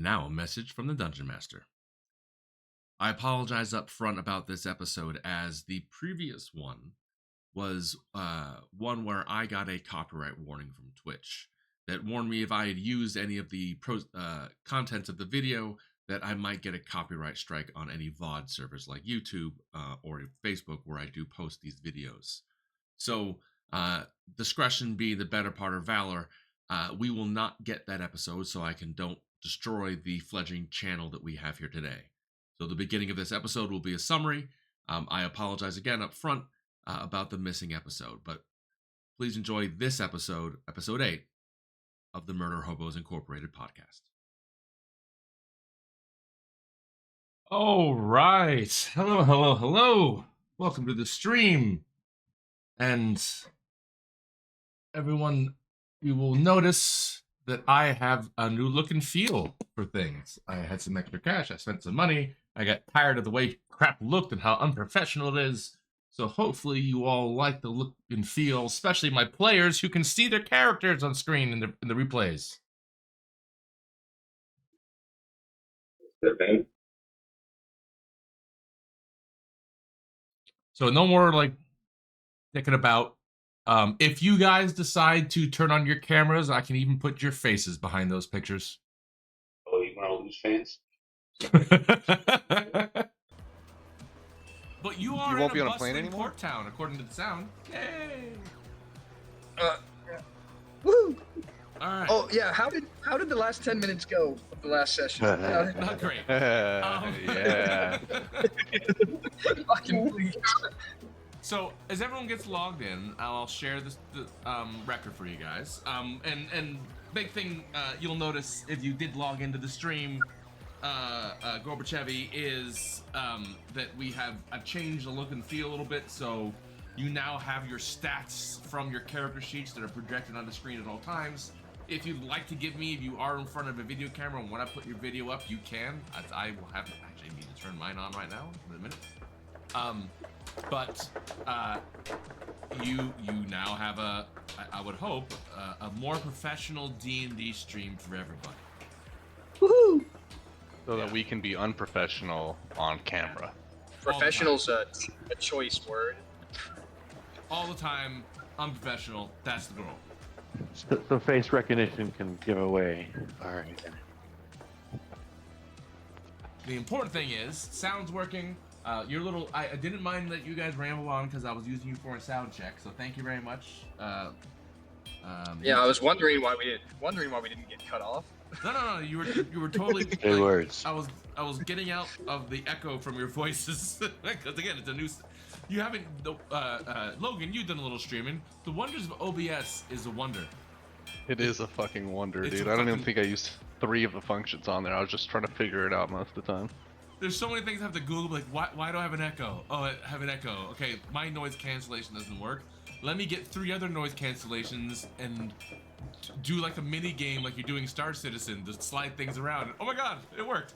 now a message from the Dungeon Master. I apologize up front about this episode, as the previous one was one where I got a copyright warning from Twitch that warned me if I had used any of the contents of the video that I might get a copyright strike on any VOD servers like YouTube or Facebook where I do post these videos. So discretion be the better part of valor. We will not get that episode, so I don't destroy the fledgling channel that we have here today. So the beginning of this episode will be a summary. I apologize again up front about the missing episode, but please enjoy this episode, episode 8 of the Murder Hobos Incorporated podcast. All right. Hello. Welcome to the stream. And everyone, you will notice that I have a new look and feel for things. I had some extra cash. I spent some money. I got tired of the way crap looked and how unprofessional it is. So hopefully you all like the look and feel, especially my players who can see their characters on screen in the replays. So no more like thinking about. If you guys decide to turn on your cameras, I can even put your faces behind those pictures. Oh, you want to lose fans? But you won't be on a plane anymore? Port town, according to the sound. Yay! Woo! All right. Oh yeah, how did the last 10 minutes go of the last session? Not great. Yeah. Fucking please. So as everyone gets logged in, I'll share the record for you guys. And big thing you'll notice if you did log into the stream, Gorbachev, is that I've changed the look and feel a little bit, so you now have your stats from your character sheets that are projected on the screen at all times. If you'd like to give me, if you are in front of a video camera and want to put your video up, you can. I will have actually need to turn mine on right now in a minute. But you now have I would hope a more professional D&D stream for everybody. Woohoo! So that we can be unprofessional on camera. Professional's a choice word. All the time, unprofessional. That's the goal. So face recognition can give away our identity. The important thing is, sound's working. Your little, I didn't mind that you guys ramble on because I was using you for a sound check. So thank you very much. Yeah, I was wondering why we didn't get cut off. No. You were totally. Good words. I was getting out of the echo from your voices because again, it's a new. You haven't, Logan. You've done a little streaming. The wonders of OBS is a wonder. It is a fucking wonder, It's dude. I don't even think I used 3 of the functions on there. I was just trying to figure it out most of the time. There's so many things I have to Google, like, why do I have an echo? Oh, I have an echo. Okay, my noise cancellation doesn't work. Let me get 3 other noise cancellations and do like a mini game like you're doing Star Citizen to slide things around. Oh my god, it worked.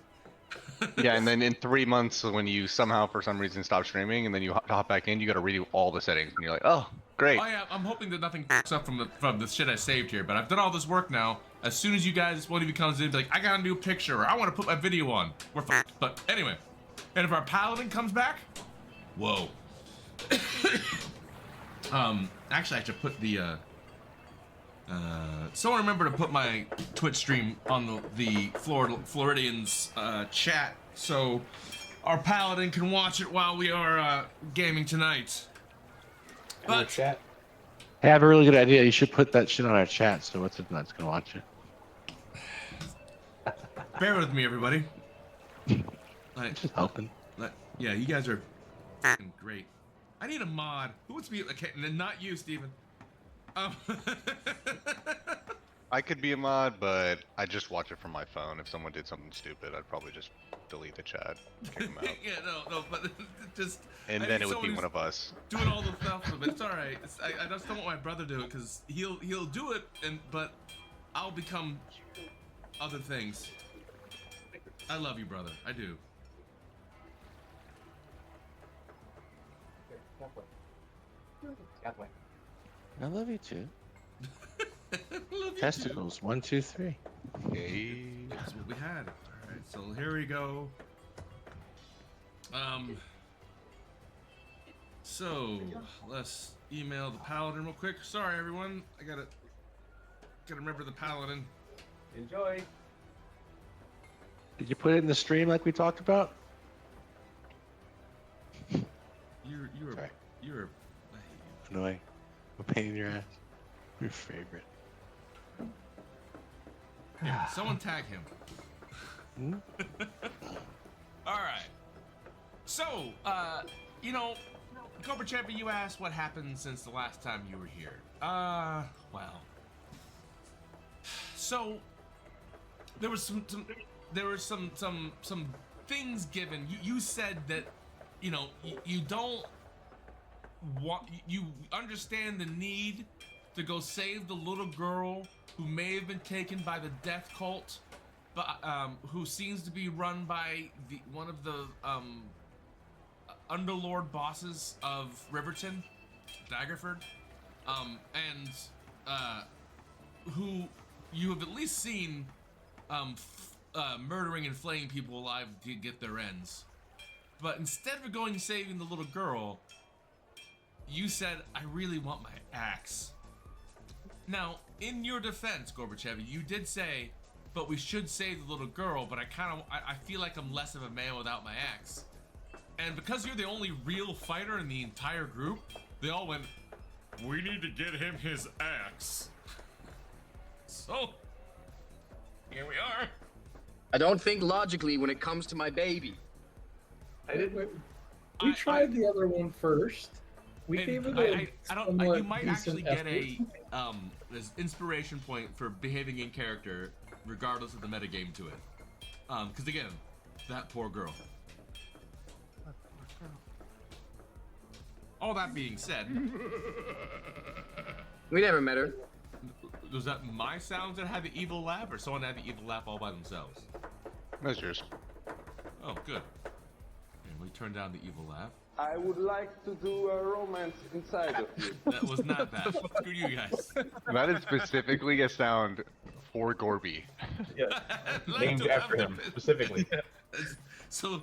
Yeah, and then in 3 months, when you somehow for some reason stop streaming and then you hop back in, you got to redo all the settings, and you're like, oh, great. Oh yeah, I'm hoping that nothing fucks up from the shit I saved here, but I've done all this work now. As soon as you guys, one of you comes in, be like, I got a new picture, or I want to put my video on. We're fucked. But anyway, and if our paladin comes back, whoa. Actually, I should put the someone remember to put my Twitch stream on the Floridians chat, so our paladin can watch it while we are gaming tonight. But chat. I have a really good idea. You should put that shit on our chat so what's it nut's gonna watch it. Bear with me, everybody. Just helping. Yeah, you guys are f***ing great. I need a mod. Who wants to be? Okay, not you, Steven. I could be a mod, but I just watch it from my phone. If someone did something stupid, I'd probably just delete the chat, kick them out. Yeah, no, but just. And then it would be one of us. Doing all the stuff, but it's all right. I just don't want my brother to do it because he'll do it, but I'll become other things. I love you, brother. I do. I love you too. Love you Testicles, too. 1, 2, 3. Hey. That's what we had. All right, so here we go. So let's email the paladin real quick. Sorry, everyone. I gotta remember the paladin. Enjoy. Did you put it in the stream like we talked about? You're Sorry. I hate you. Annoying. A pain in your ass. Your favorite. Yeah, someone tag him. Hmm? All right. So, Cobra Champion, you asked what happened since the last time you were here. Well. So, there was some things given. You said that, you don't want, you understand the need to go save the little girl who may have been taken by the death cult, but who seems to be run by one of the underlord bosses of Riverton, Daggerford, and who you have at least seen murdering and flaying people alive to get their ends. But instead of going and saving the little girl, you said, I really want my axe. Now, in your defense, Gorbachev, you did say, but we should save the little girl, but I feel like I'm less of a man without my axe. And because you're the only real fighter in the entire group, they all went, we need to get him his axe. So, here we are. I don't think logically when it comes to my baby. We tried the other one first. We gave it you might actually get this inspiration point for behaving in character, regardless of the metagame to it. Because again, that poor girl. All that being said, We never met her. was that my sounds that had the evil laugh, or someone had the evil laugh all by themselves? That's yours. Oh, good. And we turned down the evil laugh. I would like to do a romance inside of you. That was not that. Screw you guys. That is specifically a sound for Gorby. Yeah. Named after him, specifically. So,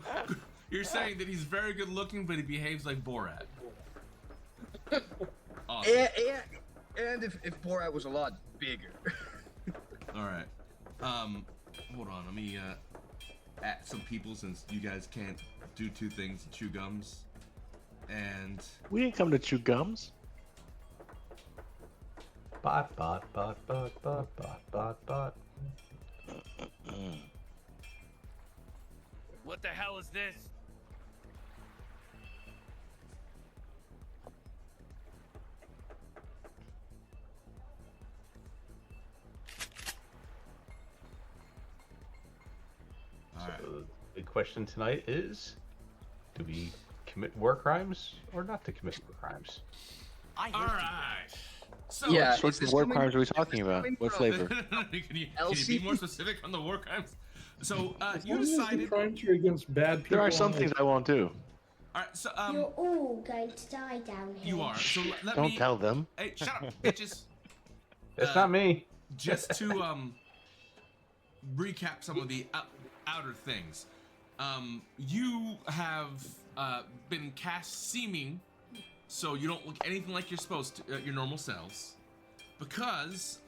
you're saying that he's very good looking, but he behaves like Borat. Awesome. And if Borat was a lot bigger. Alright. Hold on, let me at some people since you guys can't do two things and chew gums. And We didn't come to chew gums. Bot. what the hell is this? Alright. So the big question tonight is, do we commit war crimes or not to commit war crimes? Alright. So Yeah. What sorts is this of war coming- crimes are we talking about? coming What from- flavor? can you be LC? more specific on the war crimes? So As you long as the decided. crimes are against bad people. There are some things I won't do. Alright, so You're all going to die down here. you are. So let Don't me. tell them. Hey, shut up, bitches. It's not me. Just to recap some of the outer things. You have been cast seeming, so you don't look anything like you're supposed to, your normal selves, because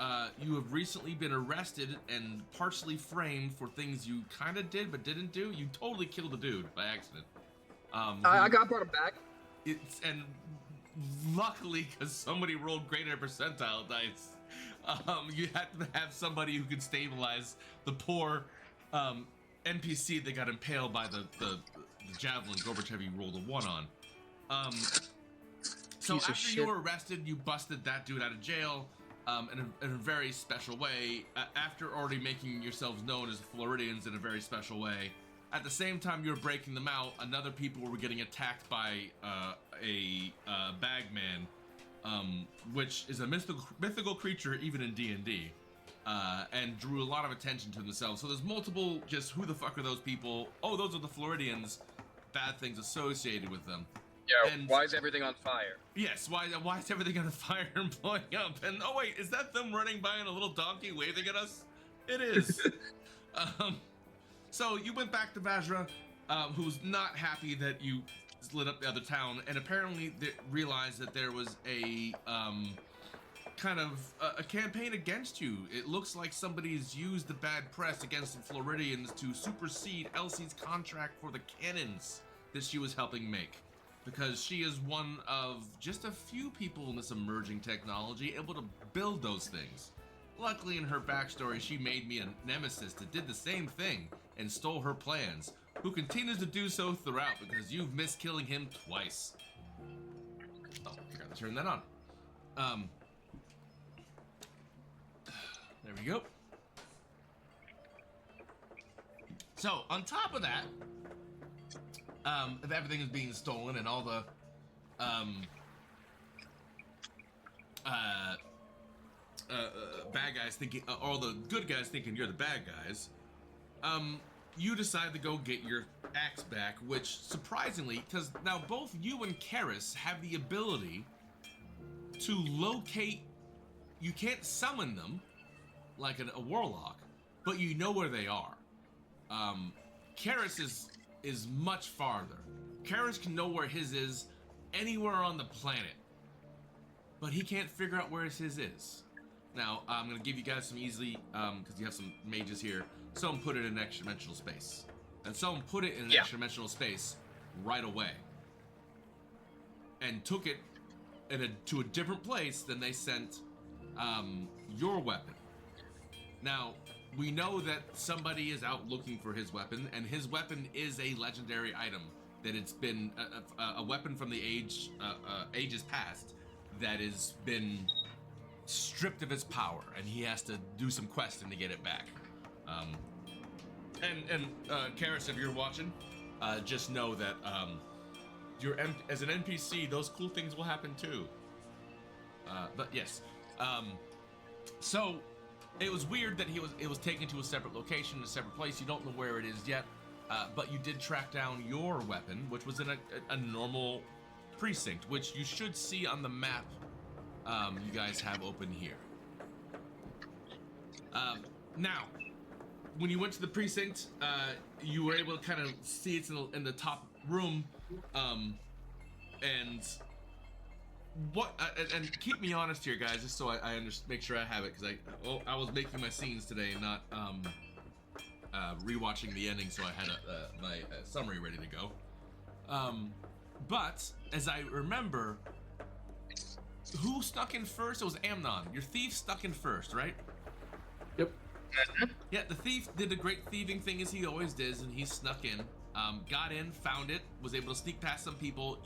you have recently been arrested and partially framed for things you kind of did but didn't do. You totally killed a dude by accident. I got brought back. And luckily, because somebody rolled greater percentile dice, you had to have somebody who could stabilize the poor NPC that got impaled by the javelin Gorbachev you rolled a 1 on. So Piece of after shit. you were arrested, you busted that dude out of jail in a very special way, after already making yourselves known as Floridians in a very special way. At the same time you were breaking them out, another people were getting attacked by a bagman, which is a mythical creature even in D&D, and drew a lot of attention to themselves. So there's multiple, just who the fuck are those people? Oh, those are the Floridians. Bad things associated with them. Yeah, And- why is everything on fire? Yes, why is everything on fire and blowing up? And oh wait, is that them running by on a little donkey waving at us? It is. So you went back to Vajra, who's not happy that you lit up the other town, and apparently realized that there was a kind of a campaign against you. It looks like somebody's used the bad press against the Floridians to supersede Elsie's contract for the cannons that she was helping make, because she is one of just a few people in this emerging technology able to build those things. Luckily, in her backstory, she made me a nemesis that did the same thing and stole her plans, who continues to do so throughout because you've missed killing him twice. Oh, I forgot to turn that on. There we go. So, on top of that, if everything is being stolen and all the, bad guys thinking, all the good guys thinking you're the bad guys, you decide to go get your axe back, which surprisingly, because now both you and Karis have the ability to locate, you can't summon them like a warlock, but you know where they are. Karis is much farther. Karis can know where his is anywhere on the planet, but he can't figure out where his is. Now, I'm going to give you guys some easily, because you have some mages here, someone put it in an extra dimensional space. And someone put it in an extra dimensional space right away. And took it to a different place than they sent your weapon. Now, we know that somebody is out looking for his weapon, and his weapon is a legendary item. That it's been a weapon from the ages past that has been stripped of its power, and he has to do some questing to get it back. Karis, if you're watching, just know that as an NPC, those cool things will happen too. But yes, so it was weird that it was taken to a separate location, a separate place. You don't know where it is yet, but you did track down your weapon, which was in a normal precinct, which you should see on the map. You guys have open here. Now, when you went to the precinct, you were able to kind of see it's in the top room, and keep me honest here, guys, just so I make sure I have it, because I was making my scenes today, not rewatching the ending, so I had my summary ready to go. But as I remember, who stuck in first? It was Amnon. Your thief stuck in first, right? Yep. Yeah, the thief did a great thieving thing as he always does, and he snuck in, got in, found it, was able to sneak past some people.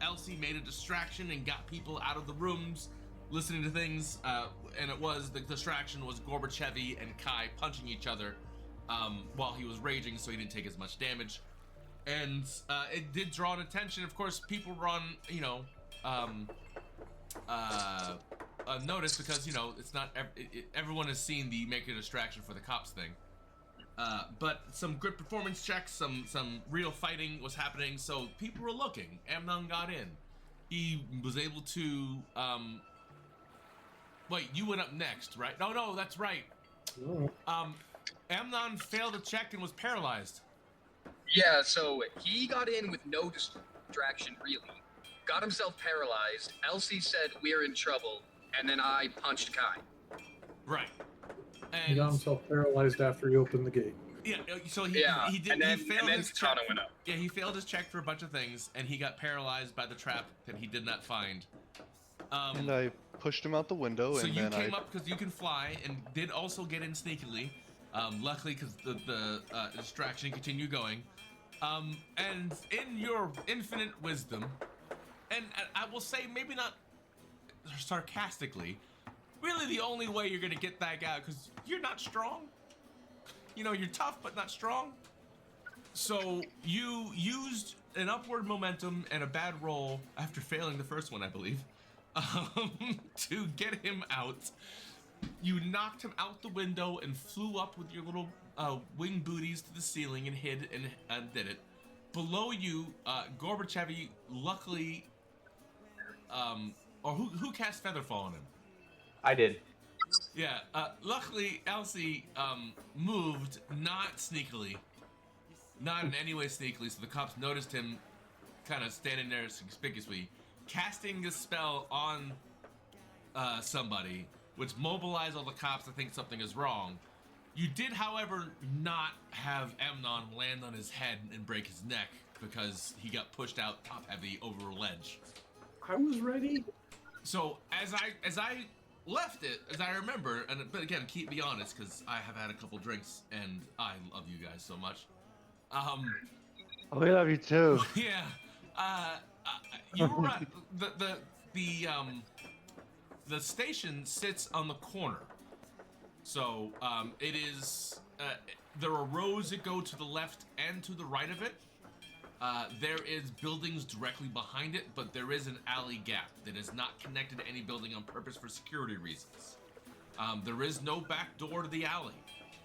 Elsie made a distraction and got people out of the rooms, listening to things, and the distraction was Gorbachev and Kai punching each other while he was raging, so he didn't take as much damage. And it did draw an attention. Of course, people run, notice, because it's not everyone has seen the make a distraction for the cops thing, but some good performance checks, some real fighting was happening, so people were looking. Amnon got in. He was able to wait, you went up next, right? No, that's right. Amnon failed a check and was paralyzed. Yeah, so he got in with no distraction, really. Got himself paralyzed. Elsie said, "We're in trouble," and then I punched Kai. Right. And He got himself paralyzed after he opened the gate. Yeah, so he did. And then, he failed his check. Katana went up. Yeah, he failed his check for a bunch of things, and he got paralyzed by the trap that he did not find. And I pushed him out the window, So and you then came up because you can fly, and did also get in sneakily. Luckily, because the distraction continued going. And in your infinite wisdom, and I will say, maybe not sarcastically, really the only way you're gonna get that guy, because you're not strong. You're tough, but not strong. So you used an upward momentum and a bad roll after failing the first one, I believe, to get him out. You knocked him out the window and flew up with your little wing booties to the ceiling and hid and did it. Below you, Gorbachev, luckily, or who cast Featherfall on him? I did. Yeah. Luckily, Elsie moved not sneakily, not in any way sneakily. So the cops noticed him, kind of standing there conspicuously, casting this spell on somebody, which mobilized all the cops to think something is wrong. You did, however, not have Amnon land on his head and break his neck because he got pushed out top heavy over a ledge. I was ready. So as I left it, as I remember, but again, keep me honest because I have had a couple drinks and I love you guys so much. We love you too. Yeah. You were right. The station sits on the corner. So it is. There are roads that go to the left and to the right of it. There is buildings directly behind it, but there is an alley gap that is not connected to any building on purpose for security reasons. There is no back door to the alley.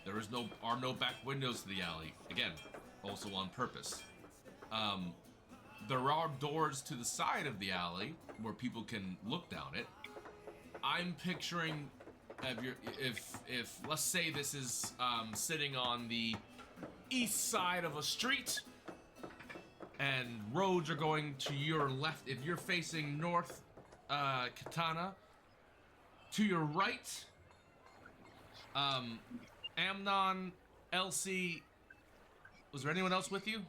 There are no back windows to the alley. Again, also on purpose. There are doors to the side of the alley where people can look down it. I'm picturing if let's say this is sitting on the east side of a street and roads are going to your left. If you're facing north, Katana, to your right, Amnon, Elsie. Was there anyone else with you?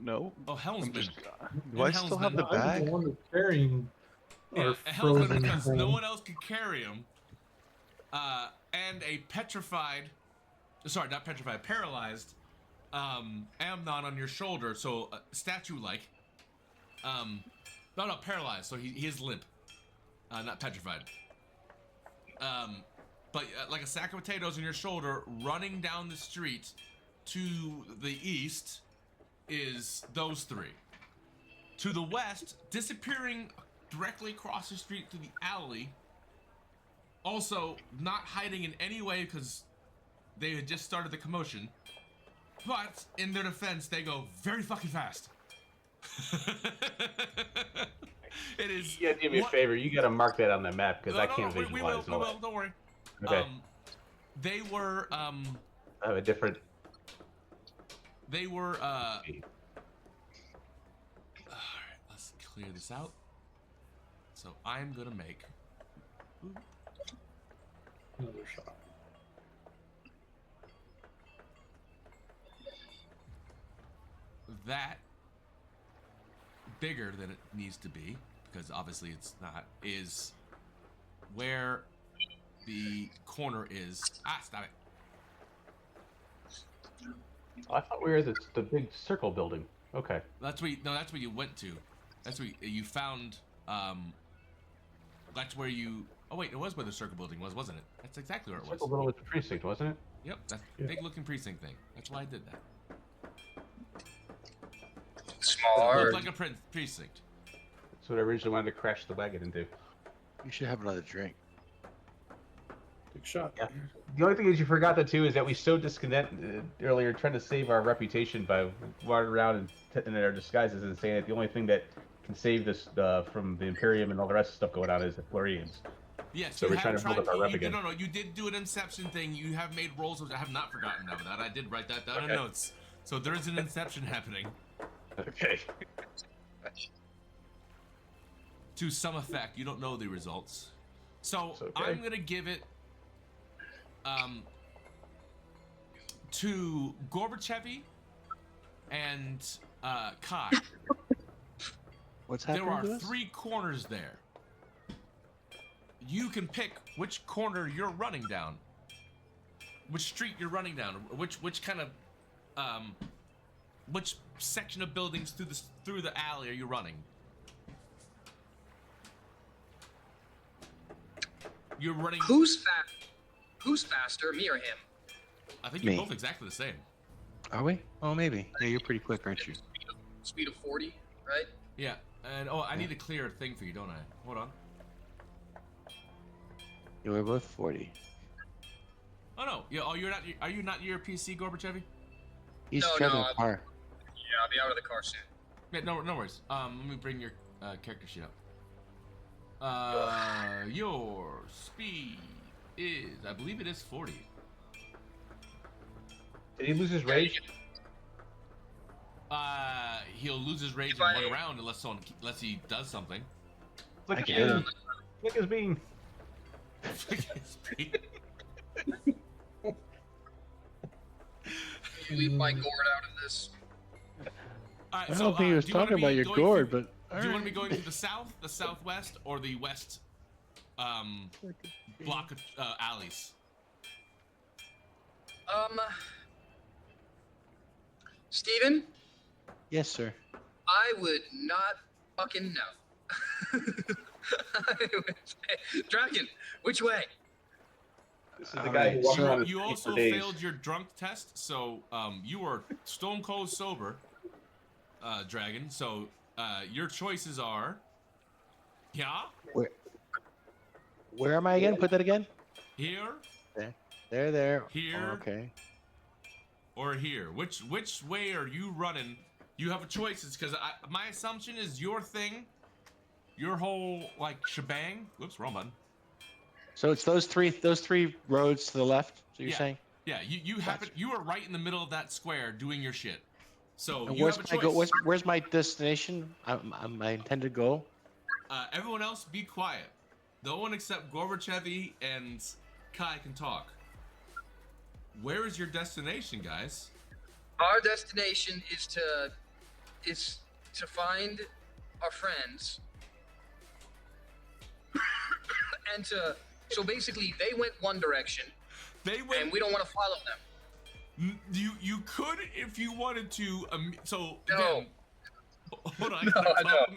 No. Oh, Helmsman. Do I still have the I'm the bag? one who's carrying Yeah, our Helmsman frozen because no thing. one else could carry him. And a paralyzed Amnon on your shoulder, so statue-like. No, paralyzed, so he is limp, not petrified. But like a sack of potatoes on your shoulder, running down the street to the east is those three. To the west, disappearing directly across the street to the alley, also not hiding in any way because they had just started the commotion, but in their defense, they go very fucking fast. It is. You gotta do me a favor. You gotta mark that on the map because I can't we will, visualize all that. don't worry. Okay. They were, I have a different. They were, alright, let's clear this out. So I'm gonna make Another shot. that bigger than it needs to be, because obviously it's not, is where the corner is. Stop it. Oh, I thought we were at the big circle building. Okay. That's where you went to. That's where you found, that's where you, oh wait, it was where the circle building was, wasn't it? That's exactly where it was. Circle building was the precinct, wasn't it? Yep, that's Yeah. big looking precinct thing. That's why I did that. It Smart. looked like a precinct. That's what I originally wanted to crash the wagon into. You should have another drink. Big shot. Yeah. The only thing that you forgot that too is that we so disconnected earlier, trying to save our reputation by wandering around in our disguises and saying that the only thing that can save this from the Imperium and all the rest of stuff going on is the Floridians. Yes, So you we're have trying to build up our rep again. No, you did do an Inception thing. You have made rolls. I have not forgotten about that. I did write that down in Okay. notes. So there is an Inception happening Okay. to some effect. You don't know the results. So It's okay. I'm gonna give it to Gorbachevy and Kai. What's There happening are to us? 3 corners there. You can pick which corner you're running down, which street you're running down, which kind of which section of buildings through the alley are you running? You're running. Who's faster, me or him? I think you're Me. both exactly the same. Are we? Oh, maybe. Yeah, you're pretty quick, aren't you? Speed of 40, right? Yeah, and I need to clear a thing for you, don't I? Hold on. Yeah, we're both 40. Oh no, yeah. Oh, you're not. Are you not near PC, Gorbachevy? He's No, driving no, a car. Yeah, I'll be out of the car soon. Yeah, no worries. Let me bring your character sheet up. Your speed is, I believe it is 40. Did he lose his rage? He'll lose his rage in one round unless he does something. Flick I his can. bean. Flick his bean. Leave my gourd out of this. All right, I so, don't think he was do you wanna talking about be your going gourd, through- but Do you want to be going to the south, the southwest, or the west block of alleys? Steven, yes, sir. I would not fucking know. I would say, Dragon, which way? This is the All guy right, who walked so- around with You me also for days. failed your drunk test, so you are stone cold sober, Dragon. So your choices are, Where am I again? Put that again. here, There. Here. Oh, okay. or here. Which way are you running? You have a choice. It's because my assumption is your thing, your whole like shebang. Whoops, wrong button. So it's those three roads to the left. So you're Yeah. saying? Yeah, you happen. You are right in the middle of that square doing your shit. So And you where's have a my choice. where's my destination? My intended goal. Everyone else, be quiet. No one except Gorbachev and Kai can talk. Where is your destination, guys? Our destination is to find our friends and so basically they went one direction They went. and we don't want to follow them. You could if you wanted to. So No. again, hold on.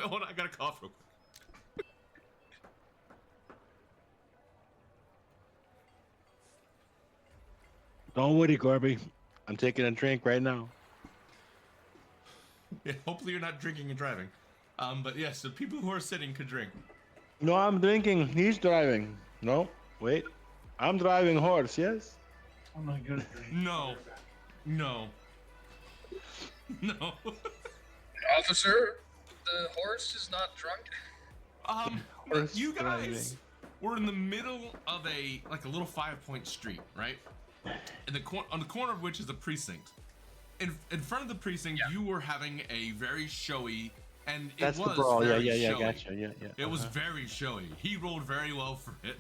Hold on. I gotta cough real quick. Don't worry, Gorby. I'm taking a drink right now. Yeah, hopefully you're not drinking and driving. But yes, the people who are sitting could drink. No, I'm drinking. He's driving. No, wait. I'm driving horse. Yes. I'm not good at drinking. No. No. No. Officer, the horse is not drunk. Horse You guys driving. were in the middle of a little 5-point street, right? In the on the corner of which is the precinct. In front of the precinct, you were having a very showy, and it That's was the brawl. very Yeah. showy. Gotcha. Yeah. It was very showy. He rolled very well for it.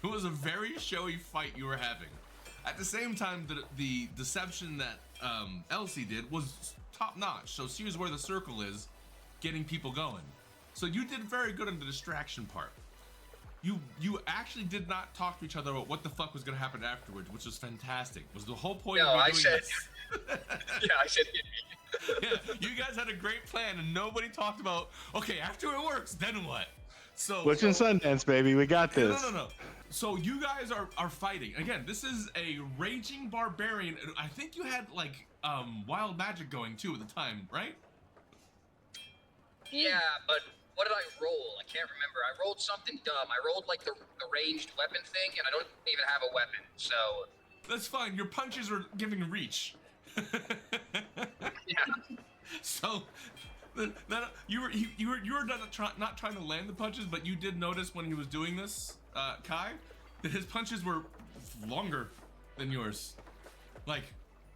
It was a very showy fight you were having. At the same time, the deception that Elsie did was top notch. So she was where the circle is, getting people going. So you did very good on the distraction part. You actually did not talk to each other about what the fuck was going to happen afterwards, which was fantastic. Was the whole point No, of I you doing said- this? Yeah, I said Yeah, you guys had a great plan, and nobody talked about, okay, after it works, then what? So Butch and Sundance, baby. We got this. No. So you guys are fighting. Again, this is a raging barbarian. I think you had like wild magic going too at the time, right? Yeah, but what did I roll? I can't remember. I rolled something dumb. I rolled like the ranged weapon thing, and I don't even have a weapon. So That's fine. Your punches were giving reach. yeah, So you were not trying to land the punches, but you did notice when he was doing this, Kai, that his punches were longer than yours, like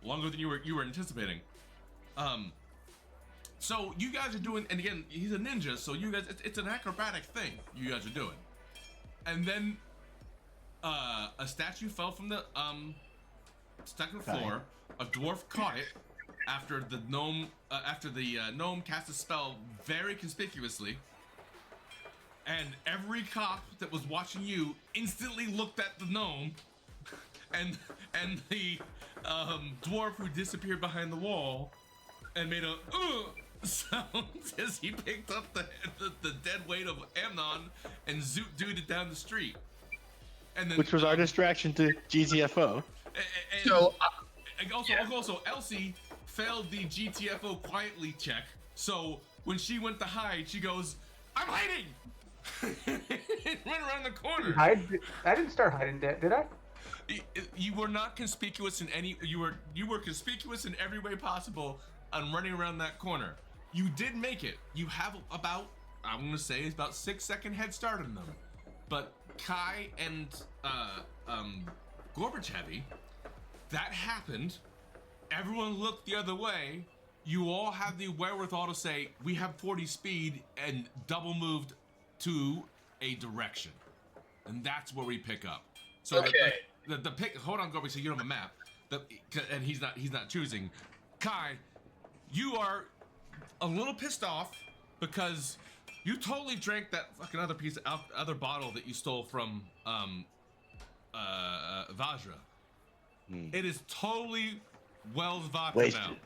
longer than you were anticipating. So you guys are doing, and again, he's a ninja, so you guys, it's an acrobatic thing you guys are doing, and then a statue fell from the second floor. A dwarf caught it after the gnome cast a spell very conspicuously, and every cop that was watching you instantly looked at the gnome, and the dwarf who disappeared behind the wall and made a sound as he picked up the dead weight of Amnon and zoot-dooed it down the street. And then, Which was our distraction to GTFO. and so also Elsie failed the GTFO quietly check. So when she went to hide, she goes, "I'm hiding!" It went around the corner. I didn't start hiding, did I? You were not conspicuous in any. You were conspicuous in every way possible on running around that corner. You did make it. You have about I'm gonna say is about 6-second head start on them. But Kai and Gorbachev, that happened. Everyone looked the other way. You all have the wherewithal to say, we have 40 speed and double moved to a direction. And that's where we pick up. So Okay. the pick, hold on, Gorby, so you don't have a map. And he's not choosing. Kai, you are a little pissed off because you totally drank that fucking other bottle that you stole from Vajra. It is totally Wells vodka now.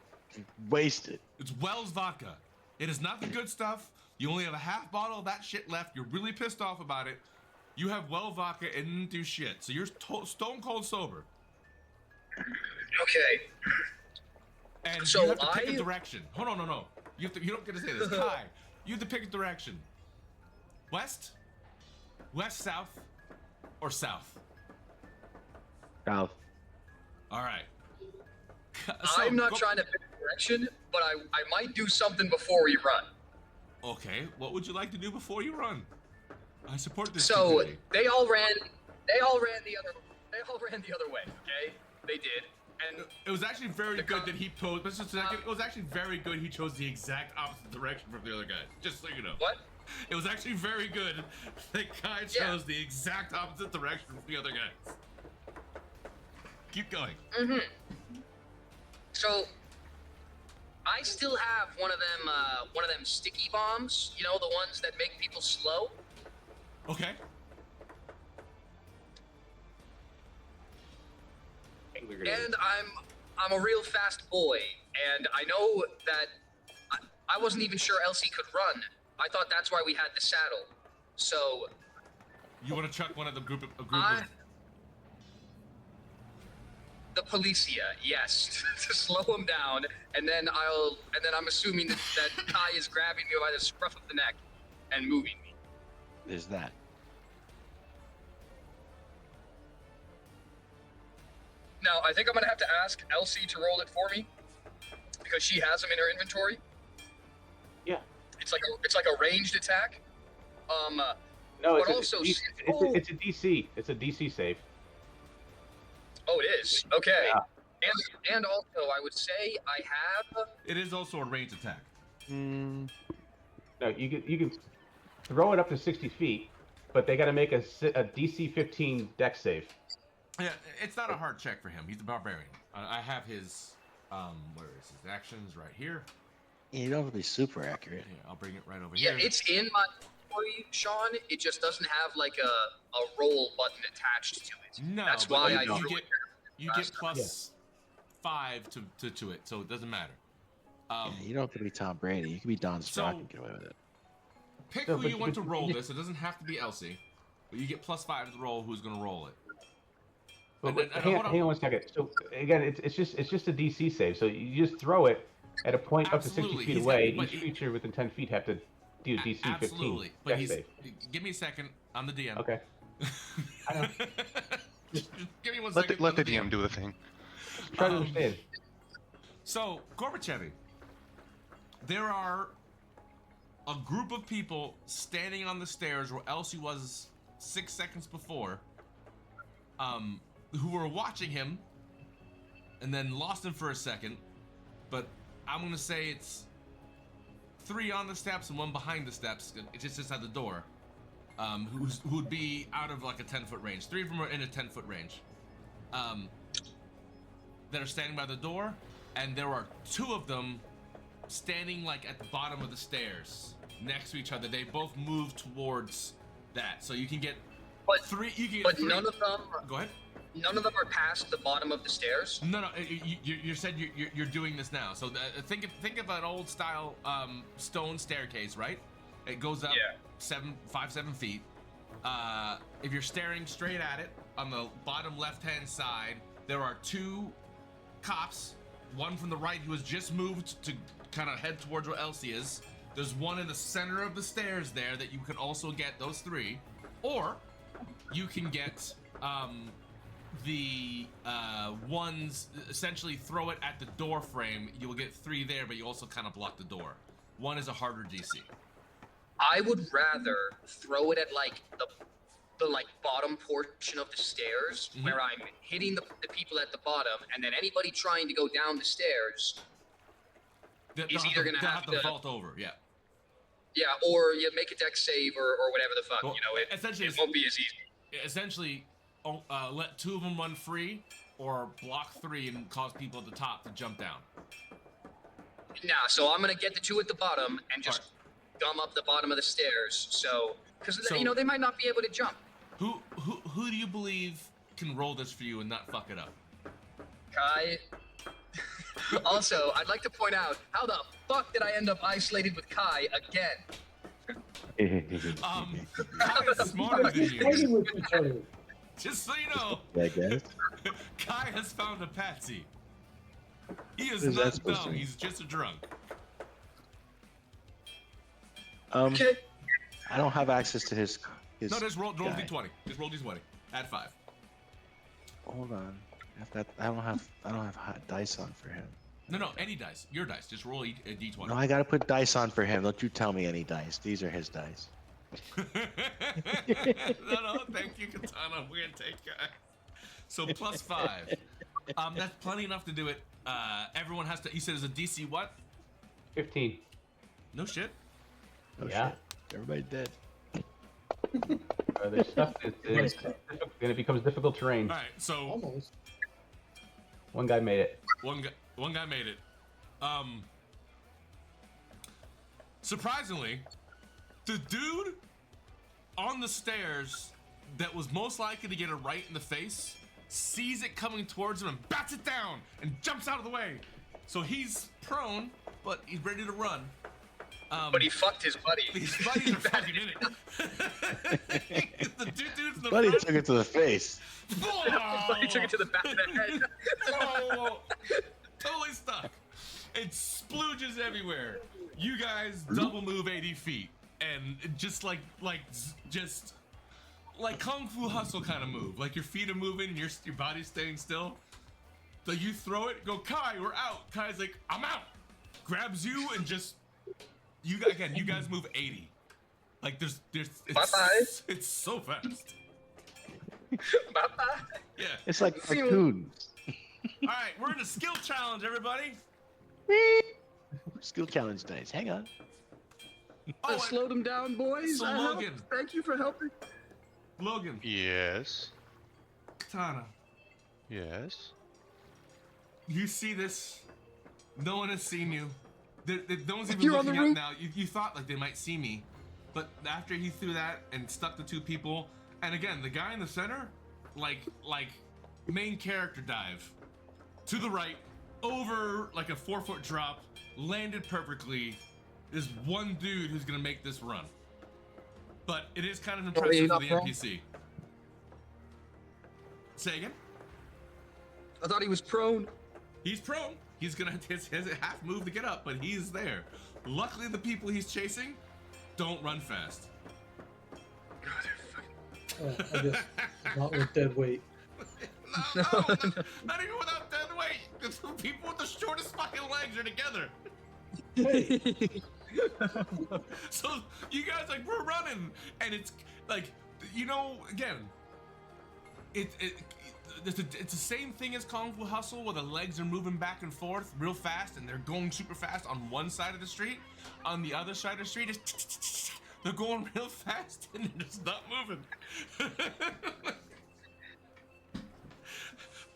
Wasted. It's Wells vodka. It is not the good stuff. You only have a half bottle of that shit left. You're really pissed off about it. You have Wells vodka and didn't do shit. So you're stone cold sober. Okay. And So you have to pick a direction. Hold on, no. You don't get to say this. Kai, you have to pick a direction. West, south, or south? South. All right. I'm not trying to pick a direction, but I might do something before we run. Okay, what would you like to do before you run? I support this. So activity. they all ran the other way. Okay, they did, and it was actually very good that he chose. It was actually very good he chose the exact opposite direction from the other guys. Just so you know. What? It was actually very good that Kai chose the exact opposite direction from the other guys. Keep going. Mm-hmm. So I still have one of them sticky bombs. You know, the ones that make people slow. Okay. And I'm a real fast boy, and I know that I wasn't even sure Elsie could run. I thought that's why we had the saddle. So you want to chuck one of the group of the Policia, yes, to slow him down, and then I'm assuming that Kai is grabbing me by the scruff of the neck and moving me. There's that. Now, I think I'm gonna have to ask Elsie to roll it for me because she has them in her inventory. Yeah. It's like a ranged attack. No, but it's a DC. It's a DC save. Oh, it is. Okay. Yeah. And also, I would say I have. It is also a ranged attack. No, you can throw it up to 60 feet, but they got to make a DC 15 dex save. Yeah, it's not a hard check for him. He's a barbarian. I have his where is his actions right here. Yeah, you don't have to be super accurate. Yeah, I'll bring it right over Yeah, here. it's in my inventory, Sean. It just doesn't have like a roll button attached to it. No, that's why you get plus 5 to it, so it doesn't matter. Yeah, you don't have to be Tom Brady. You can be Don Strock and get away with it. Pick who you want to roll this. It doesn't have to be Elsie, but you get plus 5 to the roll who's going to roll it. But hang on 1 second. So again, it's just a DC save. So you just throw it at a point up to 60 feet away. Each creature within 10 feet have to do a DC 15. Absolutely, but dex save. Give me a second. I'm the DM. Okay. I know. Just give me 1 second. Let the DM do the thing. Try to understand. So, Gorbachev, there are a group of people standing on the stairs where Elsie was 6 seconds before, who were watching him and then lost him for a second, but I'm gonna say it's 3 on the steps and 1 behind the steps. It's just inside the door. Who would be out of like a 10-foot range. 3 of them are in a 10-foot range. That are standing by the door, and there are 2 of them standing like at the bottom of the stairs next to each other. They both move towards that, so you can get 3. You can get 3. None of them. Go ahead. None of them are past the bottom of the stairs. No. You said you're doing this now. So think of an old style stone staircase, right? It goes up 7 feet. If you're staring straight at it, on the bottom left-hand side, there are 2 cops. One from the right who has just moved to kind of head towards where Elsie is. There's one in the center of the stairs there that you can also get those 3, or you can get the ones, essentially throw it at the door frame. You will get 3 there, but you also kind of block the door. 1 is a harder DC. I would rather throw it at like the like bottom portion of the stairs, where I'm hitting the people at the bottom, and then anybody trying to go down the stairs is either gonna have to vault over. Yeah. Yeah, or you make a deck save or whatever the fuck. Well, you know, essentially, it won't be as easy. Essentially, let 2 of them run free, or block 3 and cause people at the top to jump down. Nah, so I'm gonna get the 2 at the bottom and just gum up the bottom of the stairs. So, because you know they might not be able to jump. Who do you believe can roll this for you and not fuck it up? Kai. Also, I'd like to point out, how the fuck did I end up isolated with Kai again? Kai is smarter than you. Fighting with each other. Just so you know, I guess. Kai has found a patsy. He is What is that not supposed to dumb. mean? He's just a drunk. Okay. I don't have access to his No, just roll guy. d20. Just roll d20. Add 5. Hold on. I don't have hot dice on for him. No, any dice. Your dice. Just roll a d20. No, I gotta put dice on for him. Don't you tell me any dice. These are his dice. no, thank you, Katana. We're gonna take Kai. So plus 5. That's plenty enough to do it. Everyone has to. You said it's a DC what? 15. No shit. Oh, Yeah. shit. Everybody dead. There's stuff and it becomes difficult terrain. All right. So Almost. One guy made it. one guy made it. Surprisingly, the dude on the stairs that was most likely to get it right in the face sees it coming towards him and bats it down and jumps out of the way. So he's prone, but he's ready to run. But he fucked his buddy. His buddies are fucking in it. The dude's in the Buddy front. took it to the face. His buddy took it to the back of the head. Whoa. Totally stuck. It splooges everywhere. You guys double move 80 feet, and just like Kung Fu Hustle kind of move. Like your feet are moving, and your body's staying still. So you throw it, go, Kai, we're out. Kai's like, I'm out. Grabs you and just you guys move 80. Like there's Bye-bye. it's so fast. Bye-bye. Yeah. It's like cartoons. All right, we're in a skill challenge, everybody. Skill challenge dice. Hang on. Oh, slowed him down, boys. So Logan. Thank you for helping. Logan. Yes. Katana. Yes. You see this? No one has seen you. No one's even You're on the looking up roof. now. You thought like they might see me, but after he threw that and stuck the 2 people, and again the guy in the center, like main character dive to the right, over like a 4-foot drop, landed perfectly. There's one dude who's gonna make this run, but it is kind of impressive for the NPC. Say again. I thought he was prone. He's prone. He's gonna his half move to get up, but he's there. Luckily, the people he's chasing don't run fast. I guess not with dead weight. No, not even without dead weight. The 2 people with the shortest fucking legs are together. Hey, So you guys like we're running, and it's like again, it's the same thing as Kung Fu Hustle, where the legs are moving back and forth real fast, and they're going super fast on one side of the street. On the other side of the street, they're going real fast, and they're just not moving.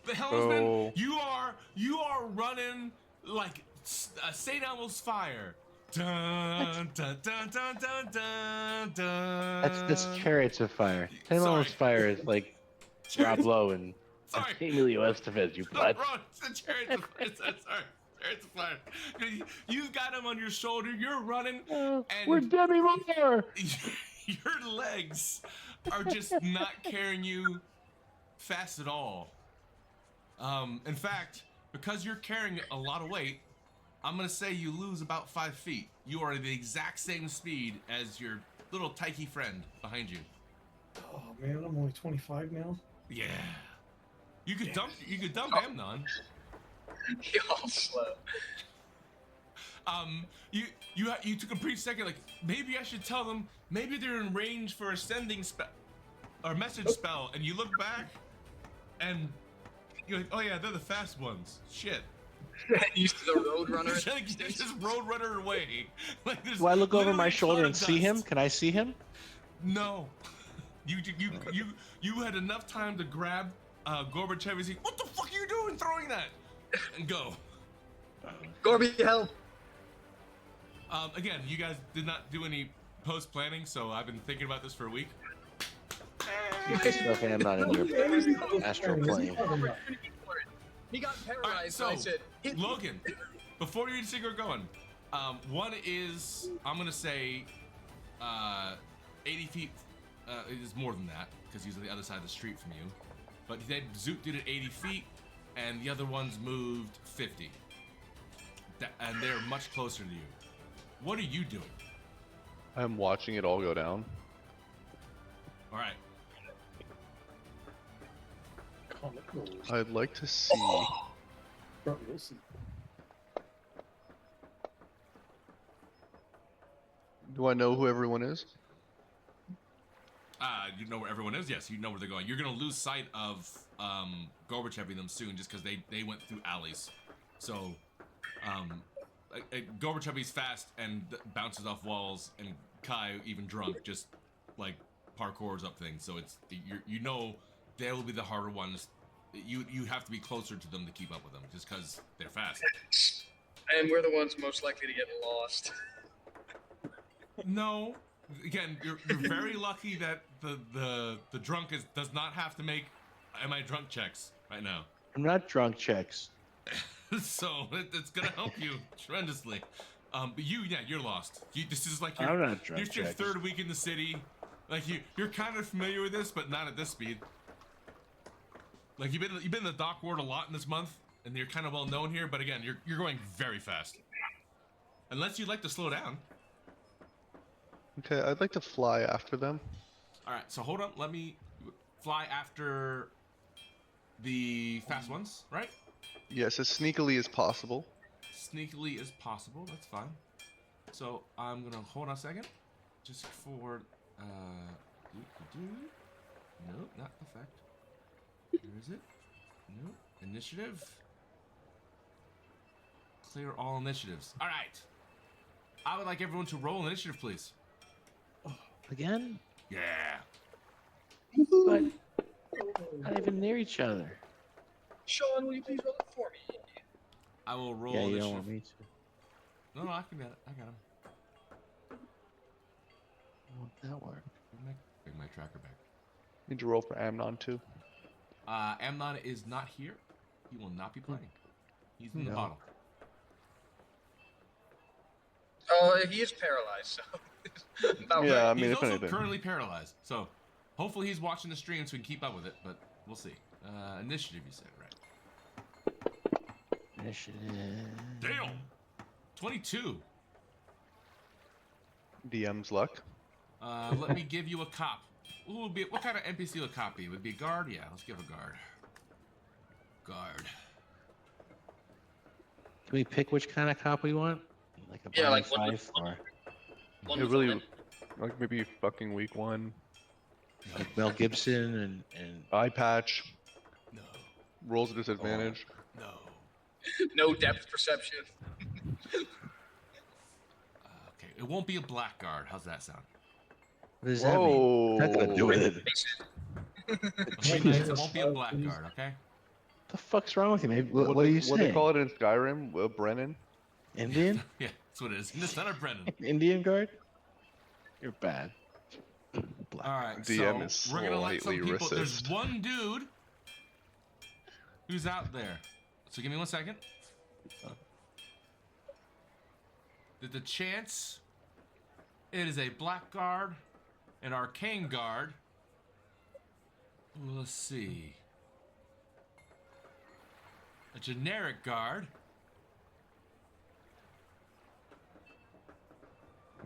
The helmsman, you are running like St. Elmo's fire. Dun, dun, dun, dun, dun, dun, dun. That's Chariots of Fire. St. Sorry. Elmo's Fire is like Rob Lowe and Sorry. Emilio Estevez, you butt. Wrong. It's the Chariots of Fire. Sorry. Chariots of Fire. You've got him on your shoulder. You're running. And We're Demi Moore! your legs are just not carrying you fast at all. In fact, because you're carrying a lot of weight, I'm gonna say you lose about 5 feet. You are the exact same speed as your little Taiki friend behind you. oh man, I'm only 25 now. Yeah. You could dump Amnon. Y'all slow. You took a brief second, like maybe I should tell them. Maybe they're in range for a sending spell or message spell, and you look back, and you're like, oh yeah, they're the fast ones. Shit. Used to the Roadrunner. Just Roadrunner away. Like, Do I look over my literally a shoulder cloud and of see him? dust. Can I see him? No. You had enough time to grab Gorbachev and say, "What the fuck are you doing throwing that?" and go. Gorby, help! Again, you guys did not do any post planning, so I've been thinking about this for a week. Okay, I'm not in your astral plane. He got paralyzed. All right, so I said, "Hit me." Logan, before you see her going, one is I'm gonna say 80 feet. It is more than that because he's on the other side of the street from you. But they zooped it at 80 feet, and the other ones moved 50. And they're much closer to you. What are you doing? I'm watching it all go down. All right. I'd like to see. We'll see. Do I know who everyone is? You know where everyone is? Yes, you know where they're going. You're going to lose sight of Gorbachev and them soon just because they went through alleys. So, Gorbachev is fast and bounces off walls, and Kai, even drunk, just like parkours up things. So it's you know they will be the harder ones. You have to be closer to them to keep up with them just because they're fast. And we're the ones most likely to get lost. No. Again, you're very lucky that the drunk does not have to make am I drunk checks right now. I'm not drunk checks. So it's gonna help you tremendously. But you're lost. This is like I'm not drunk your checks. third week in the city. Like you're kind of familiar with this, but not at this speed. Like you've been in the dock ward a lot in this month, and you're kind of well known here. But again, you're going very fast. Unless you'd like to slow down. Okay, I'd like to fly after them. All right, so hold on. Let me fly after the fast ones, right? Yes, as sneakily as possible. Sneakily as possible. That's fine. So I'm gonna hold on a second, just for no, not effect. Where is it? No, initiative. Clear all initiatives. All right. I would like everyone to roll initiative, please. Again? Yeah. But not even near each other. Sean, will you please roll it for me? I will roll Yeah, you initiative. don't want me to. No, I can get it. I got him. How won't that work? Bring my tracker back. Need to roll for Amnon too. Amnon is not here. He will not be playing. He's in the No. bottle. Oh, he is paralyzed, so. About Yeah, right. I mean, he's if also anything. currently paralyzed, so hopefully he's watching the stream so we can keep up with it. But we'll see. Initiative, you said, right? Initiative. Damn. 22. DM's luck. Let me give you a cop. Who would be? What kind of NPC would a cop be? Would it be a guard? Yeah, let's give a guard. Guard. Can we pick which kind of cop we want? Like a Yeah, like Barney one- Fife or One It with really, women. like maybe fucking week one. like Mel Gibson and Eye patch. No. Rolls a disadvantage. No. No depth perception. Okay, it won't be a black guard. How's that sound? what does that mean? Whoa. Nothing to do with it. It won't be a black guard, okay? The fuck's wrong with you, man? What are you What saying? they call it in Skyrim? Brennan. Indian? Yeah, that's what it is. It's not a Brennan. Indian guard? You're bad. Black. All right, DM is so we're gonna let some slightly people. There's racist. one dude who's out there. So give me 1 second. The chance. It is a black guard, an arcane guard. Let's see. A generic guard.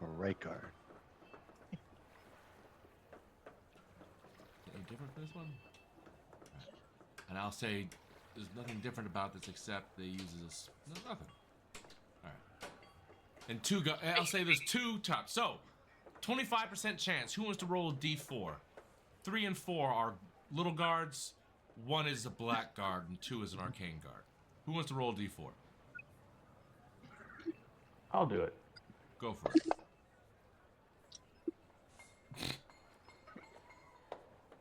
Or right guard. Anything different for this one? And I'll say there's nothing different about this except they use this. No, nothing. Alright. And I'll say there's 2 top. So, 25% chance. Who wants to roll a d4? 3 and 4 are little guards. 1 is a black guard, and 2 is an arcane guard. Who wants to roll a d4? I'll do it. Go for it.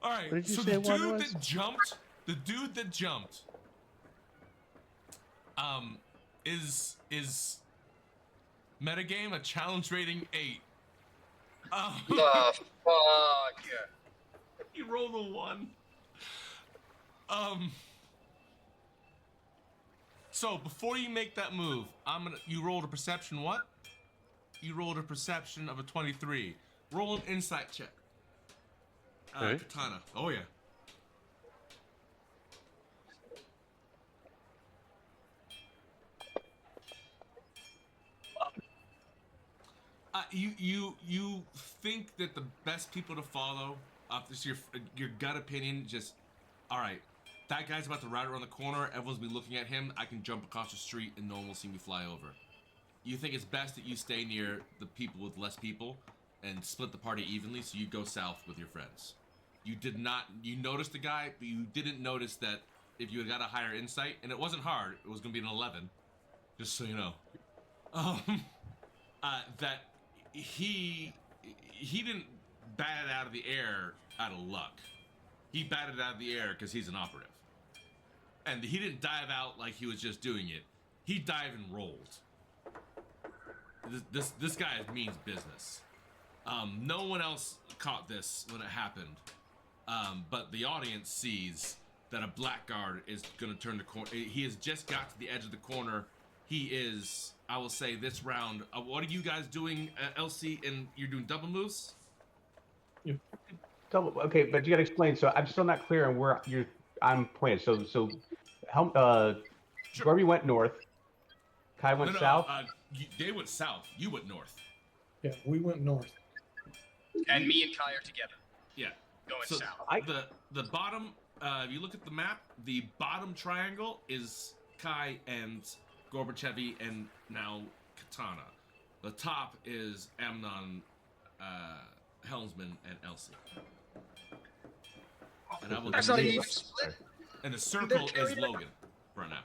All right. What did you So say the one dude was? that jumped, is metagame a challenge rating 8. The fuck? He rolled a 1. So before you make that move, you rolled a perception what? You rolled a perception of a 23. Roll an insight check. Okay. Katana. Oh yeah. You think that the best people to follow, this your gut opinion, just all right. That guy's about to ride around the corner. Everyone's be looking at him. I can jump across the street and no one will see me fly over. You think it's best that you stay near the people with less people and split the party evenly, so you go south with your friends. You noticed the guy, but you didn't notice that if you had got a higher insight, and it wasn't hard, it was gonna be an 11, just so you know. That he didn't bat it out of the air out of luck. He batted it out of the air because he's an operative. And he didn't dive out like he was just doing it. He dived and rolled. This guy means business. No one else caught this when it happened. But the audience sees that a blackguard is going to turn the corner. He has just got to the edge of the corner. He is, I will say, this round. What are you guys doing, Elsie? And you're doing double moves? Okay, but you gotta explain. So I'm still not clear on where I'm pointed. So, Gorby went north. Kai went south. They went south. You went north. Yeah, we went north. And me and Kai are together. Yeah. Going So south. the bottom. If you look at the map, the bottom triangle is Kai and Gorbachev and now Katana. The top is Amnon, Helmsman, and Elsie. And I will That's not even split. And the circle is Logan right now.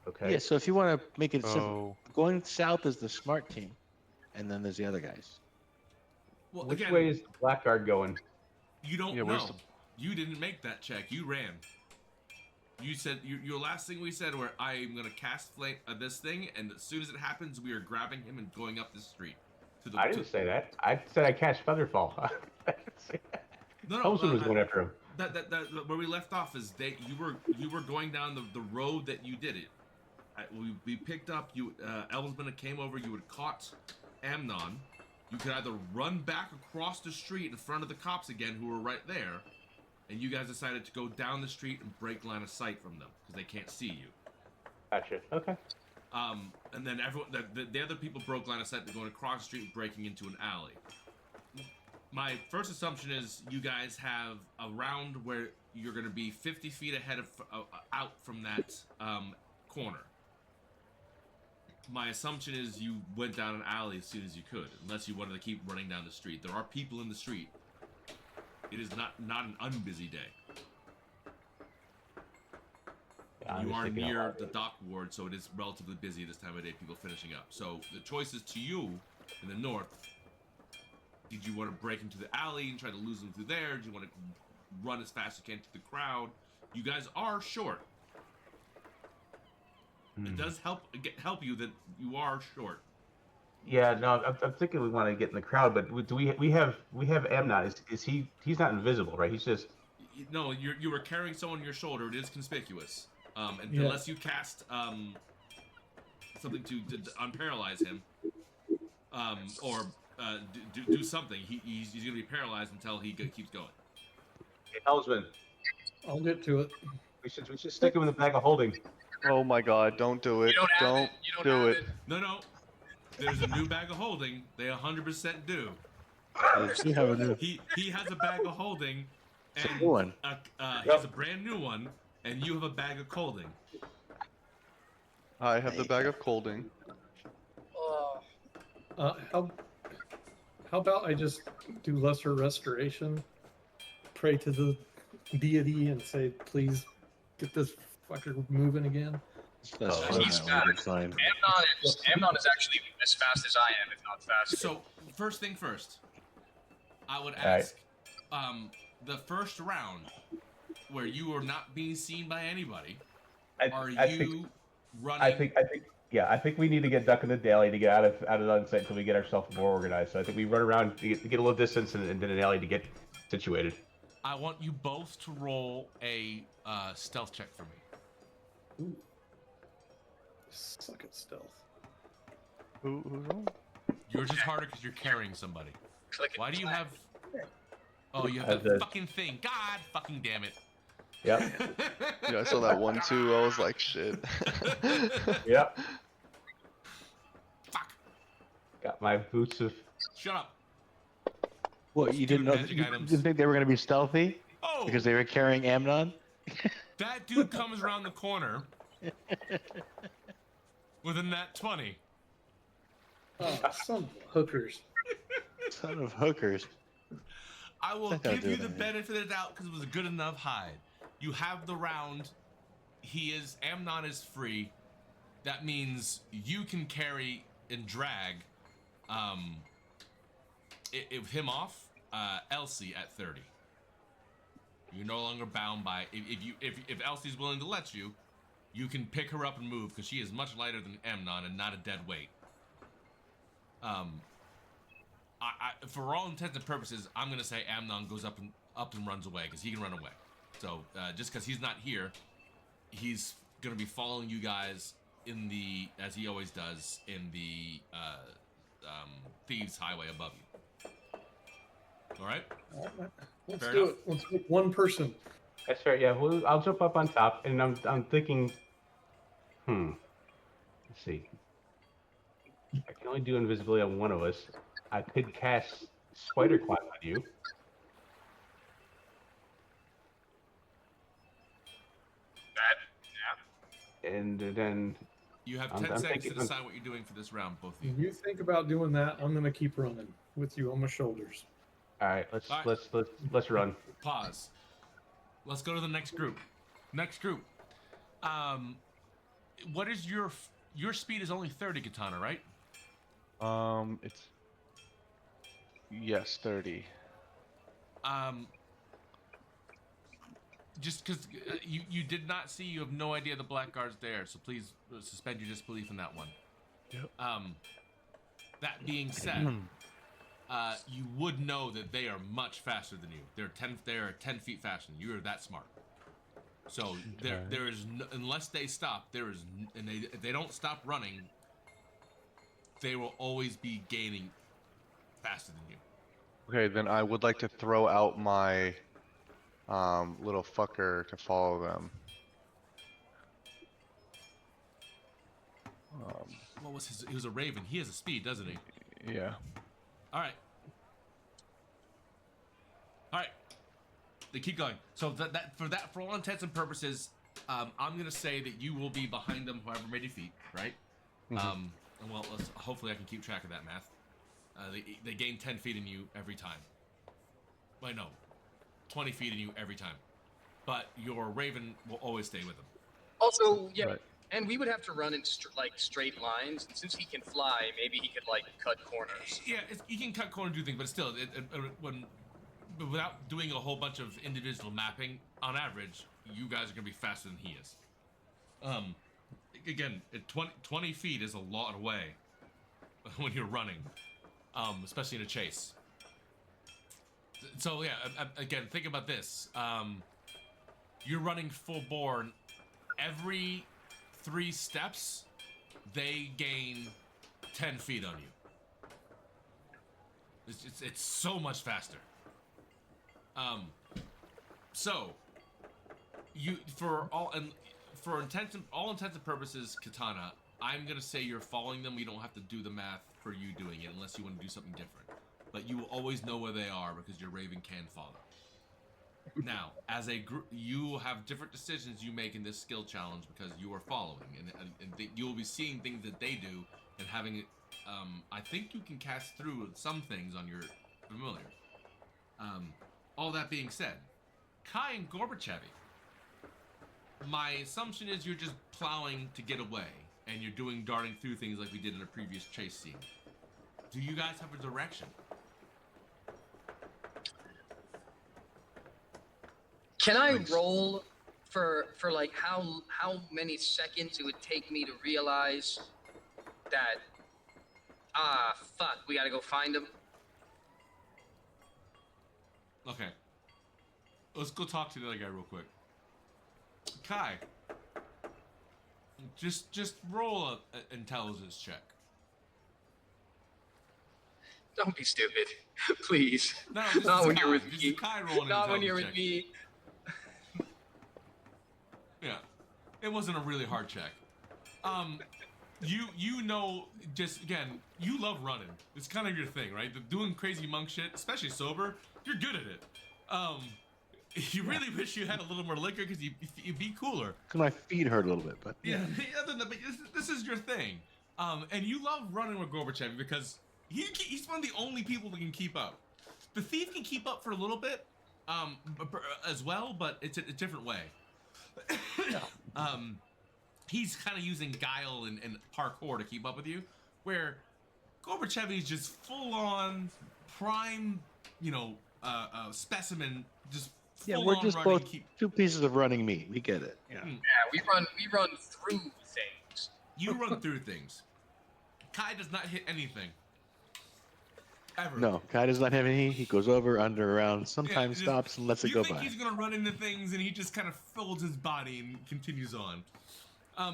Okay. Yeah, so if you want to make it simple, going south is the smart team, and then there's the other guys. Well, Which again, way is the blackguard going? you don't Yeah, where's know. You didn't make that check. You ran. You said your last thing we said were I'm gonna cast flame this thing, and as soon as it happens, we are grabbing him and going up the street. I didn't say that. I said I catch Featherfall. I didn't say that. Helmsman was going after him. That where we left off is you were going down the road that you did it. We picked up you. Elmsman came over. You had caught Amnon. You could either run back across the street in front of the cops again, who were right there, and you guys decided to go down the street and break line of sight from them because they can't see you. Gotcha. Okay. And then everyone, the other people broke line of sight. They're going across the street and breaking into an alley. My first assumption is you guys have a round where you're going to be 50 feet ahead of out from that corner. My assumption is you went down an alley as soon as you could, unless you wanted to keep running down the street. There are people in the street. It is not an unbusy day. Yeah, You are near the dock ward, so it is relatively busy this time of day, people finishing up. So the choice is to you in the north. Did you want to break into the alley and try to lose them through there? Do you want to run as fast as you can to the crowd? You guys are short. It does help you that you are short. Yeah, no, I'm thinking we want to get in the crowd, but do we have Amnon? Is he's not invisible, right? He's just No, you were carrying someone on your shoulder. It is conspicuous. And Yeah. unless you cast something to unparalyze him, or do something, he's going to be paralyzed until he keeps going. Helmsman. I'll get to it. We should stick him in the bag of holding. Oh my god, don't do it. You don't have Don't it. You don't do have it. No. There's a new bag of holding. They 100% do. You have a new He has a bag of holding, and new one. he has a brand new one, and you have a bag of holding. I have the bag of colding. How about I just do lesser restoration, pray to the deity, and say, please get this fucker moving again? That's He's fast. Amnon is actually as fast as I am, if not faster. So, first thing first, I would ask, the first round, where you are not being seen by anybody, I think we need to get Duck in the Daily to get out of the unset until we get ourselves more organized. So I think we run around to get a little distance and then an alley to get situated. I want you both to roll a stealth check for me. Ooh. Suck at stealth. Who's wrong? Yours is harder because you're carrying somebody. Why do you have... Oh, you have As that a- fucking thing. God fucking damn it. Yep. Yeah, I saw that 1-2. I was like, shit. Yep. Fuck. Got my boots of. Shut up. What, you didn't know? Magic You items. didn't think they were going to be stealthy Oh! because they were carrying Amnon? That dude comes around the corner with a nat 20. Oh, some hookers. Son of hookers. I will That don't give do you it, the man. benefit of the doubt because it was a good enough hide. You have the round. Amnon is free. That means you can carry and drag him off, Elsie at 30. You're no longer bound by, if Elsie's willing to let you, you can pick her up and move because she is much lighter than Amnon and not a dead weight. For all intents and purposes, I'm gonna say Amnon goes up and runs away because he can run away. So just because he's not here, he's gonna be following you guys as he always does in the thieves' highway above you. All right. All right. Let's Fair do enough. it. Let's pick one person. That's fair. Yeah. Well, I'll jump up on top, and I'm thinking. Let's see. I can only do invisibility on one of us. I could cast Spider Climb on you. And then You have I'm 10 seconds thinking- to decide what you're doing for this round, both of you. If you think about doing that, I'm gonna keep running with you on my shoulders. all right, let's All right. let's run. Pause. Let's go to the next group. Next group. What is your speed is only 30, Katana, right? It's yes, 30. Just because you did not see, you have no idea the Blackguard's there, so please suspend your disbelief in that one. Yep. That being said, you would know that they are much faster than you. They're 10 feet faster than you. You're that smart. So there is unless they stop, if they don't stop running, they will always be gaining faster than you. Okay, then I would like to throw out my little fucker to follow them. What was his? He was a raven. He has a speed, doesn't he? Yeah. All right. They keep going. So for all intents and purposes, I'm gonna say that you will be behind them, however many feet, right? Mhm. And well, hopefully I can keep track of that math. They gain 10 feet in you every time. Wait, no, 20 feet in you every time. But your raven will always stay with them. Also, yeah, Right. and we would have to run in straight lines. And since he can fly, maybe he could cut corners. Yeah, you can cut corner and do things, but still, but without doing a whole bunch of individual mapping, on average, you guys are gonna be faster than he is. Again, 20 feet is a lot away when you're running, especially in a chase. So yeah, again, think about this. You're running full bore, and every 3 steps, they gain 10 feet on you. It's so much faster. So you for all intents and purposes, Katana, I'm gonna say you're following them. We don't have to do the math for you doing it unless you want to do something different. But you will always know where they are because your raven can follow. Now, as a group, you have different decisions you make in this skill challenge because you are following, and you will be seeing things that they do and having. I think you can cast through some things on your familiar. All that being said, Kai and Gorbachev, my assumption is you're just plowing to get away, and you're doing darting through things like we did in a previous chase scene. Do you guys have a direction? Can I roll for like how many seconds it would take me to realize that fuck, we gotta go find him? Okay. Let's go talk to the other guy real quick. Kai, just roll a intelligence check. Don't be stupid, please. No, this Not is when Kai. you're with This me. is Kai rolling an Not when you're intelligence with check. me. Yeah, it wasn't a really hard check. You know, just again, you love running. It's kind of your thing, right? Doing crazy monk shit, especially sober, you're good at it. You really wish you had a little more liquor because you'd be cooler. Cause my feet hurt a little bit, but Yeah, but this is your thing. And you love running with Gorbachev because he's one of the only people that can keep up. The thief can keep up for a little bit, as well, but it's a different way. He's kind of using guile and parkour to keep up with you, where Gorbachev is just full on prime, specimen, just full we're on just running. both two pieces of running meat. We get it. Yeah. Yeah, we run through things. You run through things. Kai does not hit anything. Ever. No, Kai does not have any. He goes over, under, around, sometimes just- stops and lets it go You think by. he's gonna run into things, and he just kind of folds his body and continues on.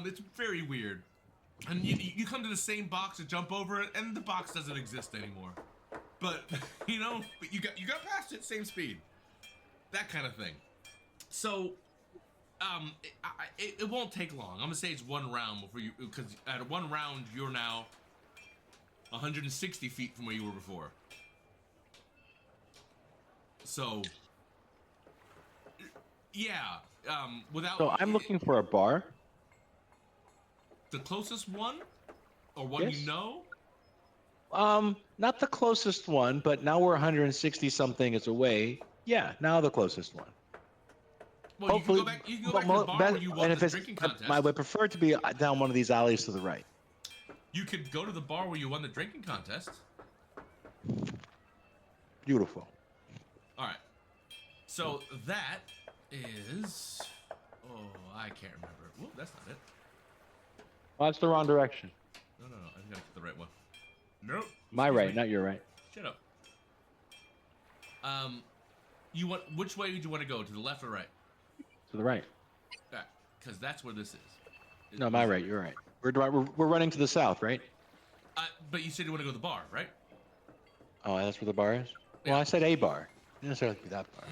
It's very weird. And you come to the same box to jump over it, and the box doesn't exist anymore. But but you got past it, same speed. That kind of thing. So, it won't take long. I'm gonna say it's one round before you, because at one round you're now 160 feet from where you were before. So, yeah. Without. So I'm looking for a bar. The closest one, or one Yes. you know. Not the closest one, but now we're 160 something is away. Yeah, now the closest one. Well, you can go back to the bar where you won the drinking contest. I would prefer it to be down one of these alleys to the right. You could go to the bar where you won the drinking contest. Beautiful. All right. So that is. Oh, I can't remember. Whoop, that's not it. Well, that's the wrong direction. No. I gotta get the right one. Nope. My Excuse right, me. not your right. Shut up. You want? Which way would you want to go? To the left or right? To the right. Yeah, because that's where this is. No, my right. You're right. We're running to the south, right? But you said you want to go to the bar, right? Oh, that's where the bar is. Yeah. Well, I said a bar. It doesn't necessarily be that bar.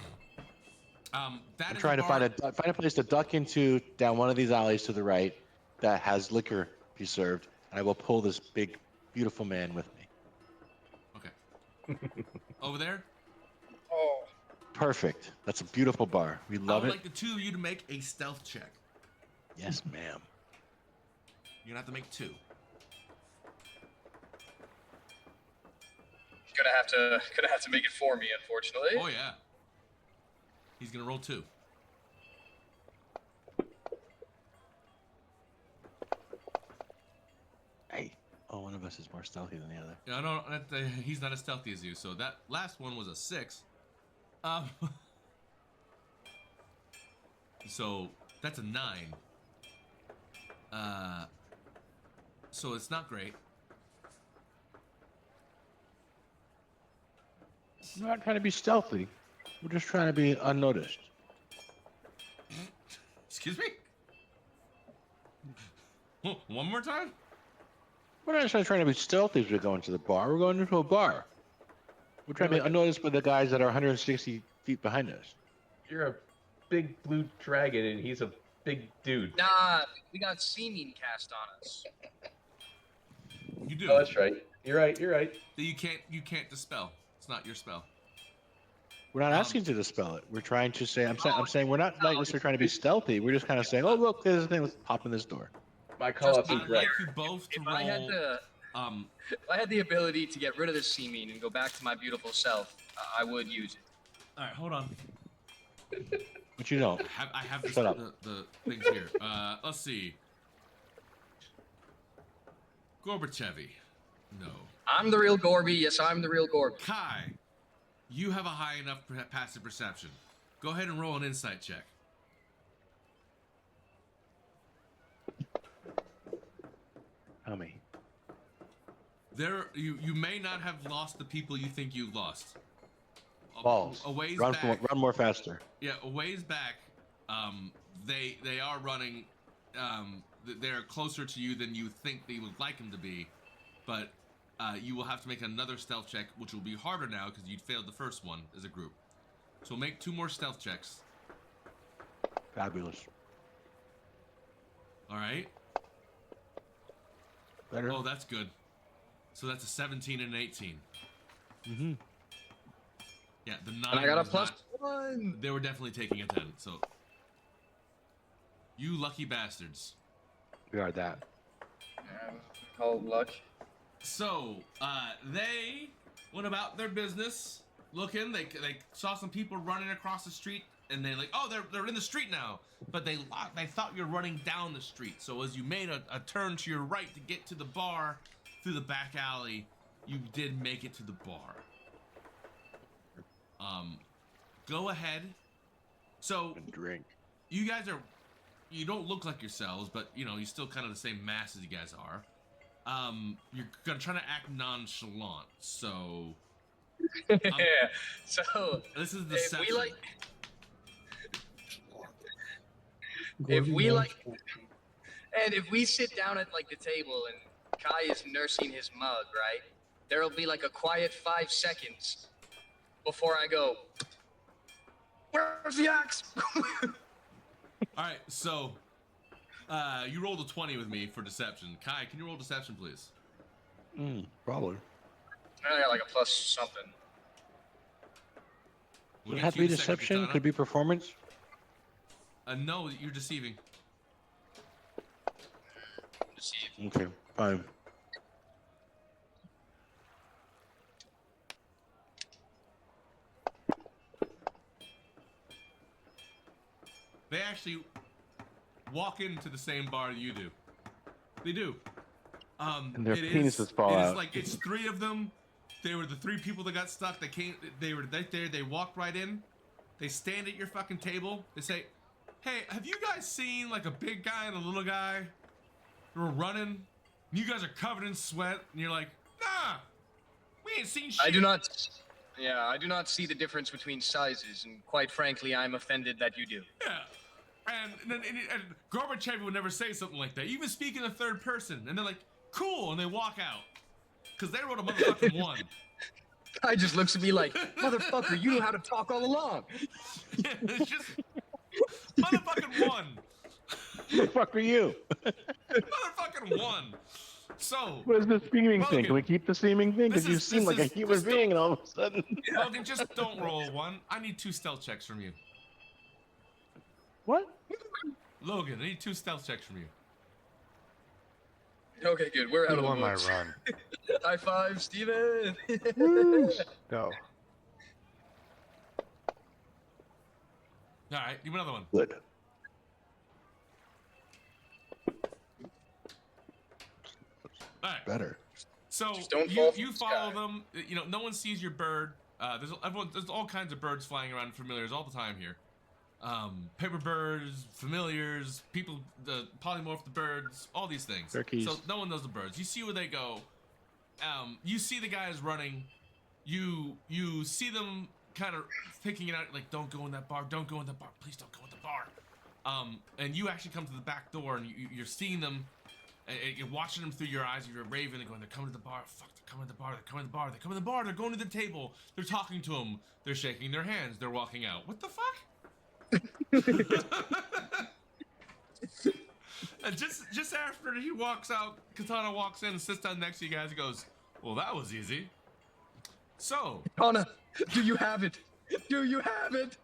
That I'm is trying a to bar. find a place to duck into down one of these alleys to the right that has liquor to be served, and I will pull this big, beautiful man with me. Okay. Over there. Oh. Perfect. That's a beautiful bar. We I love would it. like the two of you to make a stealth check. Yes, ma'am. You're gonna have to make 2. Gonna have to make it for me, unfortunately. Oh yeah. He's gonna roll 2. Hey. Oh, one of us is more stealthy than the other. Yeah, no, he's not as stealthy as you. So that last one was a 6. So that's a 9. So it's not great. We're not trying to be stealthy. We're just trying to be unnoticed. Excuse me? One more time? We're not necessarily trying to be stealthy as we go into the bar. We're going into a bar. We're trying to be unnoticed by the guys that are 160 feet behind us. You're a big blue dragon, and he's a big dude. Nah, we got seeming cast on us. You do. Oh, that's right. You're right. That you can't dispel. It's not your spell. We're not asking to dispel it. We're trying to say. I'm saying we're not like necessarily trying to be stealthy. We're just kind of saying, oh look, there's a thing. Let's pop in this door. My call Just out I'd incorrect. like you both to If I had roll. the, if I had the ability to get rid of the seeming and go back to my beautiful self, I would use it. All right, hold on. But you don't. I have Shut up. the things here. Let's see. Gorbachev. No. I'm the real Gorby. Yes, I'm the real Gorby. Kai, you have a high enough passive perception. Go ahead and roll an insight check. How many? You may not have lost the people you think you lost. Balls. A ways Run, back. run more faster. Yeah, a ways back. They are running. They're closer to you than you think they would like them to be, but you will have to make another stealth check, which will be harder now because you failed the first one as a group. So make 2 more stealth checks. Fabulous. All right. Better. Oh, that's good. So that's a 17 and an 18. Mm-hmm. Yeah, the 9. And I got a was plus not- 1. They were definitely taking a 10. So you lucky bastards. We are that. Cold luck. So they went about their business, looking. They saw some people running across the street, and they like, oh, they're in the street now. But they thought you were running down the street. So as you made a turn to your right to get to the bar through the back alley, you did make it to the bar. Go ahead. So Drink. you guys you don't look like yourselves, but you know you're still kind of the same mass as you guys are. You're gonna try to act nonchalant. So Yeah. So this is if deception. we like, Gordy and if we sit down at like the table and Kai is nursing his mug, right? There'll be like a quiet 5 seconds before I go, where's the axe? All right, so you rolled a 20 with me for deception. Kai, can you roll deception, please? Probably. I got like a plus something. We'll Does it get have to you be in a second, deception? Katana. Could it be performance? No, you're deceiving. Deceive. Okay, fine. They actually walk into the same bar you do. They do. And their it is- penises fall it is out. like it's 3 of them. They were the 3 people that got stuck. They were right there. They walked right in. They stand at your fucking table. They say, "Hey, have you guys seen like a big guy and a little guy who are running? And you guys are covered in sweat." And you're like, "Nah, we ain't seen shit." I do not see the difference between sizes, and quite frankly, I'm offended that you do. Yeah. And Gorbachev would never say something like that. Even speak in the third person. And they're like, "Cool," and they walk out. Because they wrote a motherfucking 1. Guy just looks at me like, motherfucker, you knew how to talk all along. Yeah, it's just motherfucking 1. Who the fuck are you? Motherfucking 1. So, What is this seeming thing? Logan, Can we keep the seeming thing? this Because you is- seem this like a is- human this being, and all of a sudden. Logan, just don't roll a 1. I need 2 stealth checks from you. What? Logan, I need 2 stealth checks from you. Okay, good. We're out Who of the won my woods. run? High five, Steven. No. Alright, give me another one. Good. Alright. Better. So Just don't fall from you the follow sky. them. You know, no one sees your bird. There's all kinds of birds flying around, familiars all the time here. Paper birds, familiars, people, the polymorph the birds, all these things. Turkeys. So no one knows the birds. You see where they go. You see the guys running. You see them kind of picking it out, like, don't go in that bar, don't go in that bar, please don't go in the bar. And you actually come to the back door, and you're seeing them. And you're watching them through your eyes of your raven. They're going, they're coming to the bar. Fuck, they're coming to the bar. They're coming to the bar. They're coming to the bar. They're going to the table. They're talking to him. They're shaking their hands. They're walking out. What the fuck? And just after he walks out, Katana walks in and sits down next to you guys and goes, "Well, that was easy. So, Anna, do you have it? Do you have it?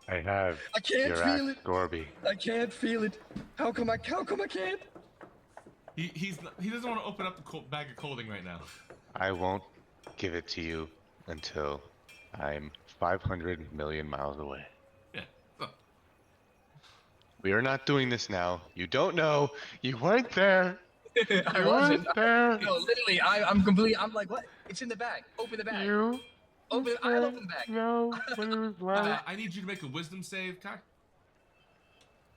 I have. I can't your feel axe, it. Gorby. I can't feel it. How come I can't? He doesn't want to open up the bag of clothing right now. I won't give it to you until I'm 500 million miles away. Yeah. So, We are not doing this now. You don't know. You weren't there. I You wasn't. weren't there. No, literally, I'm like, what? It's in the bag. Open the bag. You. Open. I'll open the bag. No, but it was right. I need you to make a wisdom save, Kai.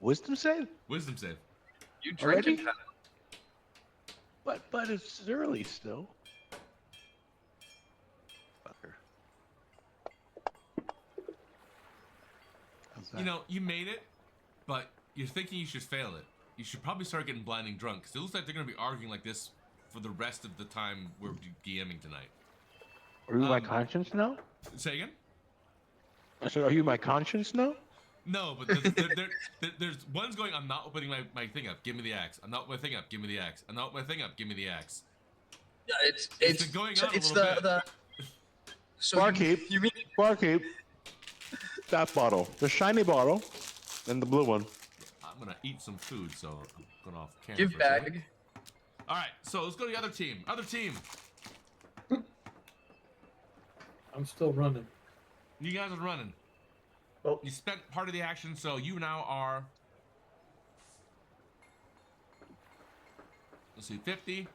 Wisdom save? Wisdom save. You drinking? Already? But it's early still. Fucker. How's that? You know, you made it, but you're thinking you should fail it. You should probably start getting blinding drunk, because it looks like they're going to be arguing like this for the rest of the time we're DMing tonight. Are you my conscience now? Say again? I said, are you my conscience now? No, but there's one's going, I'm not opening my thing up, give me the axe. I'm not opening my thing up, give me the axe. I'm not opening my thing up, give me the axe. Yeah, it's been going on it's a little the So Barkeep. You mean Barkeep. That bottle. The shiny bottle. And the blue one. I'm going to eat some food, so I'm going off camera. give for a second. bag? Alright, so let's go to the other team. Other team. I'm still running. You guys are running. Well, You spent part of the action, so you now are... Let's see, 50.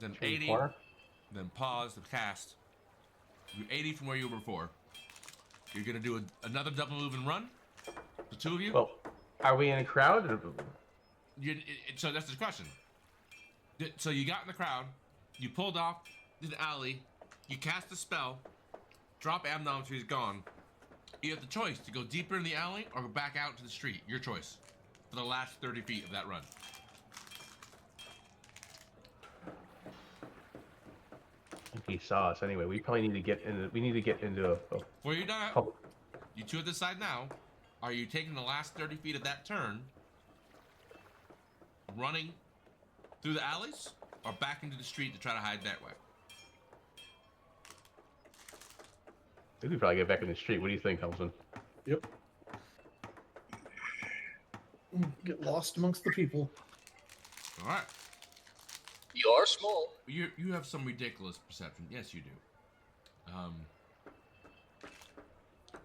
Then 80. corner. Then pause the cast. Do 80 from where you were before. You're going to do another double move and run? The two of you? Well, are we in a crowd? So that's the question. So you got in the crowd, you pulled off the alley, you cast a spell, drop Amnon until he's gone. You have the choice to go deeper in the alley or go back out to the street. Your choice for the last 30 feet of that run. He saw us anyway. We probably need to get into. We need to get into a. Before you're done, Oh. you two at the side now. Are you taking the last 30 feet of that turn, running through the alleys, or back into the street to try to hide that way? I think we probably get back in the street. What do you think, Helmsman? Yep. Get lost amongst the people. All right. You are small. You have some ridiculous perception. Yes, you do.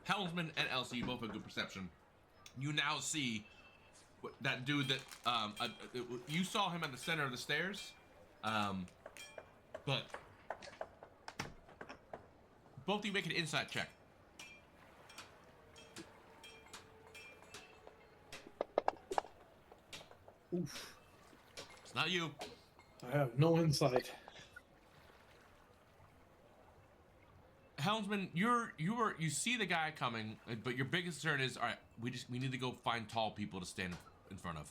Helmsman and Elsie, you both have good perception. You now see that dude that you saw him at the center of the stairs, but both of you make an insight check. Oof. It's not you. I have no insight. Helmsman, you see the guy coming, but your biggest concern is, all right, we need to go find tall people to stand in front of.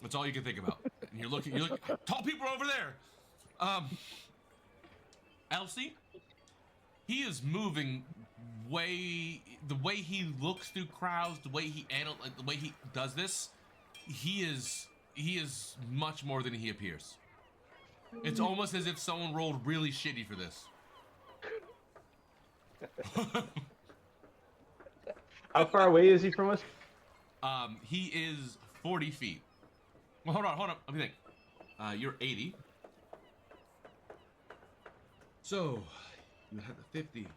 That's all you can think about. And you're looking, tall people are over there. Elsie, he is moving the way he looks through crowds, the way he the way he does this, he is much more than he appears. It's almost as if someone rolled really shitty for this. How far away is he from us? He is 40 feet. Well, hold on. Let me think. You're 80. So, you would have the 50.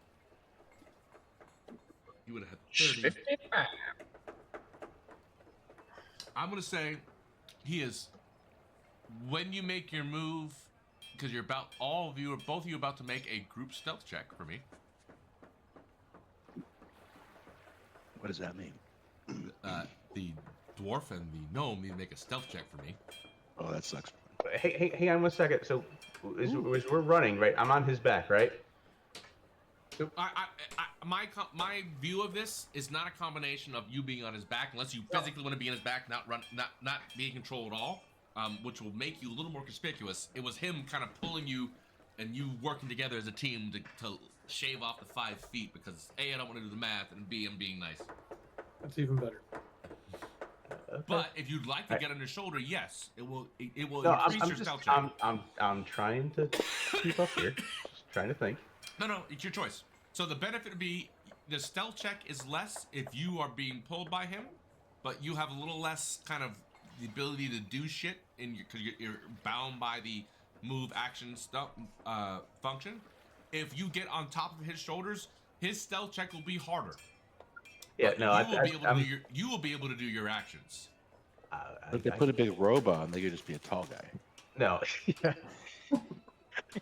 You would have had 30. I'm gonna say he is. When you make your move, because you're about both of you about to make a group stealth check for me. What does that mean? The dwarf and the gnome need to make a stealth check for me. Oh, that sucks. Hey, hang on 1 second. So, as we're running, right? I'm on his back, right? My view of this is not a combination of you being on his back, unless you physically want to be in his back, not be in control at all, which will make you a little more conspicuous. It was him kind of pulling you, and you working together as a team to shave off the 5 feet, because A, I don't want to do the math, and B, I'm being nice. That's even better. Okay. But if you'd like to get on his shoulder, yes, it will No, increase your stealth check. I'm trying to keep up here. Just trying to think. No, it's your choice. So the benefit would be the stealth check is less if you are being pulled by him, but you have a little less kind of the ability to do shit because you're bound by the move action stuff function. If you get on top of his shoulders, his stealth check will be harder. Yeah, but no, you will be able to do your actions. If they put a big robe on, they could just be a tall guy. No.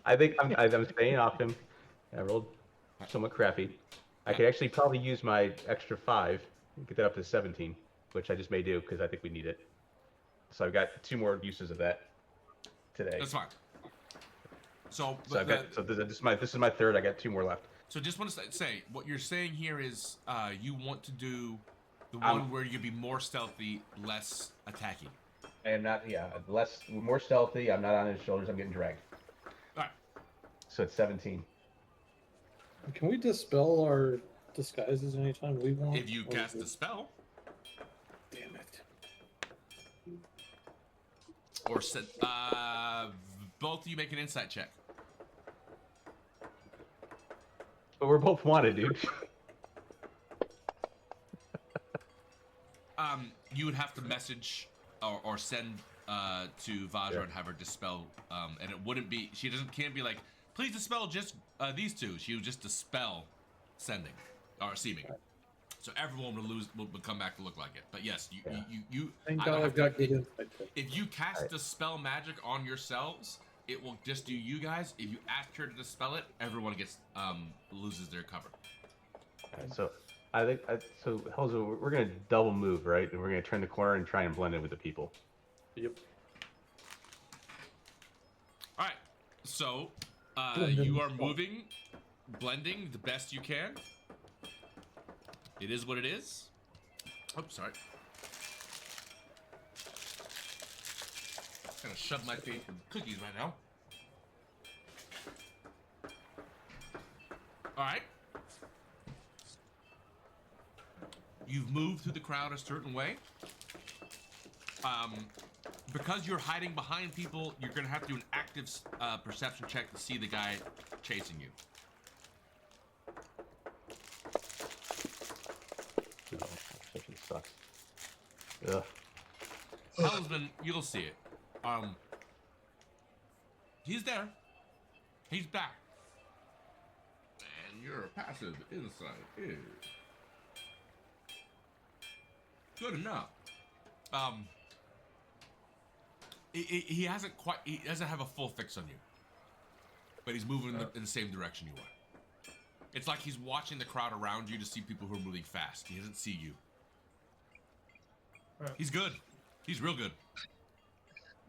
I think I'm staying off him. I rolled somewhat crappy. I could actually probably use my extra 5 and get that up to 17, which I just may do because I think we need it. So I've got 2 more uses of that today. That's fine. So this is my 3rd. I got 2 more left. So just want to say what you're saying here is you want to do the one where you be more stealthy, less attacking. I am not. Yeah, more stealthy. I'm not on his shoulders. I'm getting dragged. All right. So it's 17. Can we dispel our disguises anytime we want? If you cast a spell. Damn it. Or both of you make an insight check. But we're both wanted, dude. You would have to message or send to Vajra and have her dispel, and it wouldn't be. She can't be like, please dispel just these 2. She would just dispel sending or seeming. So everyone would come back to look like it. But yes, you. Thank God I've got good insight. If you cast dispel magic on yourselves, it will just do you guys. If you ask her to dispel it, everyone gets loses their cover. Right, so I think Helzo, we're gonna double move, right? And we're gonna turn the corner and try and blend in with the people. Yep. All right. So you are moving, blending the best you can. It is what it is. Oh, sorry. I'm gonna shove my face in cookies right now. All right. You've moved through the crowd a certain way. Because you're hiding behind people, you're gonna have to do an active perception check to see the guy chasing you. Perception sucks. Ugh. Husband, you'll see it. He's there. He's back. And your passive insight is good enough. He hasn't quite. He doesn't have a full fix on you, but he's moving in the same direction you are. It's like he's watching the crowd around you to see people who are moving fast. He doesn't see you. Right. He's good. He's real good.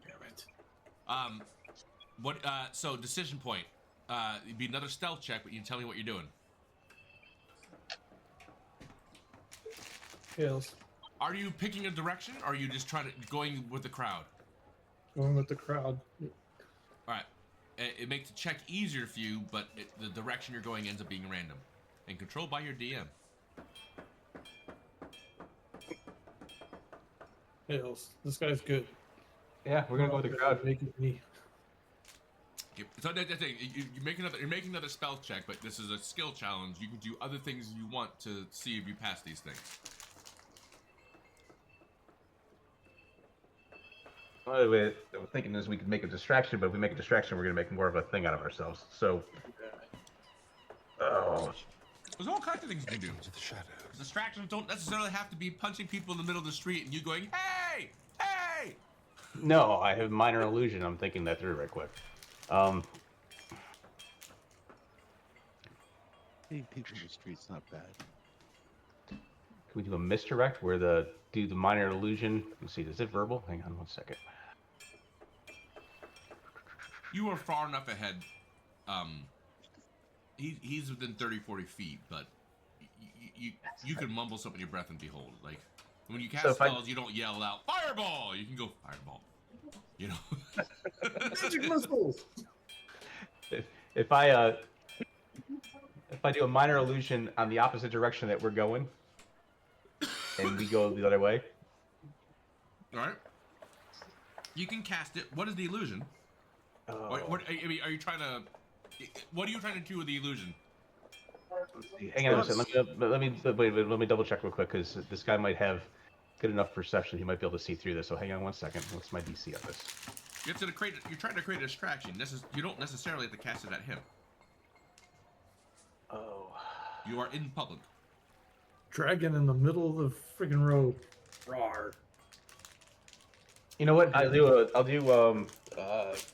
Damn it. So decision point. It'd be another stealth check, but you can tell me what you're doing. Yes. Are you picking a direction, or are you just going with the crowd? Going with the crowd. All right. It makes the check easier for you, but the direction you're going ends up being random and controlled by your DM. Yes. This guy's good. Yeah, we're gonna go with the crowd. Making me. So that's the thing. You're making another spell check, but this is a skill challenge. You can do other things you want to see if you pass these things. Well, we're thinking is we could make a distraction, but if we make a distraction, we're gonna make more of a thing out of ourselves. So, there's all kinds of things you can do. Distractions don't necessarily have to be punching people in the middle of the street and you going, "Hey, hey!" No, I have minor illusion. I'm thinking that through right quick. Hitting people in the street's not bad. Can we do a misdirect where do the minor illusion? Let's see, is it verbal? Hang on one second. You are far enough ahead. He's within 30, 40 feet, but you can mumble something in your breath and behold. Like, when you cast spells, you don't yell out, "Fireball!" You can go, "Fireball." You know? Magic missiles! If I do a minor illusion on the opposite direction that we're going, and we go the other way. All right. You can cast it. What is the illusion? What are you trying to? What are you trying to do with the illusion? Let's see. Hang on a second. Let me double check real quick because this guy might have good enough perception. He might be able to see through this. So hang on one second. What's my DC on this? You have to create. You're trying to create a distraction. You don't necessarily have to cast it at him. Oh. You are in public. Dragon in the middle of the friggin' road. Rawr. You know what? I'll do. Let's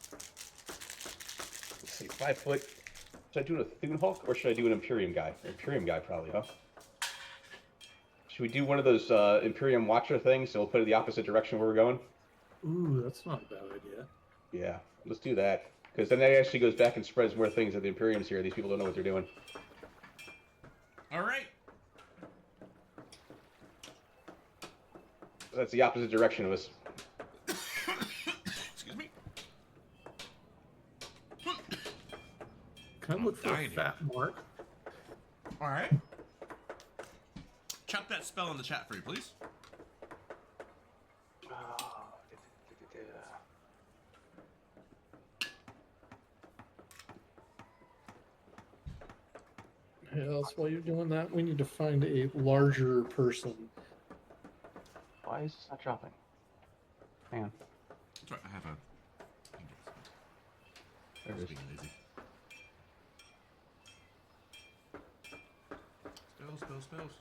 see, 5 foot. Should I do a Thune Hulk or should I do an Imperium guy? Imperium guy probably, huh? Should we do one of those Imperium Watcher things? So we'll put it the opposite direction where we're going. Ooh, that's not a bad idea. Yeah, let's do that. Because then that actually goes back and spreads more things that the Imperium's here. These people don't know what they're doing. All right. That's the opposite direction of us. Excuse me. Can I look for a fat mark? All right. Chop that spell in the chat for you, please. Hey, else while you're doing that, we need to find a larger person. Why is this not dropping? Hang on. That's right, I have a... There it is. Being lazy. Spells.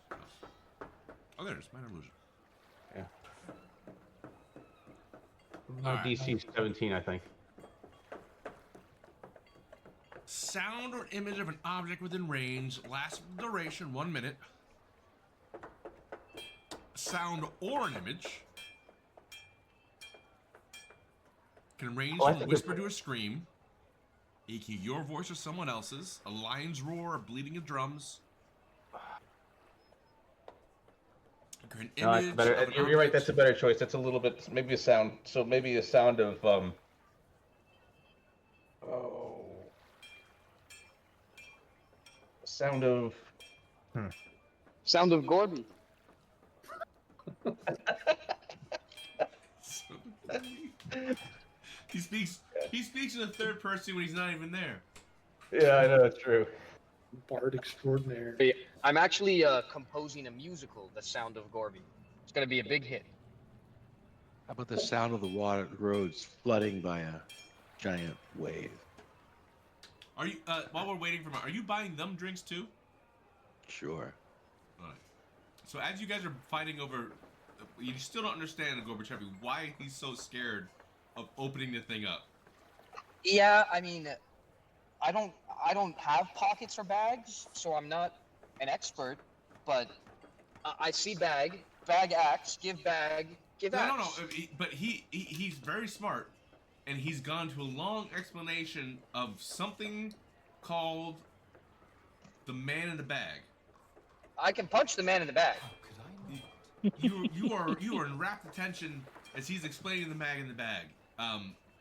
Oh, there it is. Minor illusion. Yeah. Alright. DC 17, I think. Sound or image of an object within range lasts duration 1 minute. Sound or an image can range from a whisper to a scream, e.g. your voice or someone else's, a lion's roar or bleeding of drums. An No, that's better. You're right. That's a better choice. That's a little bit, maybe a sound. So maybe a sound of sound of. Sound of Gordon. He speaks in the third person when he's not even there. Yeah, I know that's true. Bard extraordinaire. I'm actually composing a musical, The Sound of Gorby. It's going to be a big hit. How about the sound of the water roads flooding by a giant wave? Are you while we're waiting for are you buying them drinks too? Sure. All right. So as you guys are fighting over, you still don't understand Gorbachev why he's so scared of opening the thing up. Yeah, I mean, I don't have pockets or bags, so I'm not an expert, but I see bag axe, give bag, give axe. No. But he's very smart, and he's gone to a long explanation of something called the man in the bag. I can punch the man in the bag. You are in rapt attention as he's explaining the man in the bag.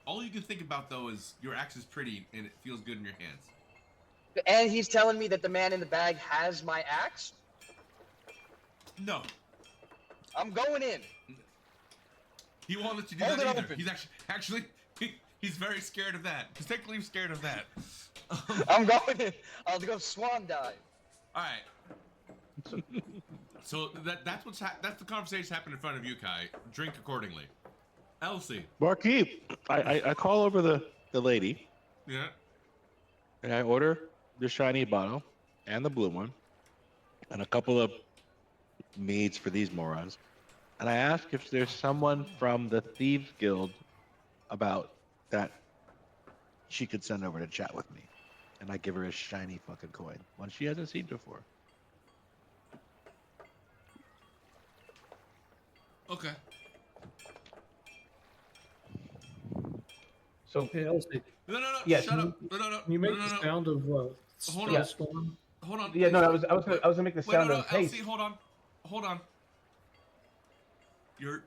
All you can think about though is your axe is pretty and it feels good in your hands. And he's telling me that the man in the bag has my axe? No. I'm going in. He won't let you do Hold that it either. open. He's actually he's very scared of that. He's technically scared of that. I'm going in. I'll go swan dive. All right. So that's the conversation happened in front of you, Kai. Drink accordingly. Elsie. Barkeep, I call over the lady. Yeah. And I order the shiny bottle and the blue one and a couple of meads for these morons. And I ask if there's someone from the Thieves Guild about that she could send over to chat with me. And I give her a shiny fucking coin, one she hasn't seen before. Okay. So, Hey, Elsie, No. Yes. Shut up. No. can you make the sound of Hold on. storm? Hold on. yeah, no, I was gonna make the sound no, of hey. Elsie, hold on. Your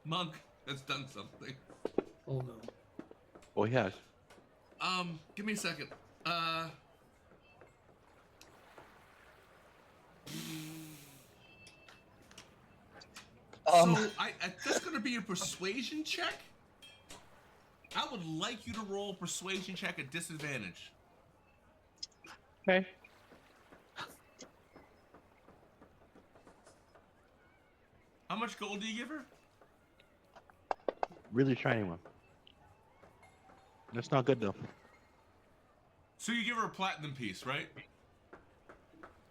monk has done something. Oh no. Oh, yes. Give me a second. So that's gonna be a persuasion check. I would like you to roll a persuasion check at disadvantage. Okay. How much gold do you give her? Really shiny one. That's not good though. So you give her a platinum piece, right?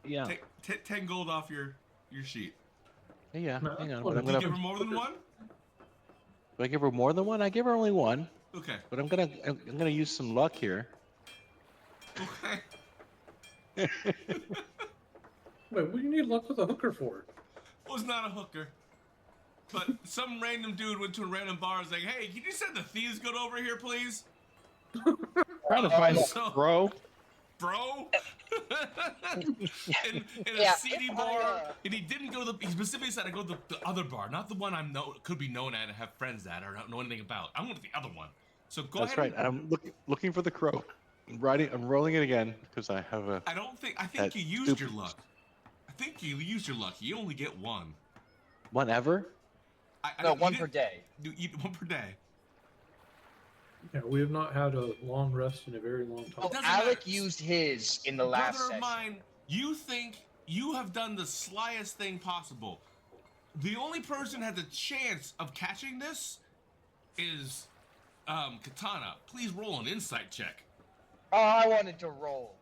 Yeah. Take 10 gold off your sheet. Yeah. No, Hang on. well, But I'm Do you gonna. give her more than one? Do I give her more than one? I give her only one. Okay. But I'm gonna use some luck here. Okay. Wait, what do you need luck with a hooker for? Was not a hooker. But some random dude went to a random bar and was like, hey, can you send the thieves good over here, please? Trying to find So- bro. Bro? in Yeah, a seedy bar. And he didn't go to he specifically said I go to the other bar, not the one could be known at and have friends at or not know anything about. I'm going to the other one. So go That's ahead. right. I'm looking for the crow. I'm rolling it again because I have a. I think you used your luck. I think you used your luck. You only get one. One ever? No, one per day. One per day. Yeah, we have not had a long rest in a very long time. Oh, doesn't Alec matter. used his in the last Brother session. of mine, you think you have done the slyest thing possible. The only person who has a chance of catching this is Katana. Please roll an insight check. Oh, I wanted to roll.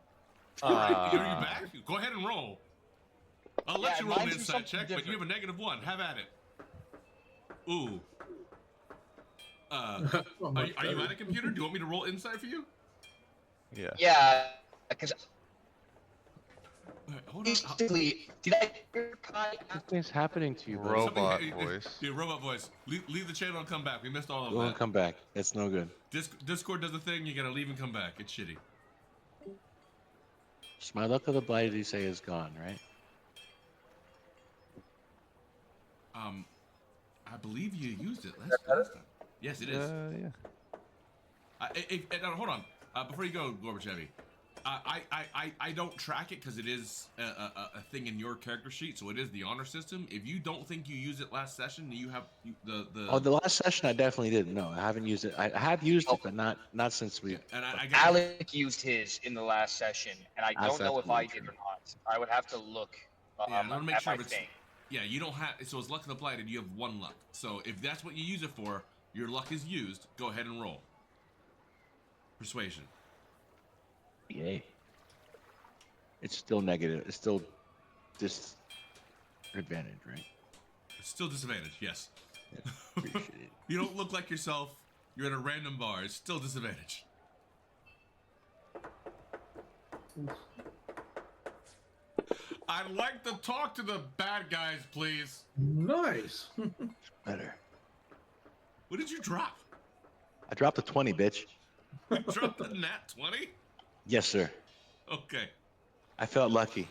Are you back? Go ahead and roll. I'll let Yeah, you roll an mine do insight check, something but you have a -1. Have at it. Ooh. Not Are much you better. at a computer? Do you want me to roll insight for you? Yeah. Yeah, because Alright, hold on. basically, did I hear Kai ask? Something's happening to you, bro. Robot Something- voice. Yeah, robot voice. Leave the channel and come back. We missed all of Go and that. come back. It's no good. Discord does a thing. You gotta leave and come back. It's shitty. So my luck of the blighted, you say, is gone, right? I believe you used it last time. Yes, it is. Yeah. Hold on. Before you go, Gorbachev, I don't track it because it is a thing in your character sheet, so it is the honor system. If you don't think you used it last session, you have the. Oh, the last session I definitely didn't. No, I haven't used it. I have used it, but not since we. And I got Alec used his in the last session, and I don't know if I did or not. I would have to look Yeah, I wanna make at sure my if it's- thing. Yeah, you don't have. So it's luck of the blighted. You have 1 luck. So if that's what you use it for, your luck is used. Go ahead and roll. Persuasion. Yay. It's still negative. It's still disadvantage, right? It's still disadvantage. Yes. Appreciate it. You don't look like yourself. You're at a random bar. It's still disadvantage. I'd like to talk to the bad guys, please. Nice. Better. What did you drop? I dropped a 20, bitch. You dropped a nat 20? Yes, sir. Okay. I felt lucky.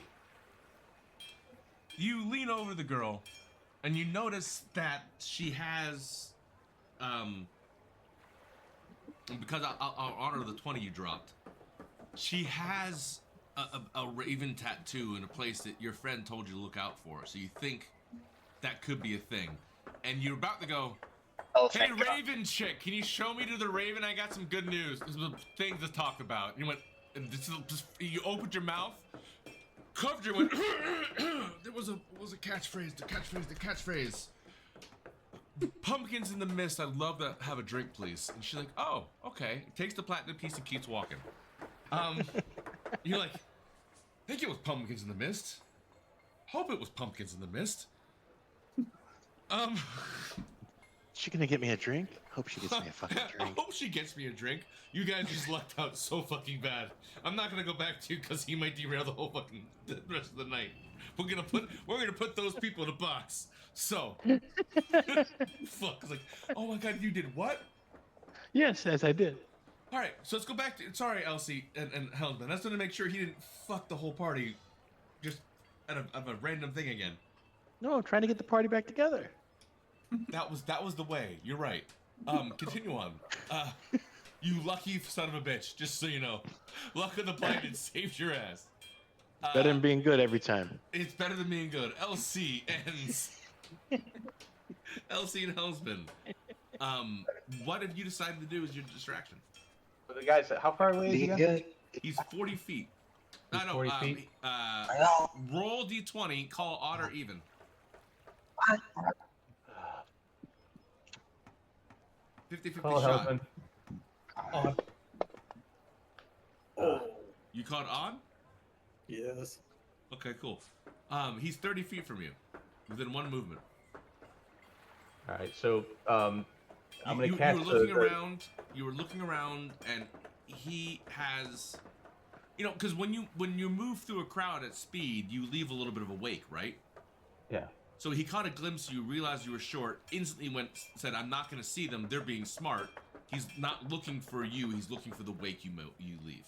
You lean over the girl, and you notice that she has, because I'll honor the 20 you dropped, she has a raven tattoo in a place that your friend told you to look out for. So you think that could be a thing. And you're about to go, Oh, hey, thank God. Raven chick, can you show me to the Raven? I got some good news. There's some things to talk about. You went, and you opened your mouth, covered your went. There was a catchphrase. The catchphrase. Pumpkins in the mist. I'd love to have a drink, please. And she's like, oh, okay. Takes the platinum piece and keeps walking. You're like, think it was pumpkins in the mist. Hope it was pumpkins in the mist. She gonna get me a drink? Hope she gets me a fucking I drink. hope she gets me a drink. You guys just lucked out so fucking bad. I'm not gonna go back to you because he might derail the whole fucking the rest of the night. We're gonna put those people in a box. So, fuck. It's like, oh my god, you did what? Yes, as I did. All right, so let's go back to. Sorry, Elsie and Helmsman. That's gonna make sure he didn't fuck the whole party, just out of a random thing again. No, I'm trying to get the party back together. That was the way. You're right. Continue on. You lucky son of a bitch. Just so you know, luck of the blighted saved your ass. Better than being good every time. It's better than being good. LC ends. LC and Helmsman. What have you decided to do as your distraction? So the guys, how far away is he? Be again? good. He's 40 feet. He's 40 feet? I know. Roll d20, call odd or even. 50-50 Call shot. husband. Odd. Oh. You caught on? Yes. Okay, cool. He's 30 feet from you, within one movement. All right, so I'm gonna you cast. were looking around. You were looking around, and he has, because when you move through a crowd at speed, you leave a little bit of a wake, right? Yeah. So he caught a glimpse of you, realized you were short, instantly said, "I'm not going to see them. They're being smart." He's not looking for you. He's looking for the wake you leave.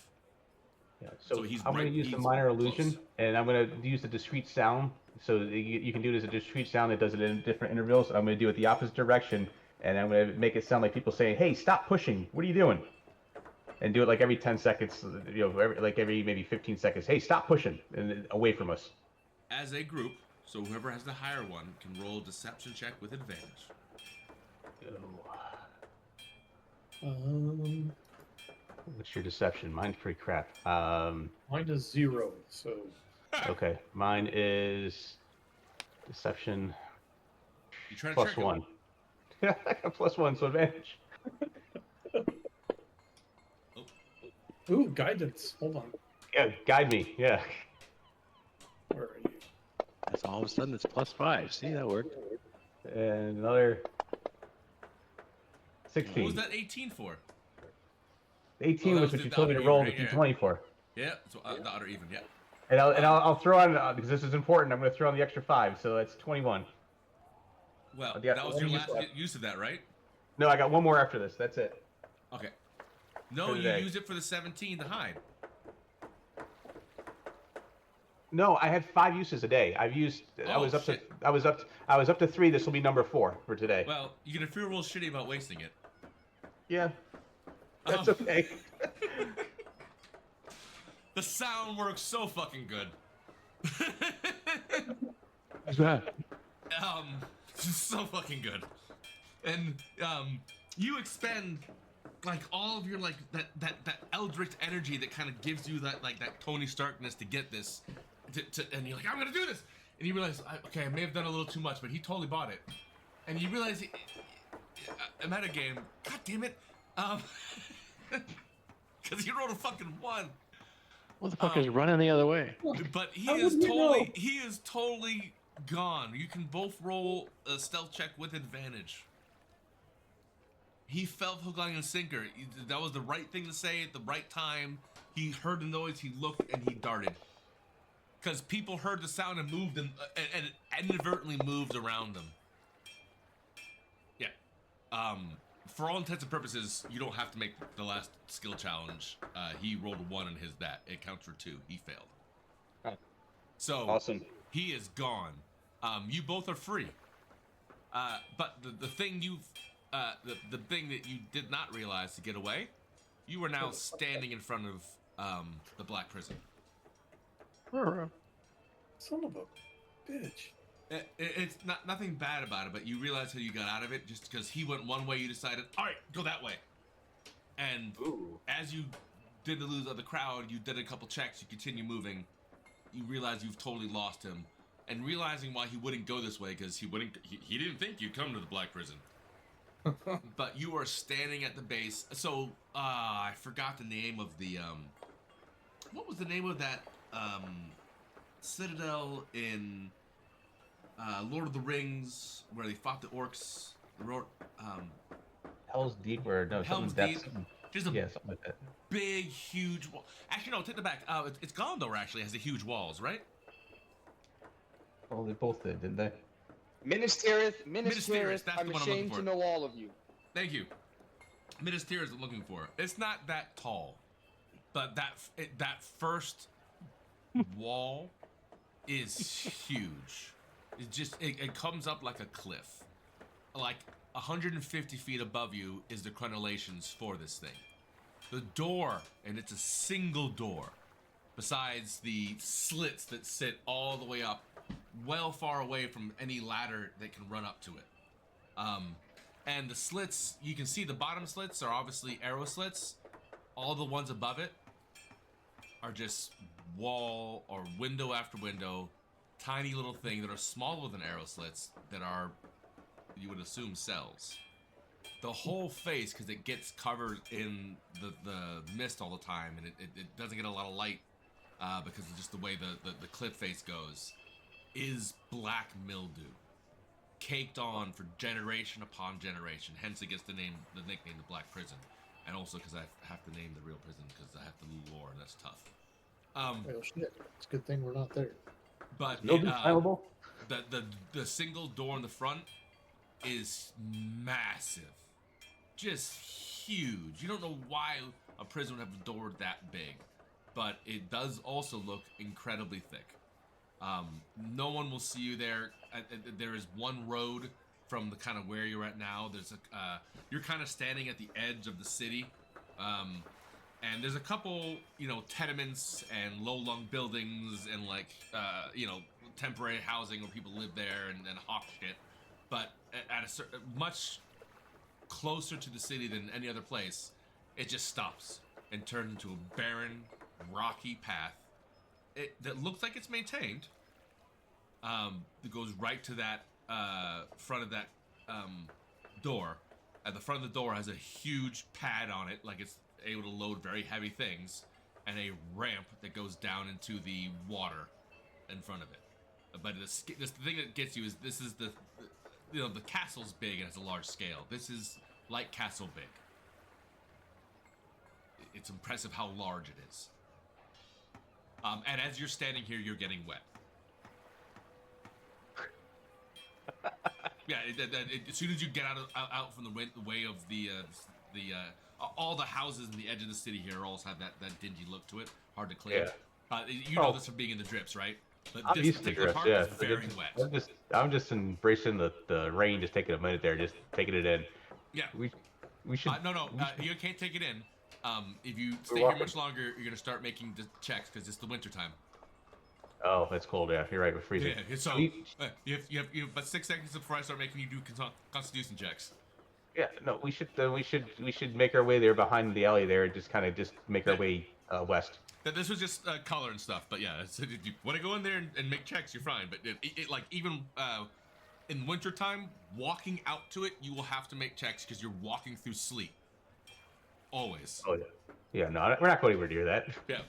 Yeah. So he's I'm going to use the minor illusion, and I'm going to use the discrete sound. So you can do it as a discrete sound that does it in different intervals. I'm going to do it the opposite direction, and I'm going to make it sound like people saying, "Hey, stop pushing! What are you doing?" And do it like every 10 seconds, every maybe 15 seconds. "Hey, stop pushing!" and away from us. As a group, so whoever has the higher one can roll a deception check with advantage. What's your deception? Mine's pretty crap. Mine is 0, so. Okay, mine is deception You try to plus trick him. 1. Yeah, I got +1, so advantage. Ooh, guidance. Hold on. Yeah, guide me. Yeah. Where are you? That's all of a sudden it's +5. See, that worked. And another 16. What was that 18 for? 18 that was was what you the told me to odd or roll even, the right? d20 for. Yeah, so the odd or even, yeah. And I'll throw on, because this is important, I'm going to throw on the extra 5, so that's 21. Well, Yeah, that was your last use of that, right? No, I got one more after this. That's it. Okay. No, For you today. used it for the 17 to hide. No, I had 5 uses a day. I've used. I Oh, was up shit. to. I was up to 3. This will be number 4 for today. Well, you can feel real shitty about wasting it. Yeah. That's Um, okay. The sound works so fucking good. What's that? So fucking good. And you expend like all of your like that eldritch energy that kind of gives you that Tony Starkness to get this, and you're like, I'm gonna do this, and you realize, okay, I may have done a little too much, but he totally bought it, and you realize, a metagame, god damn it, because he rolled a fucking 1. What the fuck is running the other way? But he is totally gone. You can both roll a stealth check with advantage. He felt hook, line, and sinker. That was the right thing to say at the right time. He heard the noise, he looked, and he darted. Because people heard the sound and moved, and inadvertently moved around them. Yeah. For all intents and purposes, you don't have to make the last skill challenge. He rolled a 1 in his that. It counts for 2. He failed. Oh. So Awesome. he is gone. You both are free. But the thing the thing that you did not realize to get away, you are now standing in front of the Black Prison. Son of a bitch. It's nothing bad about it, but you realize how you got out of it just because he went one way. You decided, all right, go that way. And as you did lose of the crowd, you did a couple checks. You continue moving. You realize you've totally lost him, and realizing why he wouldn't go this way because he didn't think you'd come to the Black Prison. But you are standing at the base. So I forgot the name of the what was the name of that citadel in Lord of the Rings where they fought the orcs? Hell's Deep or no? Hell's something Deep. Something, There's a something like that. big, huge wall. Actually, no, take it back. It's Gondor actually has the huge walls, right? Well, they both did, didn't they? Minas Tirith, Tirith, that's I'm the one I'm looking ashamed for. to know all of you. Thank you. Minas Tirith is what I'm looking for. It's not that tall, but that first wall is huge. It comes up like a cliff. Like 150 feet above you is the crenellations for this thing. The door, and it's a single door, besides the slits that sit all the way up, well far away from any ladder that can run up to it. And the slits, you can see the bottom slits are obviously arrow slits. All the ones above it are just wall or window after window, tiny little thing that are smaller than arrow slits that are, you would assume, cells. the whole face, because it gets covered in the mist all the time, and it doesn't get a lot of light because of just the way the cliff face goes, is black mildew, caked on for generation upon generation. Hence, it gets the nickname the Black Prison, and also because I have to name the real prison because I have to lore, and that's tough. Well, shit. It's a good thing we're not there. But Mildew flammable? The single door in the front is massive, just huge. You don't know why a prison would have a door that big, but it does also look incredibly thick. No one will see you there. There is one road from the kind of where you're at now. There's you're kind of standing at the edge of the city, and there's a couple, tenements and low-lung buildings and temporary housing where people live there and hawk shit. But at a much closer to the city than any other place, it just stops and turns into a barren, rocky path. That looks like it's maintained. It goes right to that front of that door. At the front of the door has a huge pad on it, like it's able to load very heavy things, and a ramp that goes down into the water in front of it. But the thing that gets you is this is the castle's big and has a large scale. This is like castle big. It's impressive how large it is. And as you're standing here, you're getting wet. Yeah, as soon as you get out from the way of the all the houses in the edge of the city here also have that dingy look to it, hard to clean. Yeah. You know this from being in the drips, right? But I'm this used to particular drips, part is very wet. I'm just embracing the rain, just taking a minute there, just taking it in. Yeah. We should. You can't take it in. If you stay here much longer, you're gonna start making the checks because it's the winter time. Oh, that's cold. Yeah, you're right. We're freezing. Yeah. So you have about 6 seconds before I start making you do constitution checks. Yeah. No, we should make our way there behind the alley there, and just make our way west. This was just color and stuff, but yeah, if you want to go in there and make checks, you're fine. But even in wintertime, walking out to it, you will have to make checks because you're walking through sleet. Always. Oh yeah. Yeah. No, we're not going anywhere near that. Yeah.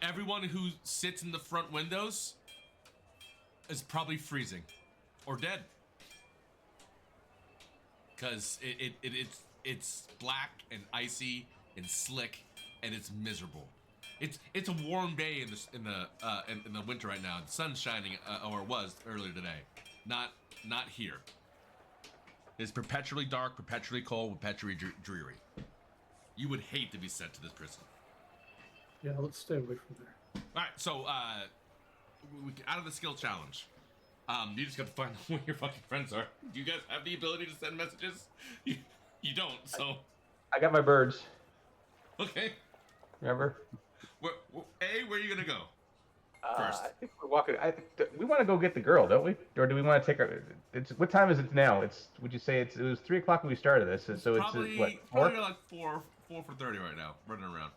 Everyone who sits in the front windows is probably freezing or dead because it's black and icy and slick and it's miserable. It's a warm day in the winter right now. The sun's shining, or it was earlier today. Not here. It's perpetually dark, perpetually cold, perpetually dreary. You would hate to be sent to this prison. Yeah, let's stay away from there. All right, so out of the skill challenge, you just got to find where your fucking friends are. Do you guys have the ability to send messages? You don't, so. I got my birds. Okay. Remember? Where are you gonna go? First. I think we're walking. We want to go get the girl, don't we? Or do we want to take her? What time is it now? Would you say it was 3 o'clock when we started this? So probably, it's what? 4? Probably like 4 for 30 right now, running around.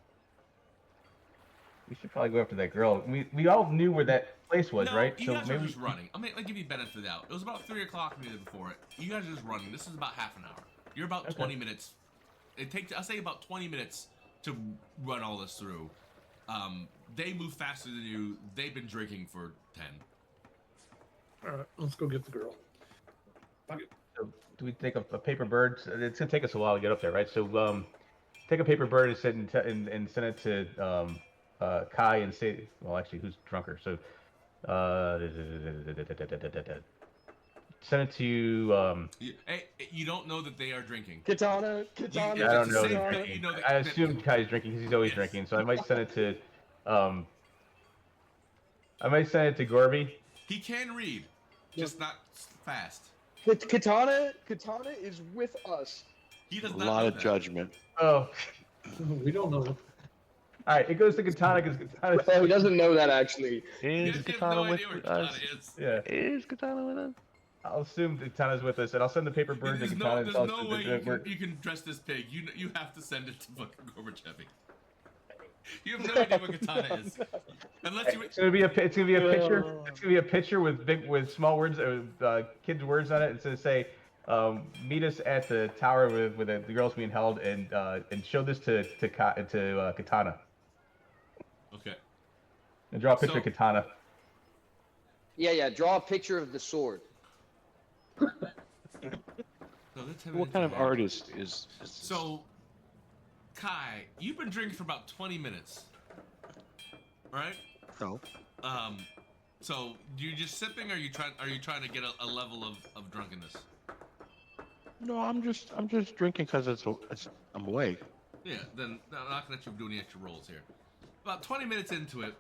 We should probably go after that girl. We all knew where that place was, right? You guys are just running. I'll give you benefit of the doubt. It was about 3 o'clock the day before it. You guys are just running. This is about half an hour. You're about 20 minutes. It takes, I'll say, about 20 minutes to run all this through. They move faster than you. They've been drinking for 10. All right, let's go get the girl. So do we take a paper bird? It's gonna take us a while to get up there, right? So take a paper bird and send it to Kai and say, well, actually, who's drunker? So send it to. Hey, you don't know that they are drinking. Katana. I don't know. I assume Kai's drinking because he's always drinking. So I might send it to. I might send it to Gorby. He can read, just not fast. Katana is with us. He does A not lot know of that. judgment. Oh. We don't know. All right, it goes to Katana because Katana. Oh, he doesn't know that actually. Is Katana with us? Yeah. Is Katana with us? I'll assume Katana's with us, and I'll send the paper bird to Katana. There's no way you can dress this pig. You have to send it to fucking Gorbachev. You have no idea what Katana is, unless you. It's gonna be a picture. It's gonna be a picture with small words, kids' words on it. It's gonna say, Meet us at the tower with the girls being held, and show this to Katana. Okay. And draw a picture of Katana. Yeah. Draw a picture of the sword. What kind of artist is this? So, Kai, you've been drinking for about 20 minutes, right? No. So you just sipping, or are you trying to get a level of drunkenness? No, I'm just drinking because I'm awake. Yeah, then I'm not gonna let you do any extra rolls here. About 20 minutes into it,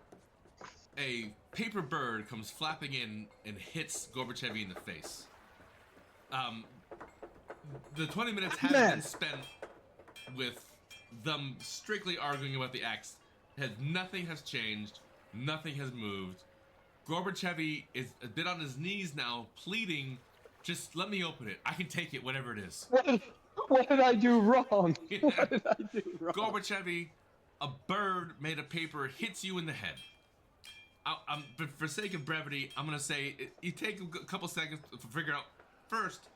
a paper bird comes flapping in and hits Gorbachev in the face. The 20 minutes has been spent with them strictly arguing about the axe. Nothing has changed. Nothing has moved. Gorbachev is a bit on his knees now, pleading, just let me open it. I can take it, whatever it is. What did I do wrong? What did I do wrong? Gorbachev, a bird made of paper hits you in the head. But for sake of brevity, I'm going to say you take a couple seconds to figure out, first,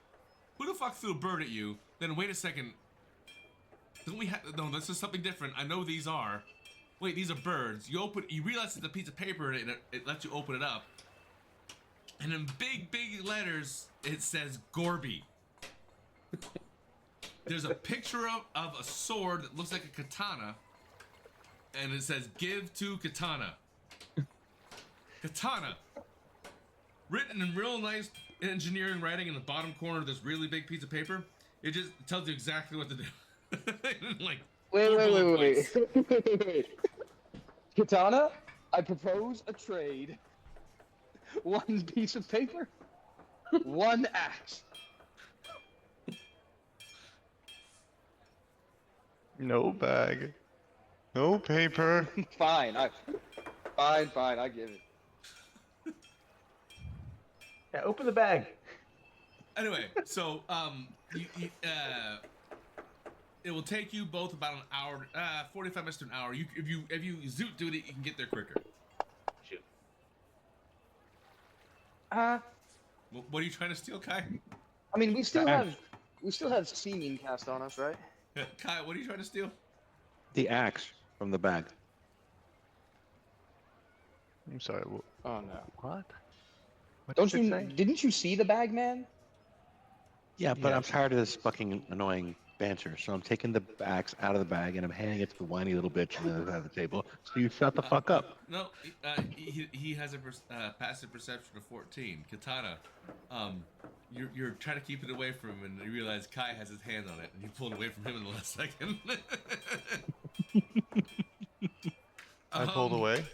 who the fuck threw a bird at you? Then wait a second. No, this is something different. I know these are. Wait, these are birds. You realize it's a piece of paper and it lets you open it up. And in big letters, it says Gorby. There's a picture of a sword that looks like a katana. And it says, give to Katana. Katana. Written in real nice engineering writing in the bottom corner of this really big piece of paper. It just tells you exactly what to do. Like, Wait. Katana, I propose a trade. One piece of paper, one axe. No bag. No paper. Fine, I give it. Yeah, open the bag. Anyway, so it will take you both about an hour, 45 minutes to an hour. If you zoot do it, you can get there quicker. Shoot. What are you trying to steal, Kai? I mean, we still have seeming cast on us, right? Kai, what are you trying to steal? The axe from the bag. I'm sorry. Oh no. What? What Don't did it you? say? Didn't you see the bag, man? Yeah, but I'm tired of this fucking annoying banter, so I'm taking the axe out of the bag and I'm handing it to the whiny little bitch on the other side of the table. So you shut the fuck up. No, he has a passive perception of 14. Katana, you're trying to keep it away from him, and you realize Kai has his hand on it, and you pull it away from him in the last second. I pulled away.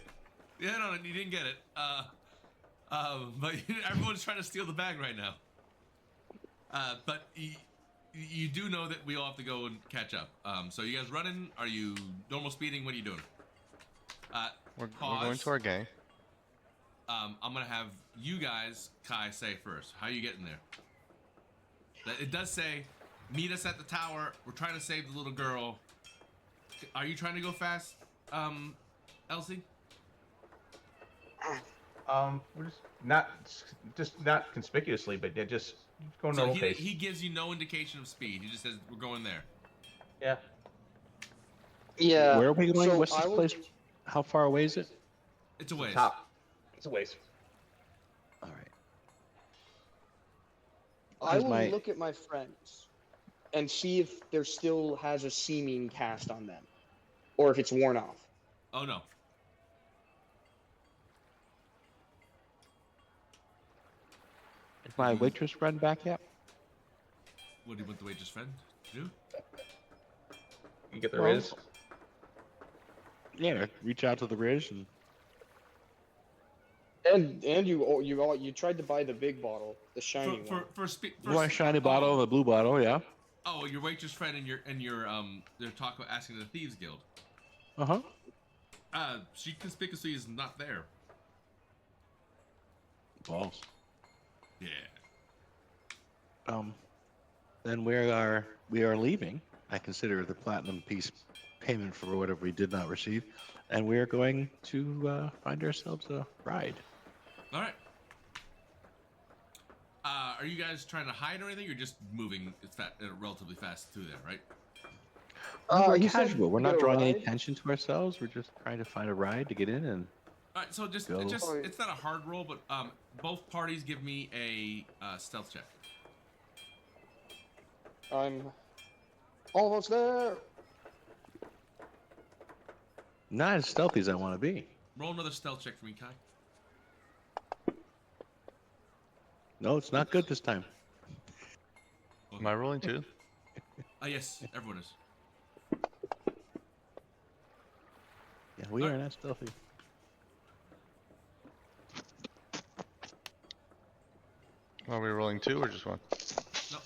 Yeah, no, you didn't get it. But everyone's trying to steal the bag right now. But you do know that we all have to go and catch up. So you guys running? Are you normal speeding? What are you doing? We're going to our gang. I'm gonna have you guys, Kai, say first. How are you getting there? It does say, meet us at the tower. We're trying to save the little girl. Are you trying to go fast, Elsie? We're just not conspicuously, but just going normal pace. He gives you no indication of speed. He just says we're going there. Yeah. Yeah. Where are we going? So What's this place? How far away is it? It's a ways. Top. It's a ways. All right. I will look at my friends and see if there still has a seeming cast on them, or if it's worn off. Oh no. Is my waitress friend back yet? What do you want the waitress friend to do? You get the Riz? Yeah, reach out to the Riz And you tried to buy the big bottle, the shiny one. One shiny bottle and a blue bottle, yeah. Oh, your waitress friend and your they're talking about asking the Thieves Guild. Uh-huh. She conspicuously is not there. Balls. Yeah. Then we are leaving. I consider the platinum piece payment for whatever we did not receive, and we are going to find ourselves a ride. All right. Are you guys trying to hide or anything? Or just moving relatively fast through there, right? We're you said casual. We're get not a drawing any ride? attention to ourselves. We're just trying to find a ride to get in and All right, so just go. it's not a hard roll, but both parties give me a stealth check. I'm almost there. Not as stealthy as I want to be. Roll another stealth check for me, Kai. No, it's not good this time. Am I rolling too? Yes, everyone is. Yeah, we are not stealthy. Are we rolling 2 or just 1? No.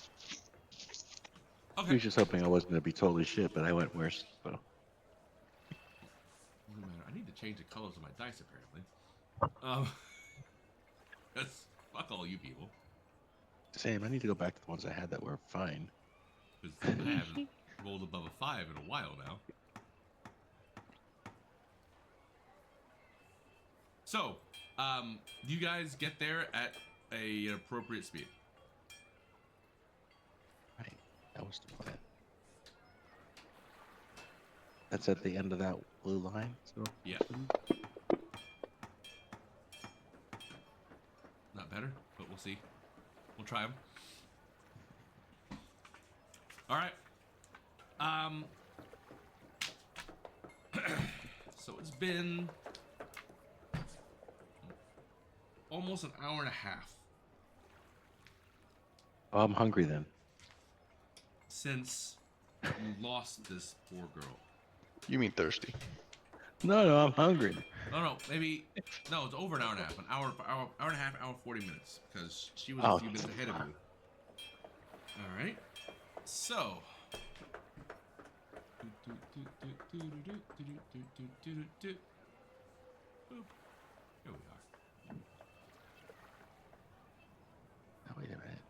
I Okay. was just hoping I wasn't going to be totally shit, but I went worse. So. Doesn't matter. I need to change the colors of my dice, apparently. That's fuck all you people. Same. I need to go back to the ones I had that were fine. Because I haven't rolled above a 5 in a while now. So, you guys get there at an appropriate speed. Right. That was the plan. That's at the end of that blue line. So Yeah. Not better, but we'll see. We'll try them. All right. So it's been almost an hour and a half Oh, I'm hungry then. since you lost this poor girl. You mean thirsty? No, I'm hungry. No, maybe no. It's over an hour and a half. An hour and a half, hour 40 minutes, because she was Oh, a few minutes ahead of you. All right. So. Boop. Here we are. Oh, wait a minute.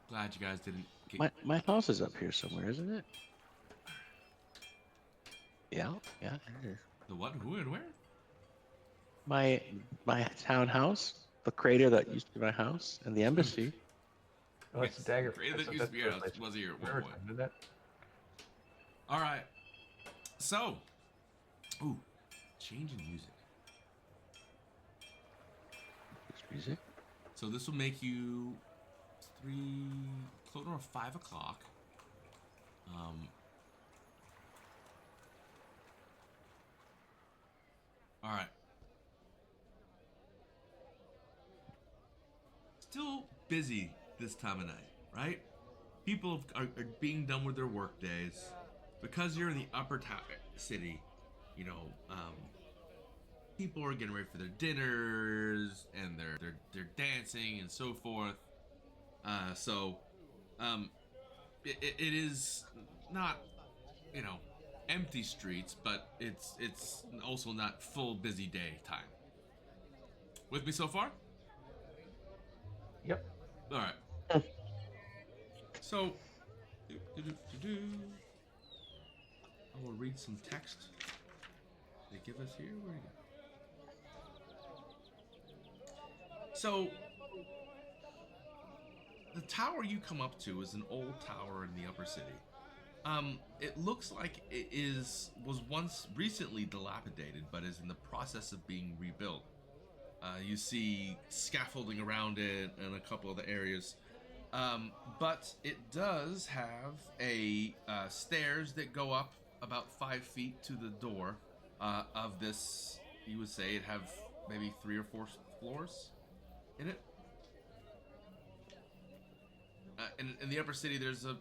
Glad you guys didn't get. My house is up here somewhere, isn't it? Yeah, it is. The what? Who and where? My townhouse, the crater that used to be my house, and the embassy. Oh, it's a dagger. That used to be your house. Was here at one point. Did that? All right. So, ooh, change in music. Music. So this will make you 5 o'clock. All right. Still busy this time of night, right? People are being done with their work days. Because you're in the upper city, you know, people are getting ready for their dinners and they're dancing and so forth. It is not, you know, empty streets, but it's also not full busy day time. With me so far? Yep. All right. So, I will read some text they give us here. Where you go? So, the tower you come up to is an old tower in the upper city. It looks like it was once recently dilapidated, but is in the process of being rebuilt. You see scaffolding around it and a couple of the areas. But it does have a stairs that go up about 5 feet to the door of this. You would say it have maybe 3 or 4 floors in it. In the upper city, there's a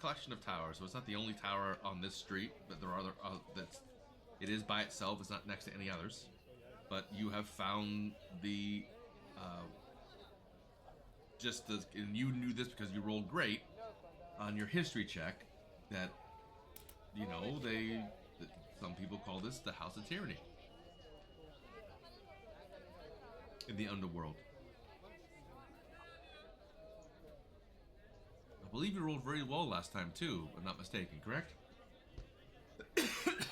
collection of towers, so it's not the only tower on this street, but there are other. It is by itself. It's not next to any others. But you have found the. And you knew this because you rolled great on your history check. That some people call this the House of Tyranny in the underworld. I believe you rolled very well last time too, if I'm not mistaken, correct?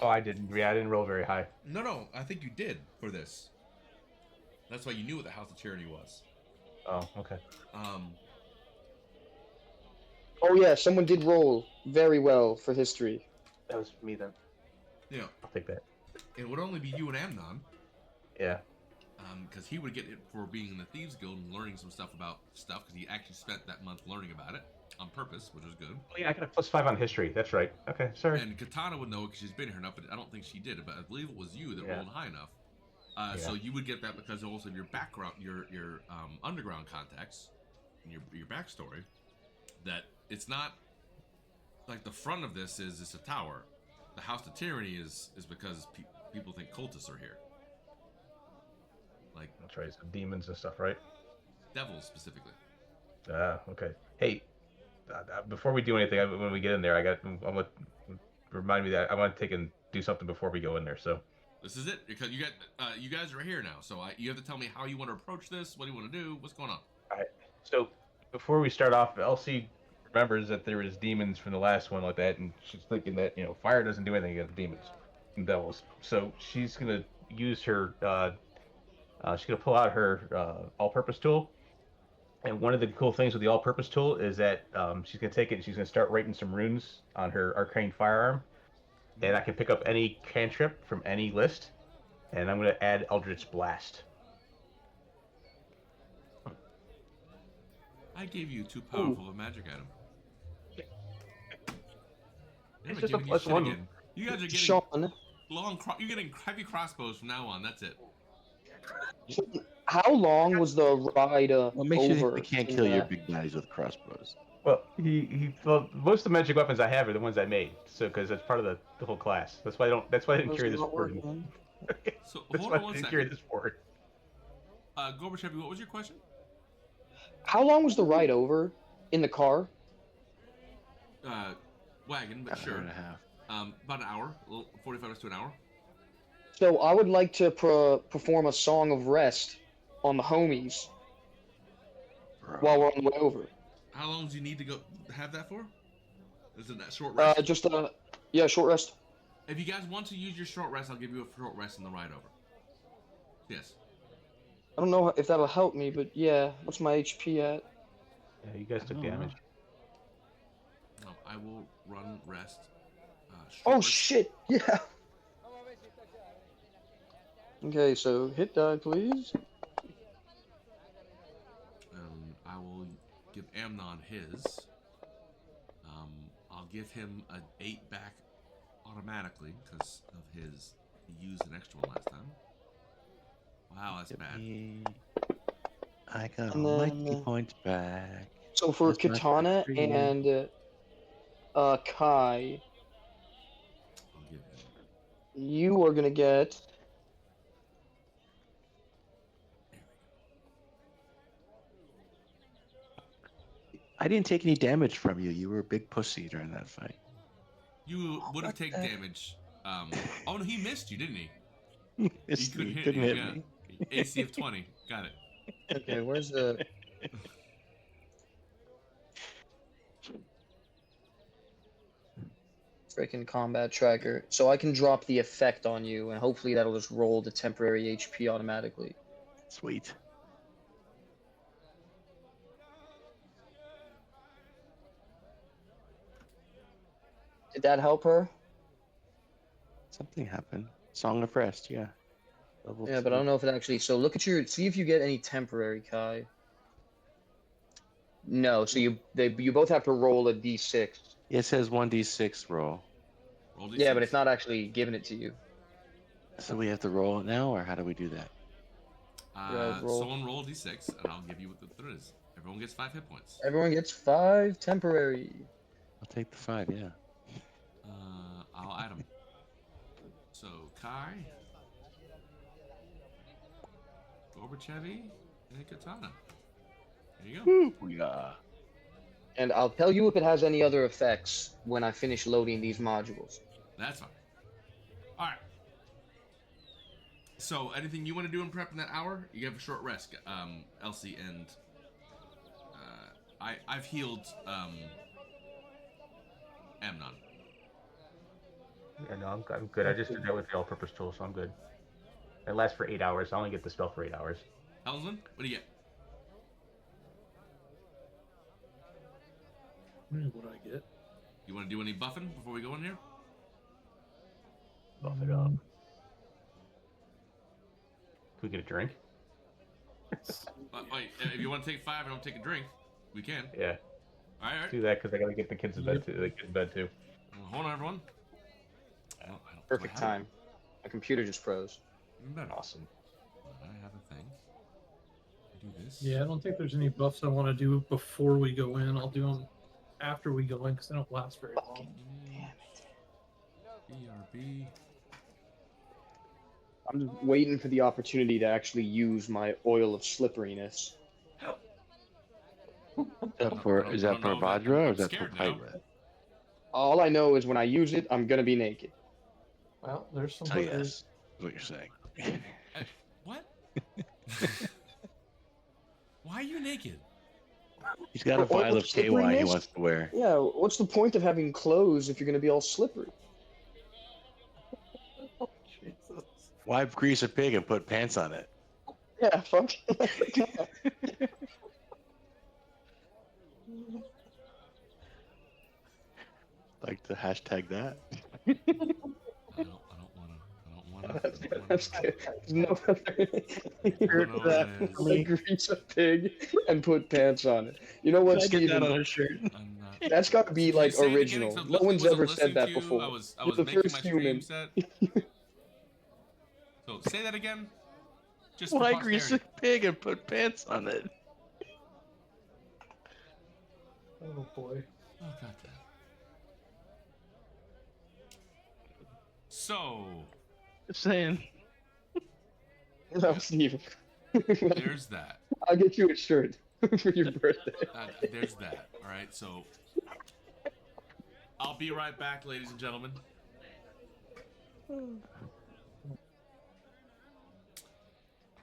Oh, I didn't. Yeah, I didn't roll very high. No, I think you did for this. That's why you knew what the House of Tyranny was. Oh, okay. Oh yeah, someone did roll very well for history. That was me then. Yeah. I'll take that. It would only be you and Amnon. Yeah. Because he would get it for being in the Thieves Guild and learning some stuff about stuff, because he actually spent that month learning about it on purpose, which was good. Oh yeah, I got a +5 on history. That's right. Okay, sorry. And Katana would know it because she's been here enough, but I don't think she did it. But I believe it was you that rolled high enough. So you would get that because also of your background, your underground contacts, and your backstory. That it's not like the front of this is it's a tower. The House of Tyranny is because people think cultists are here. Like that's right, some demons and stuff, right? Devils specifically. Okay. Hey, before we do anything, when we get in there, I'm gonna remind me that I want to take and do something before we go in there. So this is it, because you guys are here now. So you have to tell me how you want to approach this. What do you want to do? What's going on? All right. So before we start off, Elsie remembers that there was demons from the last one like that, and she's thinking that fire doesn't do anything against demons and devils. So she's gonna use her. She's gonna pull out her all-purpose tool. And one of the cool things with the all-purpose tool is that she's going to take it and she's going to start writing some runes on her arcane firearm. And I can pick up any cantrip from any list. And I'm going to add Eldritch Blast. I gave you too powerful a magic item. It's just a +1. You guys are getting Sean, you're getting heavy crossbows from now on. That's it. how long was the ride Well, make sure over? they can't kill your big baddies with crossbows. Well, well, most of the magic weapons I have are the ones I made. So because that's part of the whole class. That's why I didn't carry this forward. So That's hold why on I one didn't second. carry this forward. Gorbachev, what was your question? How long was the ride over in the car? Wagon, but Hour sure. and a half. About an hour, 45 minutes to an hour. So I would like to perform a song of rest on the homies while we're on the way over. How long do you need to go have that for? Is it that short rest? Just short rest. If you guys want to use your short rest, I'll give you a short rest in the ride over. Yes. I don't know if that'll help me, but yeah. What's my HP at? Yeah, you guys took damage. No, I will run rest. Oh rest. shit! Yeah. Okay, so hit die, please. I will give Amnon his. I'll give him an 8 back automatically because of his. He used an extra one last time. Wow, that's bad. I got And all my then, key points back. So for That's not Katana free. and Kai, I'll give him. you are gonna get. I didn't take any damage from you. You were a big pussy during that fight. You would have taken damage. Oh no, he missed you, didn't he? He couldn't hit couldn't you, hit yeah. me. AC of 20. Got it. Okay, where's the? Freaking combat tracker. So I can drop the effect on you, and hopefully that'll just roll the temporary HP automatically. Sweet. Did that help her? Something happened. Song of Rest, yeah. Level Yeah, but I don't know if it actually. So look at your. See if you get any temporary, Kai. No, so you both have to roll a d6. Yeah, it says 1d6 roll. Roll D6. Yeah, but it's not actually giving it to you. So we have to roll it now, or how do we do that? roll. Someone roll D6, and I'll give you what the threat is. Everyone gets 5 hit points. Everyone gets 5 temporary. I'll take the 5, yeah. I'll add them. So, Kai, Gorbachev, and Katana. There you go. Yeah. And I'll tell you if it has any other effects when I finish loading these modules. That's fine. Alright. So, anything you want to do in prep in that hour? You have a short rest, Elsie, and I've healed Amnon. Yeah, no, I'm good. I just did that with the all-purpose tool, so I'm good. It lasts for 8 hours. I only get the spell for 8 hours. Helmsman, what do you get? What I get? You want to do any buffing before we go in here? Buff it up. Can we get a drink? Wait, if you want to take 5 and don't take a drink, we can. Yeah. All right. Do that because I gotta get the kids to bed too. The kids to bed too. Well, hold on, everyone. Perfect time. My computer just froze. Awesome. I have a thing. Do this. Yeah, I don't think there's any buffs I want to do before we go in. I'll do them after we go in because they don't last very long. BRB. I'm just waiting for the opportunity to actually use my oil of slipperiness. Is that for Vajra or is that for Pirate? All I know is when I use it, I'm gonna be naked. Well, there's some. Oh, yes, is what you're saying. What? Why are you naked? He's got a vial of KY he wants to wear. Yeah, what's the point of having clothes if you're gonna be all slippery? Why grease a pig and put pants on it? Yeah, fuck. Like to hashtag that. I don't want to. That's good. No grease a pig and put pants on it. You know what, Steven? Get that on a shirt. That's got to be like original. No one's ever said that before. I was You're the making first my stream human. set. So say that again. Just Why grease a pig and put pants on it? Oh boy. Oh god damn. So. Just saying. No, Steven. There's that. I'll get you a shirt for your birthday. There's that. All right. So. I'll be right back, ladies and gentlemen.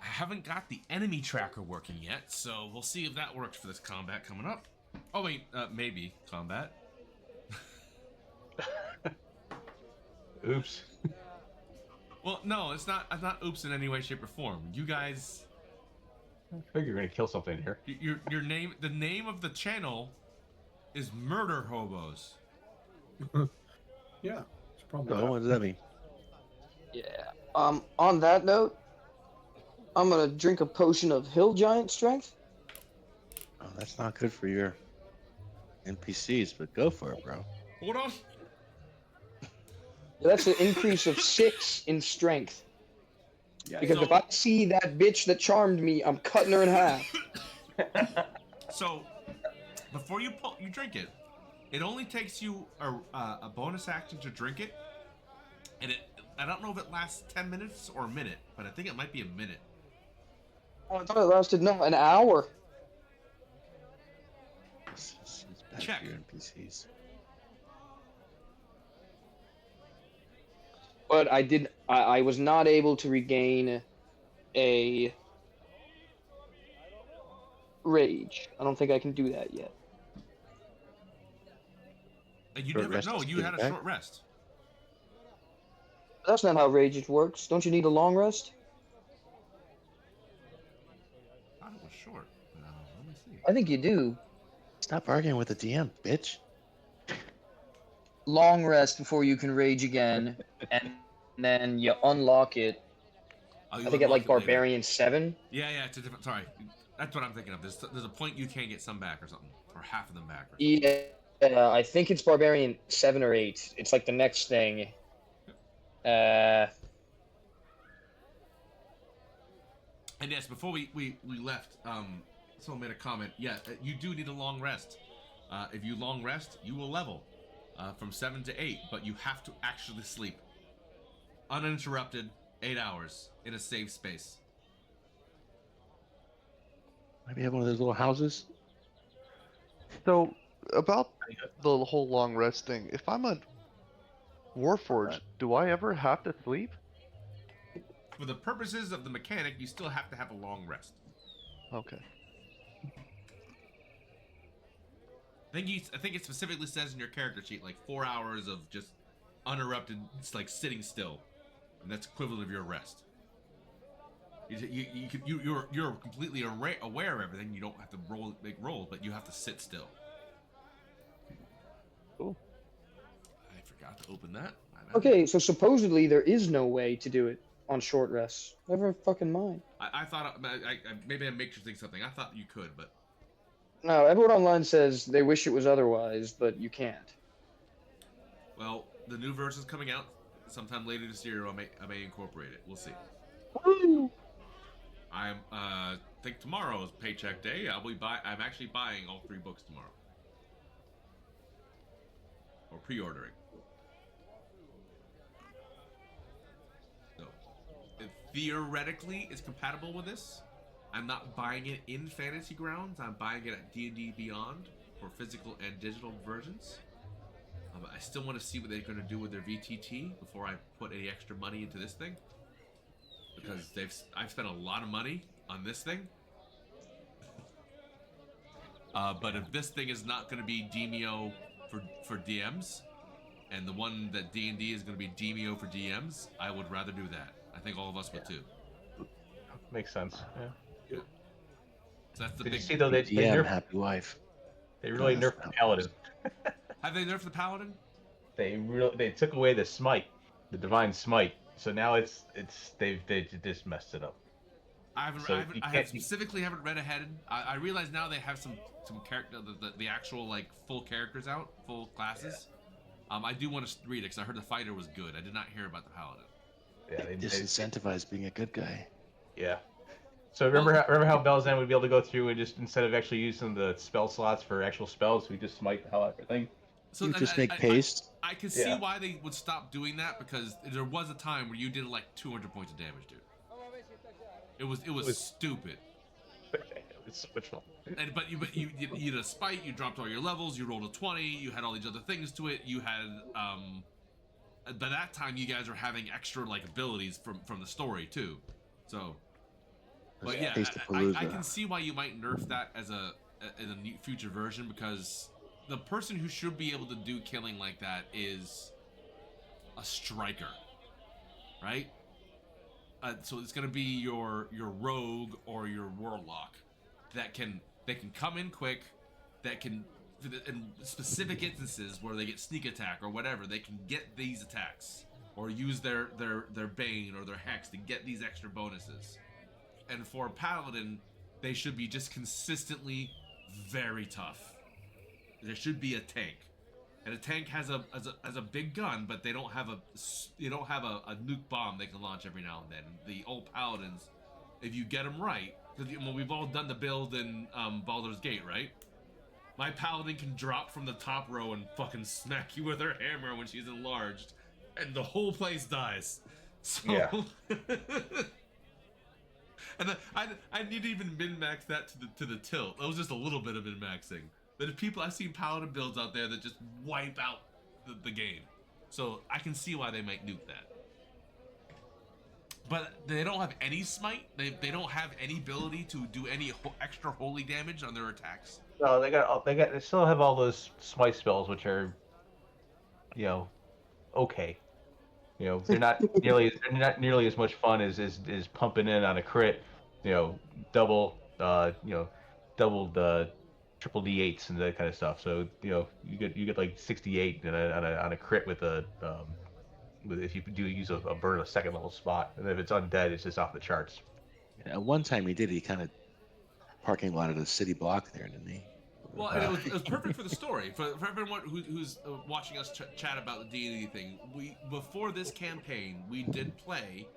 I haven't got the enemy tracker working yet, so we'll see if that works for this combat coming up. Oh wait, maybe combat. Oops. Well, no, it's not. I'm not oops in any way, shape, or form. You guys. I think you're gonna kill something here. Your name. The name of the channel is Murder Hobos. Yeah. It's probably Oh, what does that mean? Yeah. On that note, I'm gonna drink a potion of hill giant strength. Oh, that's not good for your NPCs, but go for it, bro. Hold on. That's an increase of 6 in strength. Yeah. Because if I see that bitch that charmed me, I'm cutting her in half. So, before you drink it, it only takes you a bonus action to drink it, and I don't know if it lasts 10 minutes or a minute, but I think it might be a minute. Oh, I thought it lasted an hour. It's bad Check. for your NPCs. But I was not able to regain a rage. I don't think I can do that yet. You Short never rest know. is You good, had a okay? short rest. That's not how rage works. Don't you need a long rest? I thought it was short. Let me see. I think you do. Stop arguing with the DM, bitch. Long rest before you can rage again, and then you unlock it. Oh, I think at like unlock it later. Barbarian 7. Yeah, it's a different. Sorry, that's what I'm thinking of. There's a point you can't get some back or something, or half of them back. Or Yeah, I think it's Barbarian 7 or 8. It's like the next thing. And yes, before we left, someone made a comment. Yeah, you do need a long rest. If you long rest, you will level from 7 to 8, but you have to actually sleep uninterrupted 8 hours in a safe space. Maybe have one of those little houses. So, about the whole long rest thing, if I'm a Warforged, do I ever have to sleep? For the purposes of the mechanic, you still have to have a long rest. Okay. I think it specifically says in your character sheet like 4 hours of just uninterrupted, it's like sitting still, and that's equivalent of your rest. You're completely aware of everything. You don't have to make rolls, but you have to sit still. open that. Okay, so supposedly there is no way to do it on short rests. Never fucking mind. I thought maybe I'm making something. I thought you could, but No, everyone online says they wish it was otherwise, but you can't. well, the new version's coming out sometime later this year. I may incorporate it. We'll see. Woo! I think tomorrow is paycheck day. I'm actually buying all 3 books tomorrow, or pre-ordering. So, it theoretically is compatible with this. I'm not buying it in Fantasy Grounds. I'm buying it at D&D Beyond for physical and digital versions. I still want to see what they're going to do with their VTT before I put any extra money into this thing, because I've spent a lot of money on this thing. But if this thing is not going to be Demio for DMs, and the one that D&D is going to be Demio for DMs, I would rather do that. I think all of us would too. Makes sense. Yeah. So that's the Did big. you see though they nerfed, happy wife. They really nerfed the paladin. Have they nerfed the paladin? They took away the smite, the divine smite. So now they just messed it up. I specifically haven't read ahead. I realize now they have some character, the actual like full characters out, full classes. Yeah. I do want to read it because I heard the fighter was good. I did not hear about the paladin. Yeah, they disincentivize being a good guy. Yeah. So remember how Belzan would be able to go through and just, instead of actually using the spell slots for actual spells, we just smite the hell out of everything. So you just make paste. I can see why they would stop doing that, because there was a time where you did like 200 points of damage, dude. It was stupid. It's so much fun. But you did a spite. You dropped all your levels. You rolled a 20. You had all these other things to it. You had by that time you guys were having extra like abilities from the story too. So, but yeah, I can see why you might nerf that in a future version, because the person who should be able to do killing like that is a striker, right? So it's gonna be your rogue or your warlock that can come in quick, that can, in specific instances where they get sneak attack or whatever, they can get these attacks or use their bane or their hex to get these extra bonuses. And for a paladin, they should be just consistently very tough. There should be a tank, and a tank has a big gun, but they don't have a nuke bomb they can launch every now and then. The old paladins, if you get them right, because we've all done the build in Baldur's Gate, right? My paladin can drop from the top row and fucking smack you with her hammer when she's enlarged, and the whole place dies. So, yeah. And I need to even min-max that to the tilt. That was just a little bit of min-maxing. But if I've seen paladin builds out there that just wipe out the game. So I can see why they might nuke that. But they don't have any smite. They don't have any ability to do any extra holy damage on their attacks. No, they still have all those smite spells, which are, okay. They're not nearly as much fun as pumping in on a crit. Double the triple D8s and that kind of stuff. So you get like 68 on a crit with if you do use a burn a second level spot, and if it's undead, it's just off the charts. Yeah, one time he kind of parking lot at a city block there, didn't he? Well, and it was perfect for the story. For everyone who's watching us chat about the D&D thing, before this campaign, we did play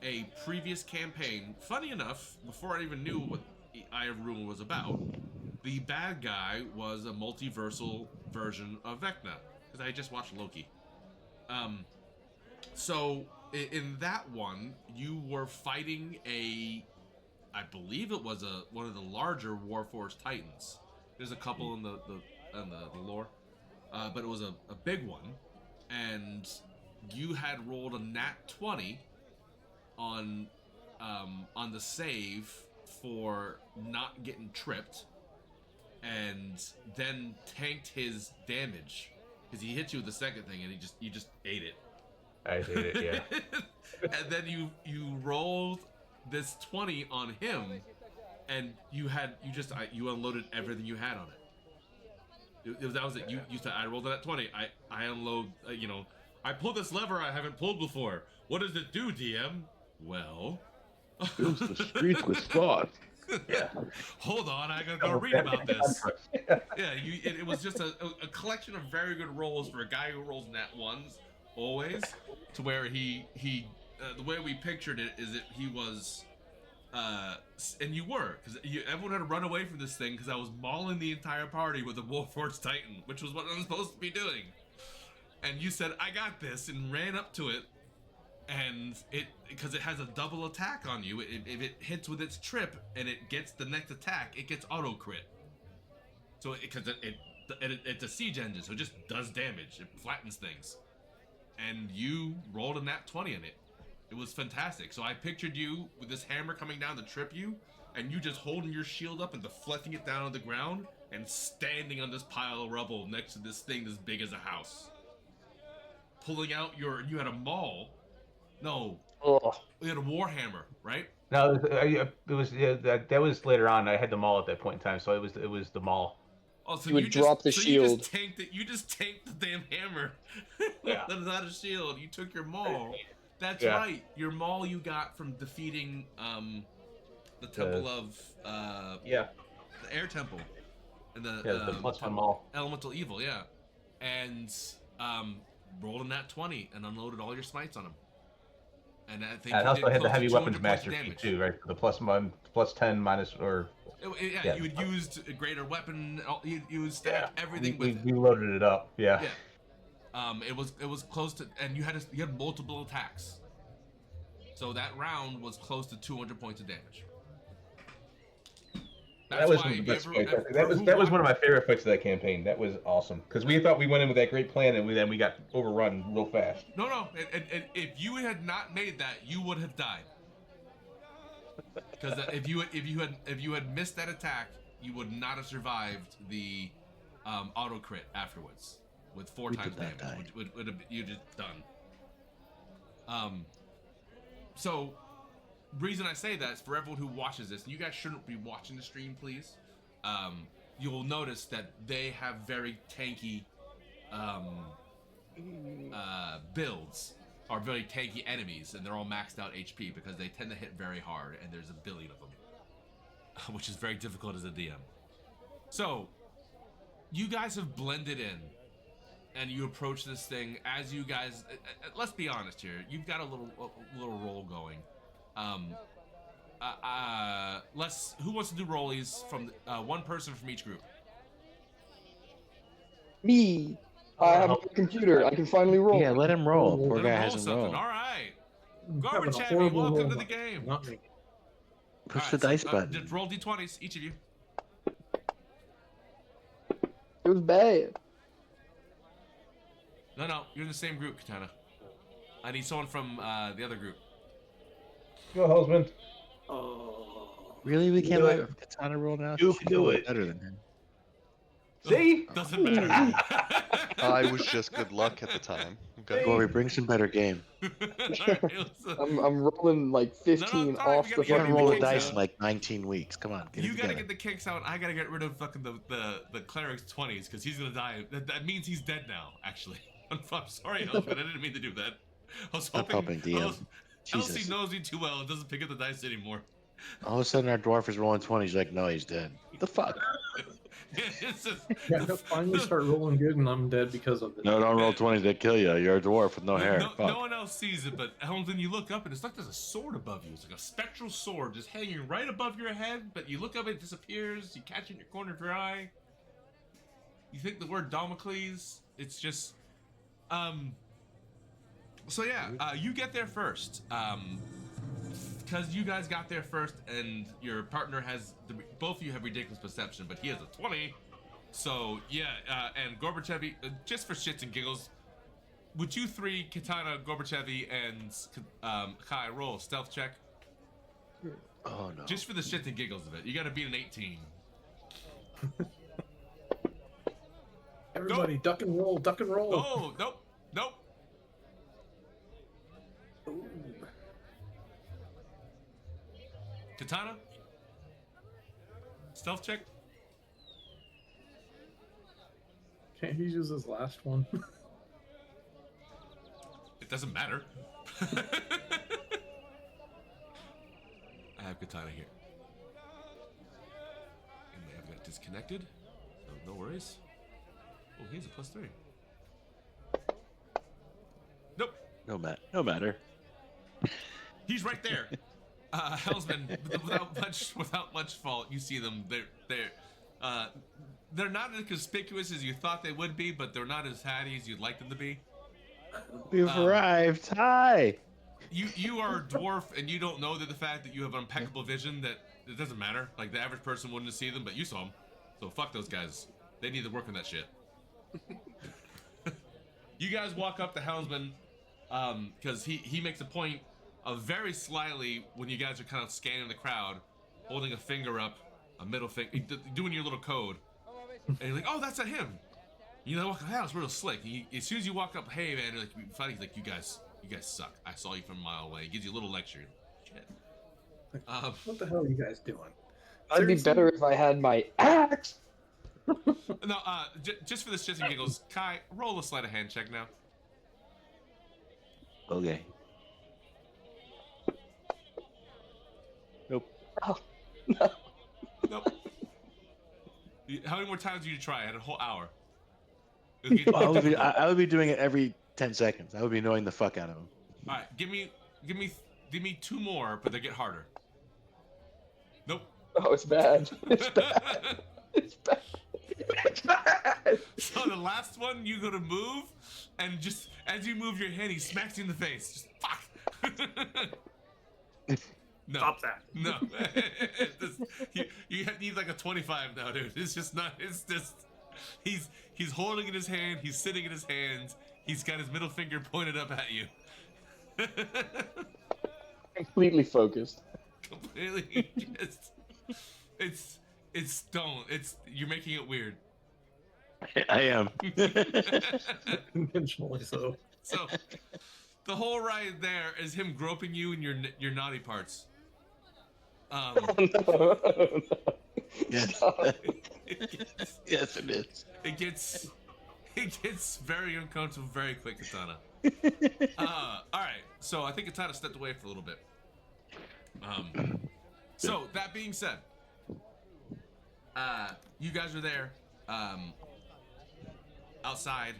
a previous campaign. Funny enough, before I even knew what Eye of Ruin was about, the bad guy was a multiversal version of Vecna, because I just watched Loki. So in that one, you were fighting I believe it was one of the larger Warforged Titans. There's a couple in the lore, but it was a big one, and you had rolled a nat 20 on the save for not getting tripped, and then tanked his damage because he hit you with the second thing, and you just ate it. I ate it, yeah. And then you rolled this 20 on him, and you unloaded everything you had on it. That was it. You said I rolled that 20. I unload I pulled this lever I haven't pulled before. What does it do, DM? Well... Fills the streets with sauce. Yeah. Hold on, I gotta go read about this. Yeah, it was just a collection of very good rolls for a guy who rolls nat ones always, to where he the way we pictured it is that he was, and you were, because everyone had to run away from this thing because I was mauling the entire party with a Warforged Titan, which was what I was supposed to be doing. And you said, I got this, and ran up to it, and because it has a double attack on you, if it hits with its trip and it gets the next attack, it gets auto crit. So because it's a siege engine, so it just does damage. It flattens things. And you rolled a nat 20 in it. It was fantastic. So I pictured you with this hammer coming down to trip you, and you just holding your shield up and deflecting it down on the ground, and standing on this pile of rubble next to this thing as big as a house. Pulling out you had a maul. No. Oh. We had a warhammer, right? No, that was later on. I had the maul at that point in time, so it was the maul. Oh, so you would drop the shield. You just tanked the damn hammer. Yeah. That is not a shield. You took your maul. That's right. Your maul you got from defeating the temple of the air temple and the +1 maul. Elemental evil, yeah. And rolled a nat 20 and unloaded all your smites on him. And I think I also had the heavy weapons master damage too, right? The +1, +10 minus or. Yeah, you had used a greater weapon. You stacked everything with it. We loaded it up. Yeah. It was close to, and you had multiple attacks. So that round was close to 200 points of damage. That was one of the best fights. That was one of my favorite fights of that campaign. That was awesome because we thought we went in with that great plan and then we got overrun real fast. No, and if you had not made that, you would have died. Because if you had missed that attack, you would not have survived the auto crit afterwards with 4 times damage. Would have you just done. So, reason I say that is for everyone who watches this, and you guys shouldn't be watching the stream, please. You'll notice that they have very tanky builds, or very tanky enemies, and they're all maxed out HP because they tend to hit very hard, and there's a billion of them, which is very difficult as a DM. So, you guys have blended in, and you approach this thing as you guys. Let's be honest here. You've got a little roll going. Who wants to do rollies from one person from each group? Me. I have a computer. I can finally roll. Yeah, let him roll. Poor guy hasn't rolled. All right. Garbage Heavy, welcome to the game. Push the dice button. Just roll d20s, each of you. It was bad. No, you're in the same group, Katana. I need someone from the other group. Go, husband. Really? We can't let Katana roll now? You can do it. Better than him. See? Doesn't matter. I was just good luck at the time. Okay. Corey, bring some better game. I'm rolling like 15 off the You're gonna fucking roll board. the dice in like 19 weeks. Come on. You gotta get the kicks out. I gotta get rid of fucking the cleric's 20s because he's gonna die. That means he's dead now, actually. I'm sorry, husband. I didn't mean to do that. I was Stop hoping DM. Elsie Jesus. knows you too well. It doesn't pick up the dice anymore. All of a sudden, our dwarf is rolling 20. He's like, no, he's dead. What the fuck? It's just, Yeah, I finally start rolling good and I'm dead because of it. No, don't roll 20s. They kill you. You're a dwarf with no hair. Fuck. No one else sees it, but Helmsman, you look up and it's like there's a sword above you. It's like a spectral sword just hanging right above your head, but you look up, it disappears. You catch it in your corner of your eye. You think the word Damocles. It's just, So yeah, you get there first. Because you guys got there first, and your partner has both of you have ridiculous perception, but he has a 20. So yeah, and Gorbachev, just for shits and giggles, would you three, Katana, Gorbachev, and Kai, roll a stealth check? Oh no! Just for the shits and giggles of it, you got to beat an 18. Everybody, duck and roll, duck and roll. Oh, nope. Ooh. Katana? Stealth check? Can't he use his last one? doesn't matter. I have Katana here. And I have got disconnected, so no worries. Oh, he's a +3. Nope. No matter. He's right there. Hellsman, without much fault, you see them. They're not as conspicuous as you thought they would be, but they're not as hatty as you'd like them to be. We've arrived. Hi. You are a dwarf, and you don't know that the fact that you have impeccable vision, that it doesn't matter. Like, the average person wouldn't see them, but you saw them. So fuck those guys. They need to work on that shit. You guys walk up to Helmsman, because he makes a point of very slyly, when you guys are kind of scanning the crowd, holding a finger up, a middle finger, doing your little code. And you're like, oh, that's not him. You know, walk up, hey, it's real slick. As soon as you walk up, hey, man, he's like, you guys suck. I saw you from a mile away. He gives you a little lecture. Shit. What the hell are you guys doing? I'd be better if I had my axe. No, just for the shits and giggles, Kai, roll a sleight of hand check now. Okay. Nope. Oh, no. Nope. How many more times do you try? I had a whole hour. I would be doing it every 10 seconds. I would be annoying the fuck out of him. All right, give me 2 more, but they get harder. Nope. Oh, it's bad. It's bad. It's bad. It's bad. So the last one, you go to move, and just as you move your hand, he smacks you in the face. Just fuck. No. Stop that. No. You need like a 25 now, dude. It's just not. It's just. He's holding in his hand. He's sitting in his hands. He's got his middle finger pointed up at you. Completely focused. Completely. It's stone. You're making it weird. I am. Intentionally so. So, the whole ride there is him groping you in your naughty parts. Oh, no. Yes. Yes, it is. It gets very uncomfortable very quick, Katana. All right, so I think Katana stepped away for a little bit. So that being said, you guys are there, outside.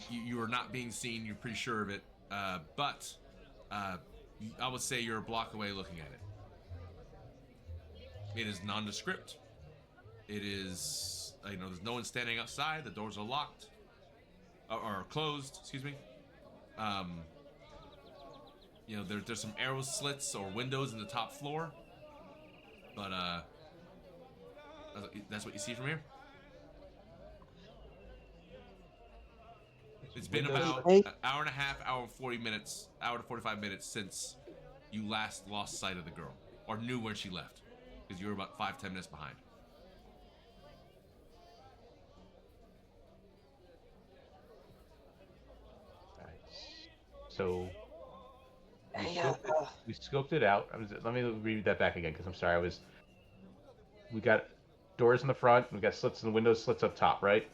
You are not being seen. You're pretty sure of it, but I would say you're a block away looking at it. It is nondescript. It is, there's no one standing outside. The doors are locked, or closed. Excuse me. There's some arrow slits or windows in the top floor, but that's what you see from here. It's been about an hour and a half, hour and 40 minutes, hour to 45 minutes since you last lost sight of the girl, or knew where she left, because you were about 5-10 minutes behind. So we scoped it out. Let me read that back again, because I'm sorry. We got doors in the front. We got slits in the windows, slits up top, right?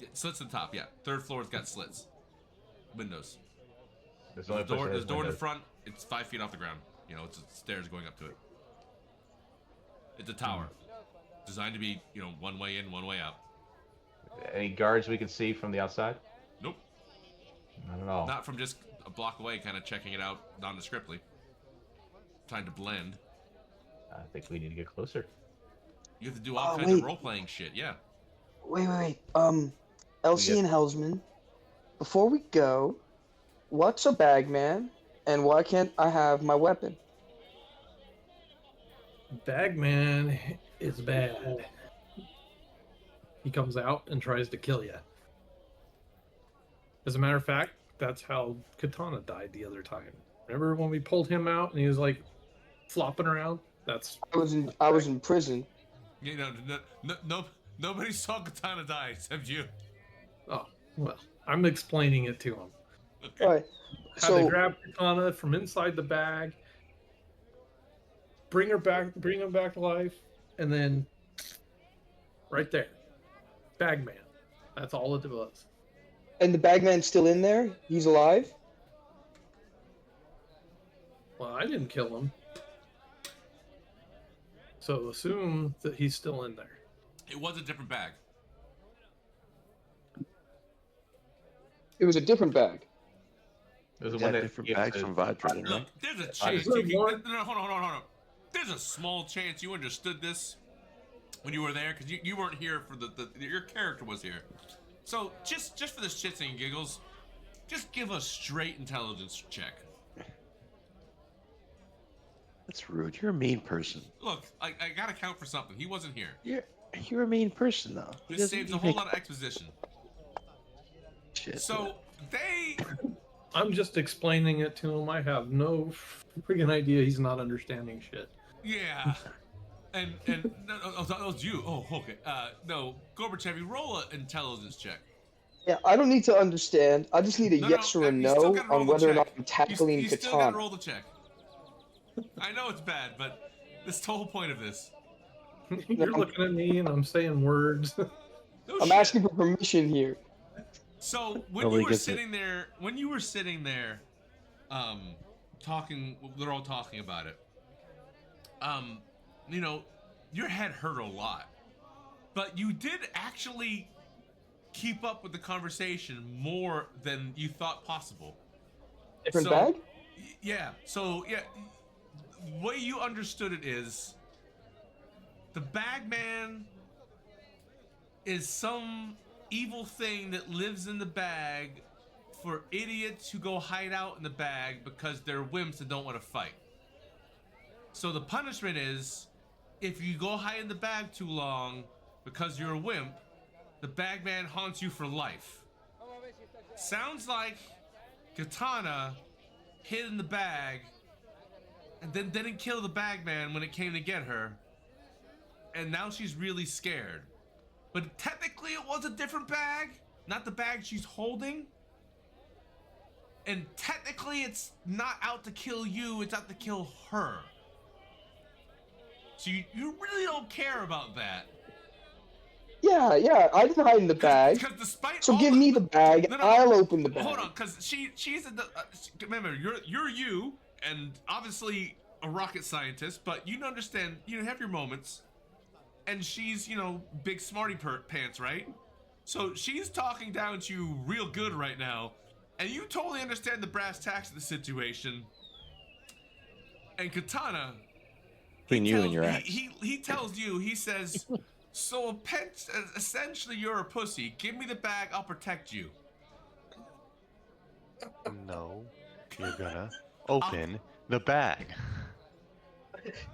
Yeah, slits at the top. Yeah, 3rd floor's got slits, windows. There's a door in the front. It's 5 feet off the ground. It's stairs going up to it. It's a tower, designed to be one way in, one way out. Any guards we can see from the outside? Nope. Not at all. Not from just a block away, kind of checking it out nondescriptly. Trying to blend. I think we need to get closer. You have to do all kinds of role-playing shit, yeah. Wait. Elsie and Hellsman, before we go, what's a bagman, and why can't I have my weapon? Bagman is bad. He comes out and tries to kill you. As a matter of fact, that's how Katana died the other time. Remember when we pulled him out and he was like flopping around? I was in prison. No, nobody saw Katana die except you. Oh, well, I'm explaining it to him. Okay. All right. How they grab Katana from inside the bag, bring him back to life, and then right there, Bagman. That's all it was. And the bagman's still in there? He's alive? Well, I didn't kill him. So assume that he's still in there. It was a different bag. It was a different bag. It was the Yeah, one that different gave bags the- from Vadra, Look, right? there's a chance Is there you more? can. No, hold on. There's a small chance you understood this when you were there, because you weren't here for your character was here. So just for the shits and giggles, just give a straight intelligence check. That's rude. You're a mean person. Look, I gotta count for something. He wasn't here. You're a mean person, though. He This doesn't saves a even whole make lot of exposition. shit. So they. I'm just explaining it to him. I have no freaking idea he's not understanding shit. Yeah. And no, that was you. Oh, okay. No, Gorbachev, roll an intelligence check. Yeah, I don't need to understand. I just need a No, yes or a you still no gotta roll on the whether or not check. I'm tackling You still gotta Katana. roll the check. I know it's bad, but that's the whole point of this. You're looking at me and I'm saying words. No I'm shit. asking for permission here. So when Nobody you were gets sitting there, talking, they're all talking about it. You know, your head hurt a lot, but you did actually keep up with the conversation more than you thought possible. Different bag? Yeah. So yeah, the way you understood it is, the bagman is some evil thing that lives in the bag for idiots who go hide out in the bag because they're wimps and don't want to fight. So the punishment is, if you go hide in the bag too long because you're a wimp, the bagman haunts you for life. Sounds like Katana hid in the bag and then didn't kill the bagman when it came to get her, and now she's really scared. But technically it was a different bag, not the bag she's holding. And technically it's not out to kill you, it's out to kill her. So you really don't care about that. Yeah, I didn't hide in the bag. Because despite So all give me the bag, No, I'll open the bag. Hold on, because she's in the... remember, you're you, and obviously a rocket scientist, but you understand, you have your moments. And she's, big smarty pants, right? So she's talking down to you real good right now, and you totally understand the brass tacks of the situation. And Katana, Between you and your ex. he tells you, he says, so essentially you're a pussy. Give me the bag, I'll protect you. No, you're gonna open the bag.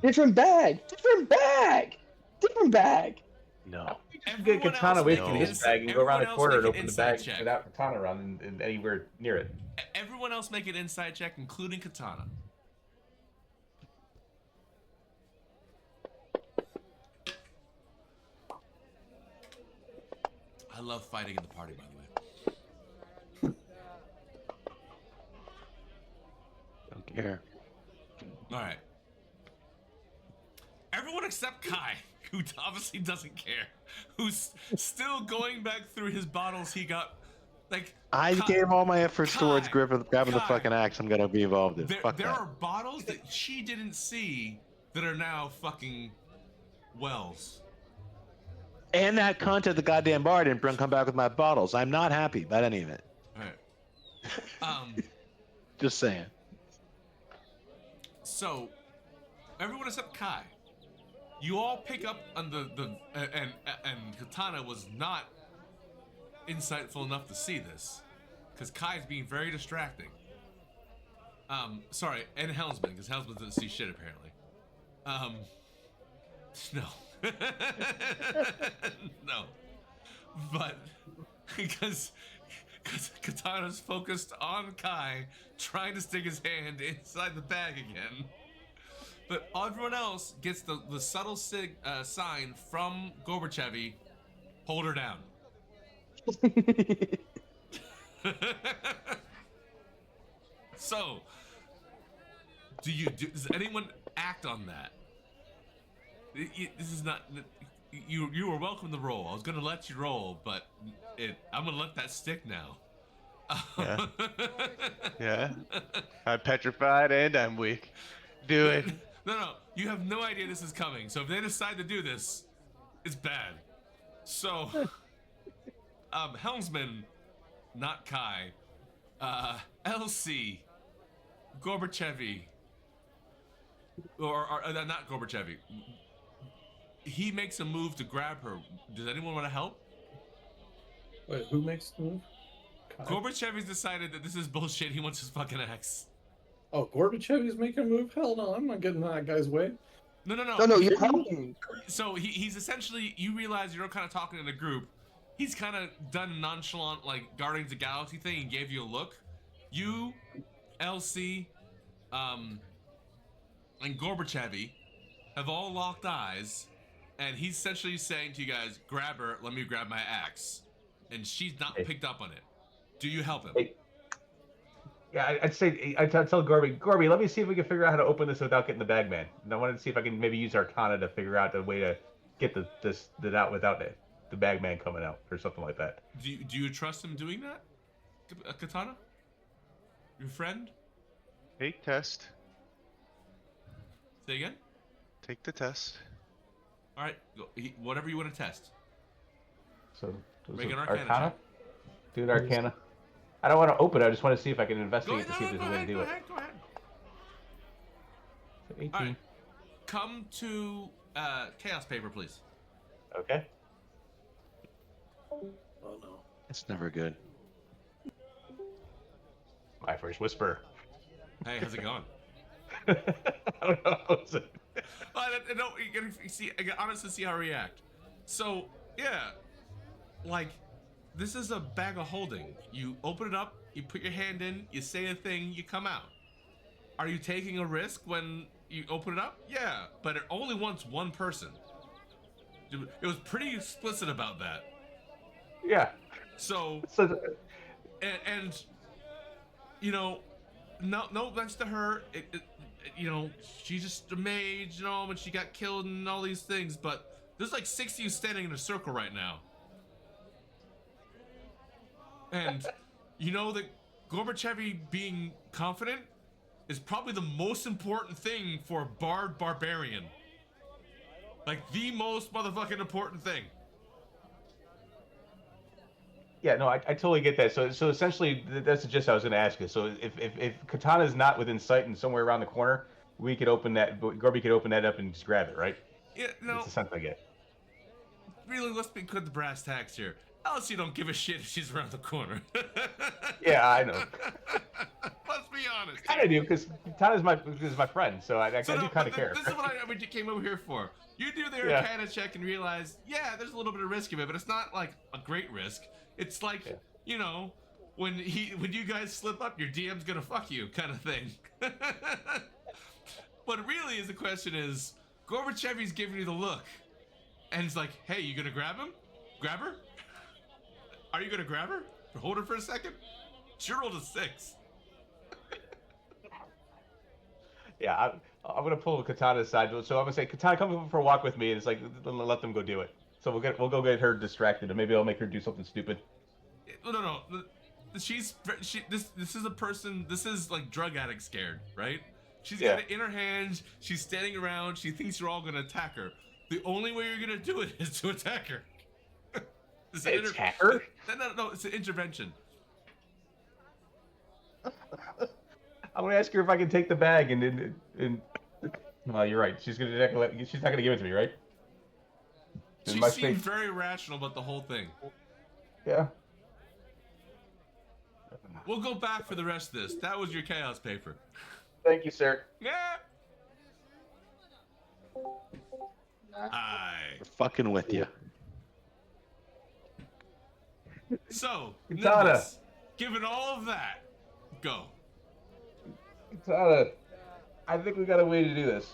Different bag! Different bag! Different bag! No. Get Katana away from his bag and go around the corner and make an open the bag insight check. without Katana around and anywhere near it. Everyone else make an inside check, including Katana. I love fighting in the party, by the way. Don't care. All right. Everyone except Kai, who obviously doesn't care, who's still going back through his bottles he got. I gave all my efforts towards Kai, grabbing the fucking axe I'm gonna be involved in. Fuck There that. are bottles that she didn't see that are now fucking wells. And that cunt at the goddamn bar didn't come back with my bottles. I'm not happy about any of it. All right. Just saying. So, everyone except Kai, you all pick up on and Katana was not insightful enough to see this, because Kai's being very distracting. Sorry, and Helmsman, because Helmsman doesn't see shit apparently. No. No. But because Katana's focused on Kai, trying to stick his hand inside the bag again. But everyone else gets the subtle sign from Gorbachev, hold her down. So, does anyone act on that? This is not... You were welcome to roll. I was gonna let you roll, but I'm gonna let that stick now. Yeah. Yeah. I'm petrified and I'm weak. Do it. No, you have no idea this is coming. So if they decide to do this, it's bad. So, helmsman, not Kai, LC, Gorbachev, or not Gorbachev. He makes a move to grab her. Does anyone want to help? Wait, who makes the move? Kai? Gorbachev's decided that this is bullshit. He wants his fucking ex. Oh, Gorbachev's making a move? Hell no, I'm not getting in that guy's way. No. No, you're helping. So he's essentially, you realize you're kind of talking in a group. He's kind of done nonchalant, like, Guardians of the Galaxy thing and gave you a look. You, LC, and Gorbachev have all locked eyes, and he's essentially saying to you guys, grab her, let me grab my axe. And she's not picked up on it. Do you help him? Hey. Yeah, I'd tell Gorby, let me see if we can figure out how to open this without getting the bag man. And I wanted to see if I can maybe use Arcana to figure out the way to get this out without the bag man coming out or something like that. Do you trust him doing that, Katana? Your friend? Take test. Say again? Take the test. All right, go, whatever you want to test. So make an Arcana check. Do an Arcana. I don't want to open it. I just want to see if I can investigate to see if there's a way to do it. Go ahead. So 18. All right. Come to chaos paper, please. Okay. Oh no. It's never good. My first whisper. Hey, how's it going? I don't know. No, you gotta see. I gotta honestly see how I react. So yeah, like this is a bag of holding. You open it up, you put your hand in, you say a thing, you come out. Are you taking a risk when you open it up? Yeah, but it only wants one person. It was pretty explicit about that. Yeah. So and you know, no offense to her. You know, she's just a mage, you know, and she got killed and all these things, but there's like 6 of you standing in a circle right now. And you know that Gorbachev being confident is probably the most important thing for a bard barbarian. Like the most motherfucking important thing. Yeah, no, I totally get that. So essentially, that's the gist I was going to ask you. So if Katana's not within sight and somewhere around the corner, we could open that. Gorby could open that up and just grab it, right? Yeah, no. That's the sense I get. Really, let's be good the brass tacks here. Else you don't give a shit if she's around the corner. Yeah, I know. Let's be honest. I do, because Katana's my friend, so I do kind of care. This is what I came over here for. You do the Arcana check and realize, yeah, there's a little bit of risk of it, but it's not like a great risk. It's like, you know, when you guys slip up, your DM's gonna fuck you, kind of thing. But really, the question is, Gorbachev's giving you the look, and it's like, hey, you gonna grab him? Grab her? Are you gonna grab her? Hold her for a second? She rolled a 6. Yeah, I'm gonna pull Katana aside. So I'm gonna say, Katana, come for a walk with me, and it's like, let them go do it. So we'll go get her distracted, and maybe I'll make her do something stupid. No. This is a person. This is like drug addict scared, right? She's got it in her hand. She's standing around. She thinks you're all gonna attack her. The only way you're gonna do it is to attack her. Attack her? No. It's an intervention. I'm gonna ask her if I can take the bag, and well, you're right. She's not gonna give it to me, right? She seemed very rational about the whole thing. Yeah. We'll go back for the rest of this. That was your chaos paper. Thank you, sir. Yeah. We're fucking with you. So, Katana. Nimbus, given all of that, go. Katana, I think we got a way to do this.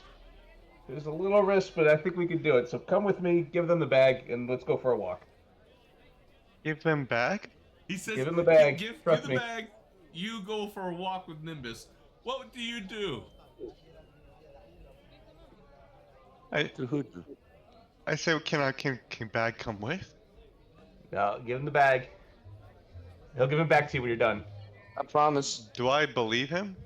There's a little risk, but I think we can do it. So come with me, give them the bag, and let's go for a walk. Give them back? He says, give him the bag. Give Trust the me. bag. You go for a walk with Nimbus. What do you do? I say, can bag come with? No, give him the bag. He'll give him back to you when you're done. I promise. Do I believe him?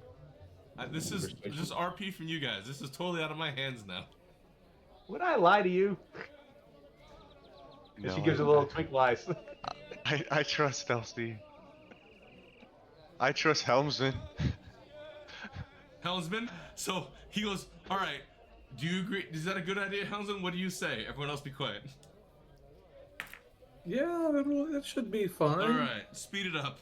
This is just RP from you guys. This is totally out of my hands now. Would I lie to you? No, she gives a little twinkle eyes. I trust Elsie. I trust Helmsman. Helmsman? So he goes, all right, do you agree? Is that a good idea, Helmsman? What do you say? Everyone else be quiet. Yeah, it should be fine. All right, speed it up.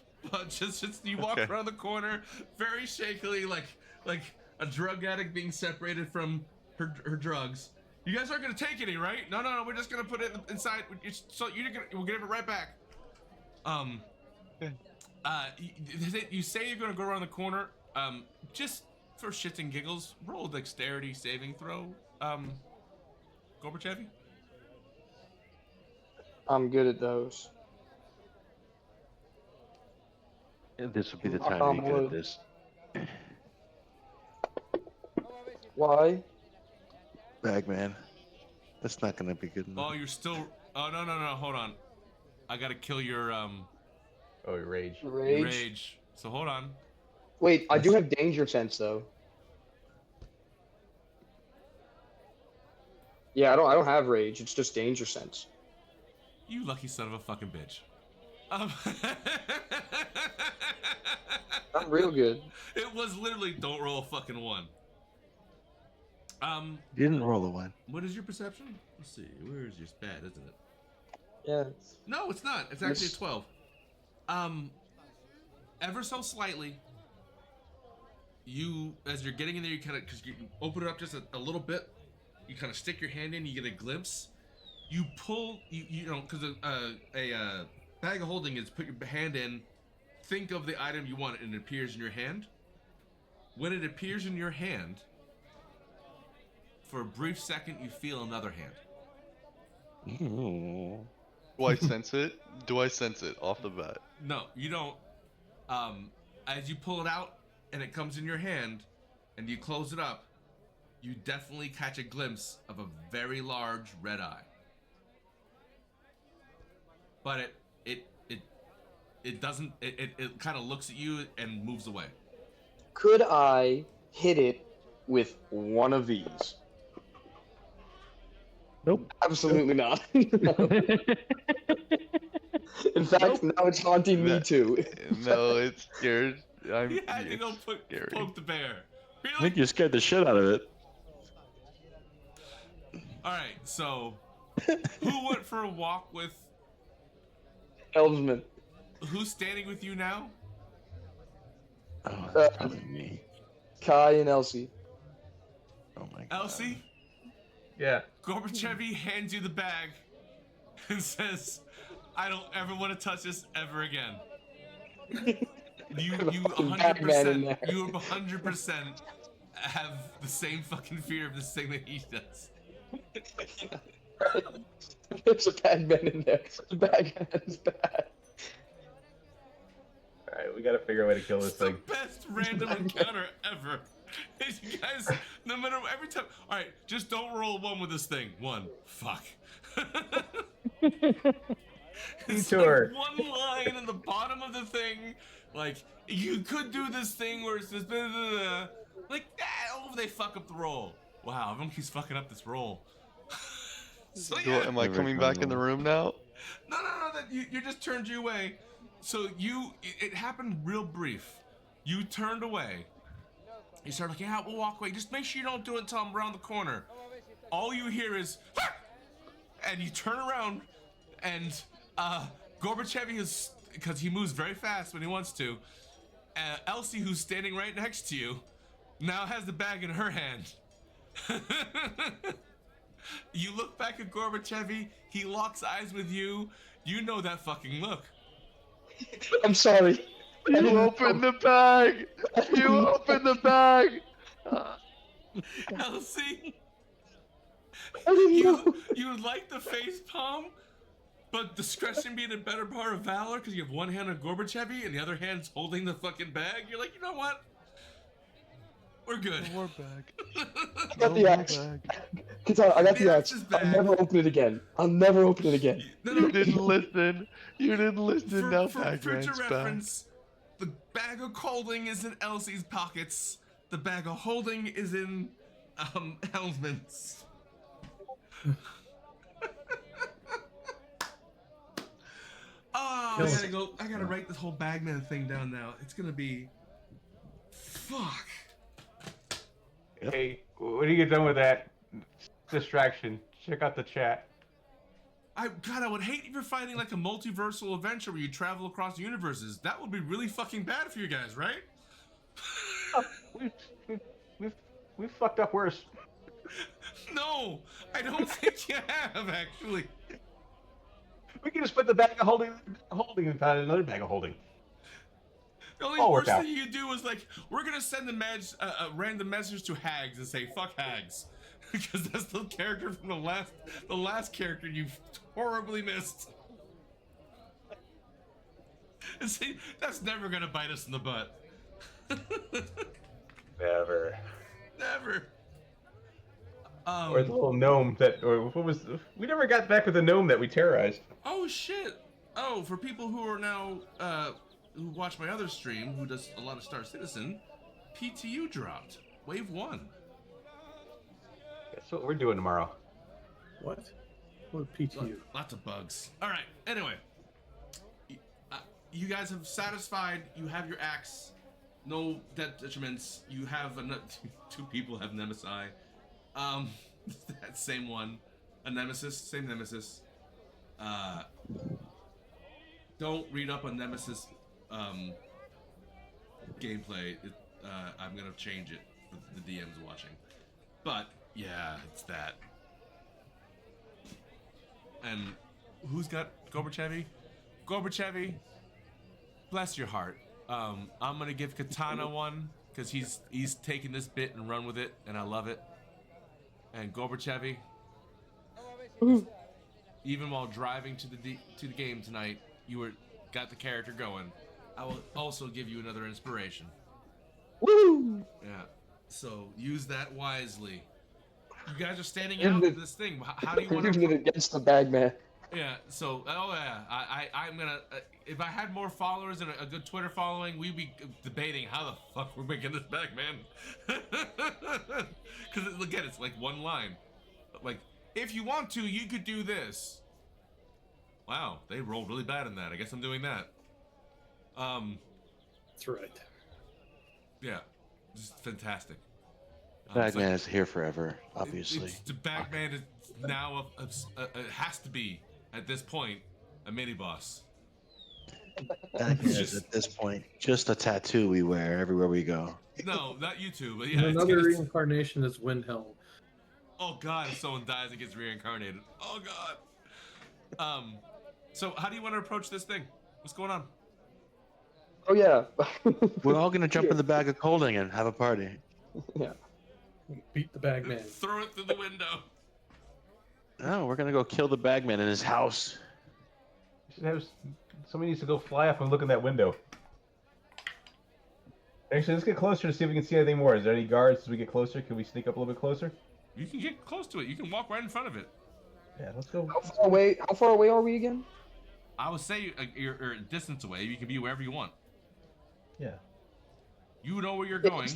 Just you walk around the corner very shakily, like a drug addict being separated from her drugs. You guys aren't gonna take any, right? No, we're just gonna put it inside. So we'll give it right back. You say you're gonna go around the corner. Just for shits and giggles, roll a dexterity saving throw. Gorbachev. I'm good at those. This would be the time to be good at this. Why? Bagman. That's not gonna be good enough. Oh, you're still. Oh no! Hold on. I gotta kill your Oh, your rage. Rage. So hold on. Wait, I do have danger sense though. Yeah, I don't have rage. It's just danger sense. You lucky son of a fucking bitch. I'm real good. It was literally don't roll a fucking 1. You didn't roll a 1. What is your perception? Let's see. Where is your stat, isn't it? Yeah. No, it's not. It's actually a 12. Ever so slightly, as you're getting in there, you kind of, because you open it up just a little bit, you kind of stick your hand in, you get a glimpse. You pull, you know, because a bag of holding is put your hand in, think of the item you want, and it appears in your hand. When it appears in your hand, for a brief second, you feel another hand. Do I sense it? Do I sense it off the bat? No, you don't. As you pull it out and it comes in your hand, and you close it up, you definitely catch a glimpse of a very large red eye. But it doesn't. It kind of looks at you and moves away. Could I hit it with one of these? Nope. Absolutely not. No. In fact, now it's haunting me too. No, it's scared. You had to go poke the bear. Really? I think you scared the shit out of it. All right, so who went for a walk with? Helmsman. Who's standing with you now? Oh, that's probably me. Kai and Elsie. Oh my god. Elsie? Yeah. Gorbachev hands you the bag and says, "I don't ever want to touch this ever again." You 100%, you 100% have the same fucking fear of this thing that he does. There's a bad man in there. The bad man is bad. Alright, we gotta figure out a way to kill this thing. The best random encounter ever. You guys, no matter every time. All right, just don't roll 1 with this thing. 1. Fuck. It's Detour. like 1 line in the bottom of the thing. Like you could do this thing where it's just like they fuck up the roll. Wow, everyone keeps fucking up this roll. So yeah. Am I coming back in the room now? No. That you just turned you away. So it happened real brief. You turned away. You start like, yeah, we'll walk away. Just make sure you don't do it until I'm around the corner. All you hear is, "Ah!" And you turn around, and Gorbachev is, because he moves very fast when he wants to. Elsie, who's standing right next to you, now has the bag in her hand. You look back at Gorbachev. He locks eyes with you. You know that fucking look. I'm sorry. You opened the bag! You opened the bag! Elsie, you like the face palm, but discretion being a better part of valor because you have one hand on Gorbachev and the other hand's holding the fucking bag. You're like, you know what? We're good. More bag. Got the axe. Katana, I got the axe axe. is I'll back. never open it again. I'll never open it again. No, You didn't listen. You didn't listen. Now For Bagman's future back. reference, the bag of holding is in Elsie's pockets. The bag of holding is in Helmsman's. Oh, I gotta write this whole Bagman thing down now. It's gonna be fuck. Hey, when you get done with that distraction, check out the chat. I would hate if you're fighting like a multiversal adventure where you travel across universes. That would be really fucking bad for you guys, right? We've fucked up worse. No, I don't think you have actually. We can just put the bag of holding and find another bag of holding. The only All worst work out. thing you do is like, we're gonna send a random message to Hags and say fuck Hags, because that's the character from the last character you horribly missed. And see, that's never gonna bite us in the butt. Never. Never. Or the little gnome or what was? We never got back with the gnome that we terrorized. Oh shit! Oh, for people who are now who watch my other stream, who does a lot of Star Citizen, PTU dropped Wave 1. That's what we're doing tomorrow. What? What PTU? Lots of bugs. All right. Anyway, you guys have satisfied. You have your axe. No detriments. You have two people have Nemesis. That same one, a nemesis, same nemesis. Don't read up on Nemesis gameplay. I'm gonna change it for the DMs watching. But yeah, it's that. And who's got Gorbachev? Gorbachev, bless your heart. I'm gonna give Katana one because he's taken this bit and run with it, and I love it. And Gorbachev, even while driving to the game tonight, you got the character going. I will also give you another inspiration. Woo! Yeah. So use that wisely. You guys are standing out in this thing. How do you want Using to? it against the Bagman. Yeah. So I'm gonna. If I had more followers and a good Twitter following, we'd be debating how the fuck we're making this back, man. Because again, it's like one line. Like, if you want to, you could do this. Wow, they rolled really bad in that. I guess I'm doing that. That's right. Yeah, just fantastic. Bagman is here forever, obviously. The Bagman is now it has to be at this point a mini boss. Bagman is at this point just a tattoo we wear everywhere we go. No, not you two, but And yeah. another reincarnation is Windhelm. Oh god, if someone dies and gets reincarnated. Oh god. So how do you want to approach this thing? What's going on? Oh yeah. We're all gonna jump in the bag of holding and have a party. Yeah. Beat the Bagman. Throw it through the window. No, we're gonna go kill the Bagman in his house. Somebody needs to go fly up and look in that window. Actually, let's get closer to see if we can see anything more. Is there any guards as we get closer? Can we sneak up a little bit closer? You can get close to it. You can walk right in front of it. Yeah, let's go. How far away are we again? I would say you're a distance away. You can be wherever you want. Yeah. You know where you're going.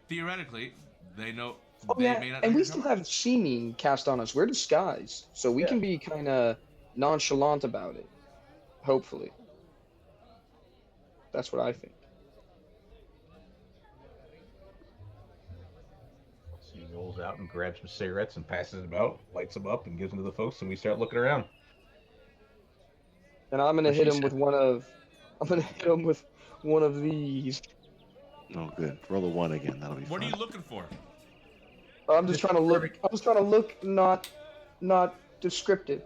Theoretically, they know. Oh they yeah, may not and know we you're still coming. have seeming cast on us. We're disguised, so we can be kind of nonchalant about it. Hopefully. That's what I think. So he rolls out and grabs some cigarettes and passes them out, lights them up, and gives them to the folks, and we start looking around. And I'm gonna hit him with one of. I'm gonna hit him with one of these. Oh, good. Roll a 1 again. That'll be What fun. are you looking for? I'm just trying to look. I'm just trying to look not descriptive.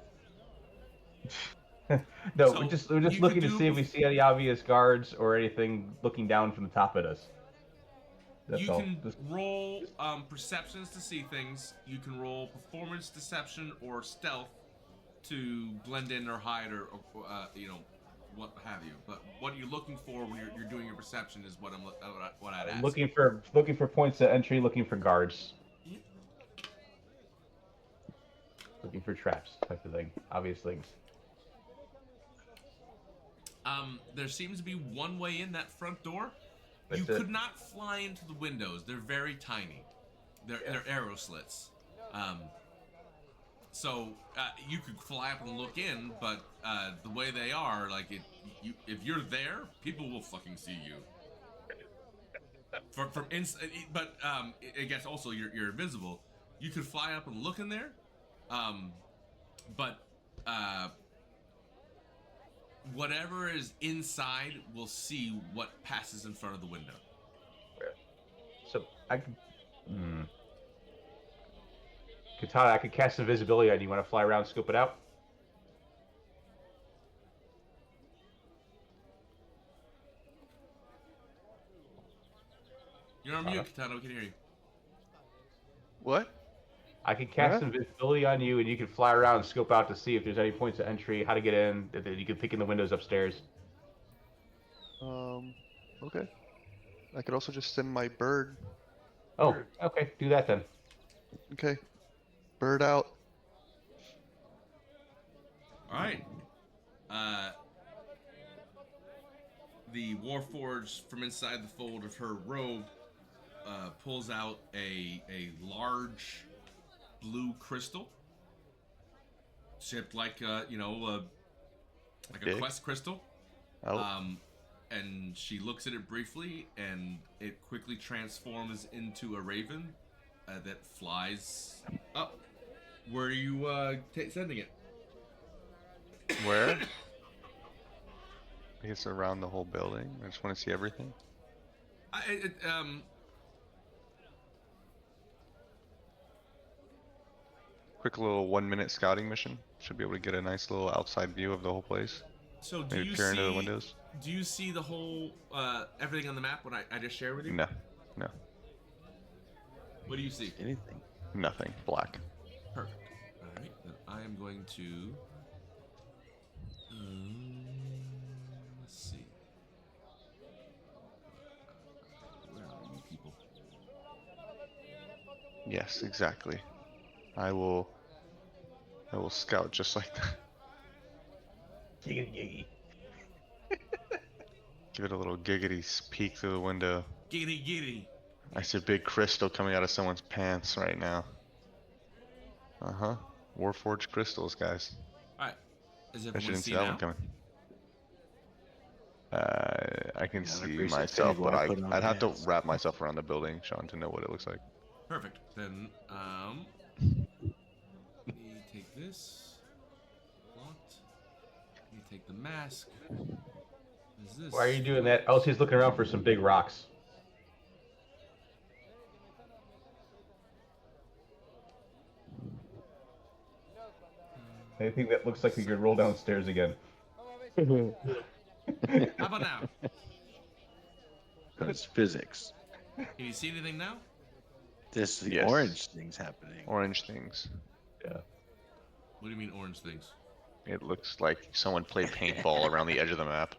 No, So, we're just you looking could to see if we see any obvious guards or anything looking down from the top at us. That's You all. can roll perceptions to see things. You can roll performance, deception, or stealth to blend in or hide or what have you. But what you're looking for when you're doing your perception is what I'd ask. Looking for points of entry, looking for guards. looking for traps type of thing. Obvious things. There seems to be one way in that front door. That's You it. could not fly into the windows. They're very tiny. They're arrow slits. So you could fly up and look in, but the way they are, like if you're there, people will fucking see you. From inside, but I guess also you're invisible. You could fly up and look in there, but whatever is inside will see what passes in front of the window. So I could. Katana, I could cast invisibility on you. Want to fly around and scope it out? You're on mute, Katana. We can hear you. What? I could cast invisibility on you, and you could fly around and scope out to see if there's any points of entry, how to get in. That you could pick in the windows upstairs. Okay. I could also just send my bird. Oh, okay. Do that then. Okay. Bird out. All right. The Warforged from inside the fold of her robe pulls out a large blue crystal, shaped like like a quest crystal. Oh. And she looks at it briefly, and it quickly transforms into a raven that flies up. Where are you sending it? Where? I guess around the whole building. I just want to see everything. Quick little 1-minute scouting mission. Should be able to get a nice little outside view of the whole place. So Maybe peer into the windows. Do you see the whole everything on the map? What I just shared with you? No. What do you see? Anything? Nothing. Black. Perfect. All right, then I am going to. Let's see. Where are you people? Yes, exactly. I will scout just like that. Giggity. Give it a little giggity peek through the window. Giggity giggity. I see a big crystal coming out of someone's pants right now. Warforged crystals, guys. Alright. Is I everyone shouldn't see see that now? one coming. I can see appreciate myself, it. but I put it on I'd have to hands. wrap myself around the building, Sean, to know what it looks like. Perfect. Then, let me take this. Blocked. Let me take the mask. What is this? Why are you doing that? Elsie's looking around for some big rocks. Anything that looks like we could roll downstairs again. How about now? It's physics. Can you see anything now? This Yes. orange thing's happening. Orange things. Yeah. What do you mean orange things? It looks like someone played paintball around the edge of the map.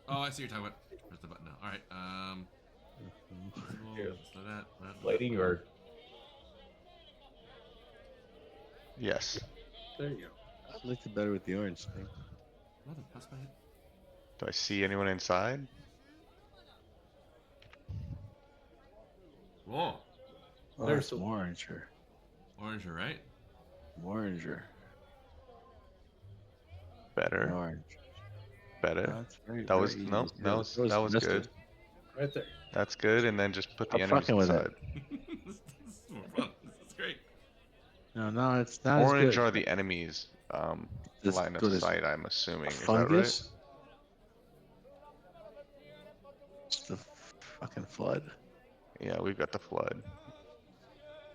Oh, I see what you're talking about. Press the button now. Alright, Here. so that. Lighting or Yes. There you go. I liked it better with the orange thing. Mother, pass my head. Do I see anyone inside? Whoa. Oh, There's it's some- oranger. Oranger, right? Oranger. Better. Orange. Better. That's very, That was very no. easy. That was missed good. it. Right there. That's good. And then just put the I'm enemies fucking with it. inside. This is more fun. This is great. No, it's not Orange as good. are the enemies. This Line good of as sight. I'm assuming. Is that fungus. It's the fucking flood. right? Yeah, we've got the flood.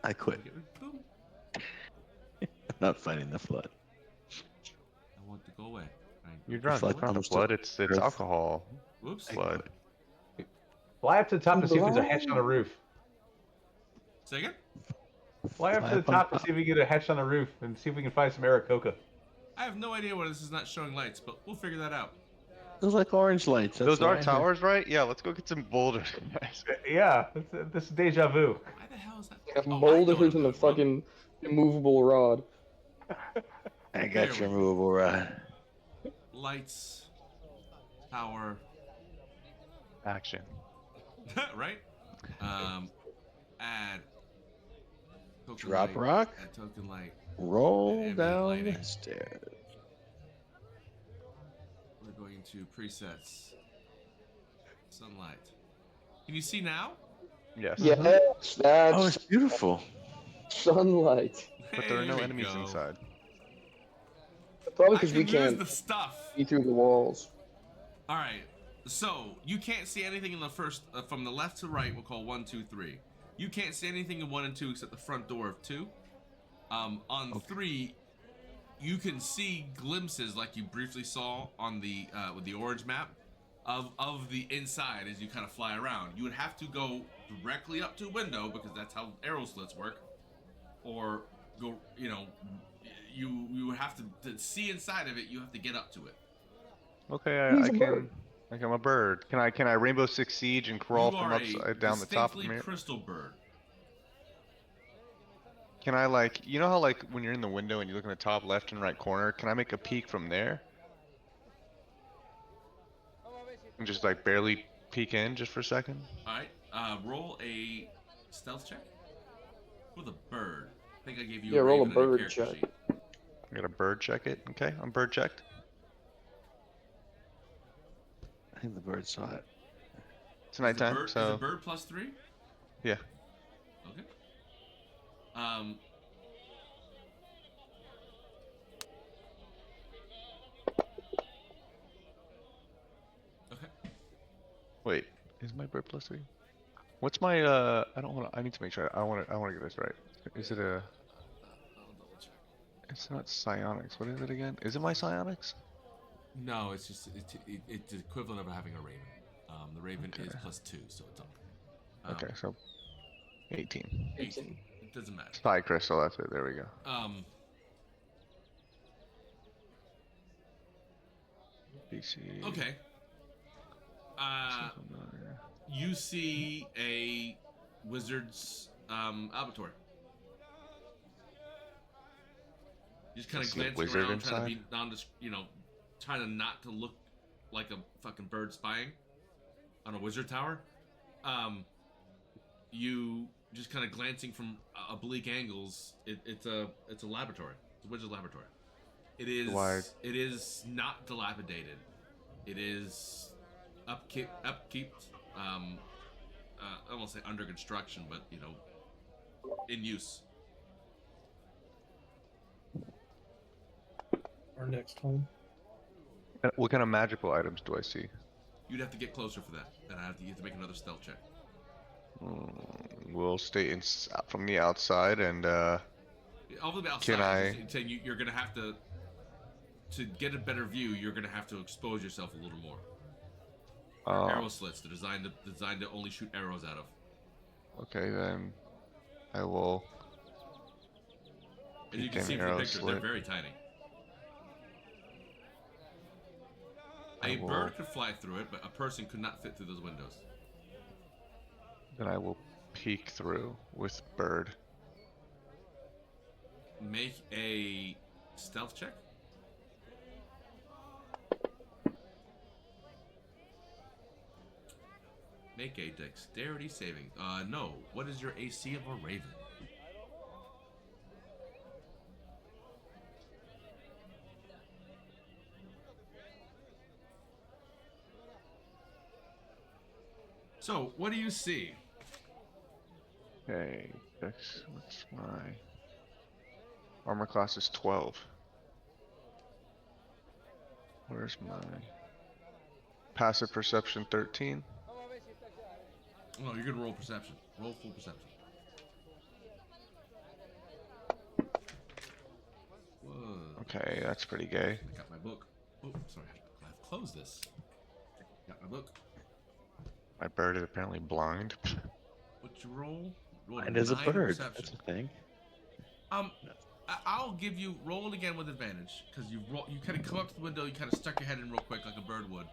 I quit. Boom. I'm not fighting the flood. I want to go away. Right. You're drunk. Flood It's not the comes to flood. It's Earth. alcohol. Whoops. Flood. fly up to the top to see if there's a hatch on the roof. Say again? Fly up to the top to see if we can get a hatch on the roof and see if we can find some Aarakocra. I have no idea why this is not showing lights, but we'll figure that out. Those like orange lights. Those are towers, right? Yeah, let's go get some boulders. Yeah, this is deja vu. Why the hell is that? Like a Oh, I boulder know what and I'm a doing wrong. fucking immovable rod. I There got we your go. movable rod. Lights, power, Action. right? Add token Drop light, rock. add token light. Roll ambient down lighting. the stairs. We're going to presets. Sunlight. Can you see now? Yes. Yes, Oh, that's it's beautiful. sunlight. But there are Hey, no we enemies go. inside. Probably I because can we use can't the stuff. see through the walls. All right. So you can't see anything in the first from the left to right. We'll call 1, 2, 3. You can't see anything in 1 and 2 except the front door of 2. On 3, you can see glimpses like you briefly saw on the with the orange map of the inside as you kind of fly around. You would have to go directly up to a window because that's how arrow slits work, or go. You would have to see inside of it. You have to get up to it. Okay, He's I a can. bird. Like I'm a bird. Can I Rainbow Six Siege and crawl You from are upside a down the top of the distinctly mirror? crystal bird. Can I you know how when you're in the window and you look in the top left and right corner, can I make a peek from there? And just barely peek in just for a second? Alright, roll a stealth check with a bird. I think I gave you Yeah, roll a raven in your bird character check. sheet. I got a bird check it. Okay, I'm bird checked. I think the bird saw it. It's nighttime, Is so a bird +3? yeah. Okay. Okay. Wait, is my bird +3? What's my I don't want to. I need to make sure. I want to get this right. Is it a? I'll double check. It's not psionics. What is it again? Is it my psionics? No, it's just it's the equivalent of having a raven. The raven is +2, so it's up. Okay, so 18. 18. It doesn't matter. Psi crystal. That's it. There we go. PC. Okay. You see a wizard's laboratory. Just kind of See a glancing wizard around, trying to inside? be trying to not to look like a fucking bird spying on a wizard tower. You just kind of glancing from oblique angles. It's a laboratory. It's a wizard laboratory. It is. Why? It is not dilapidated. It is upkeep. I won't say under construction, but in use. Our next home. What kind of magical items do I see? You'd have to get closer for that, and you have to make another stealth check. We'll stay from the outside and Over the outside, Can I- just saying you're gonna have to get a better view. You're gonna have to expose yourself a little more. Arrow slits. They're designed to only shoot arrows out of. Okay, then I will. As you peek can in see from the arrow picture, they're slit. very tiny. I A will- bird could fly through it, but a person could not fit through those windows. Then I will peek through with bird. Make a stealth check. Make a dexterity saving. No. What is your AC of a raven? So, what do you see? Okay, what's my armor class is 12. Where's my passive perception 13? Oh, you're gonna roll perception. Roll full perception. Whoa. Okay, that's pretty gay. I got my book. Oh, sorry. I've closed this. Got my book. My bird is apparently blind. What'd you roll? Rolled And as a 9 bird, perception. that's a thing. I'll give you roll it again with advantage because you kind of come up to the window, you kind of stuck your head in real quick like a bird would.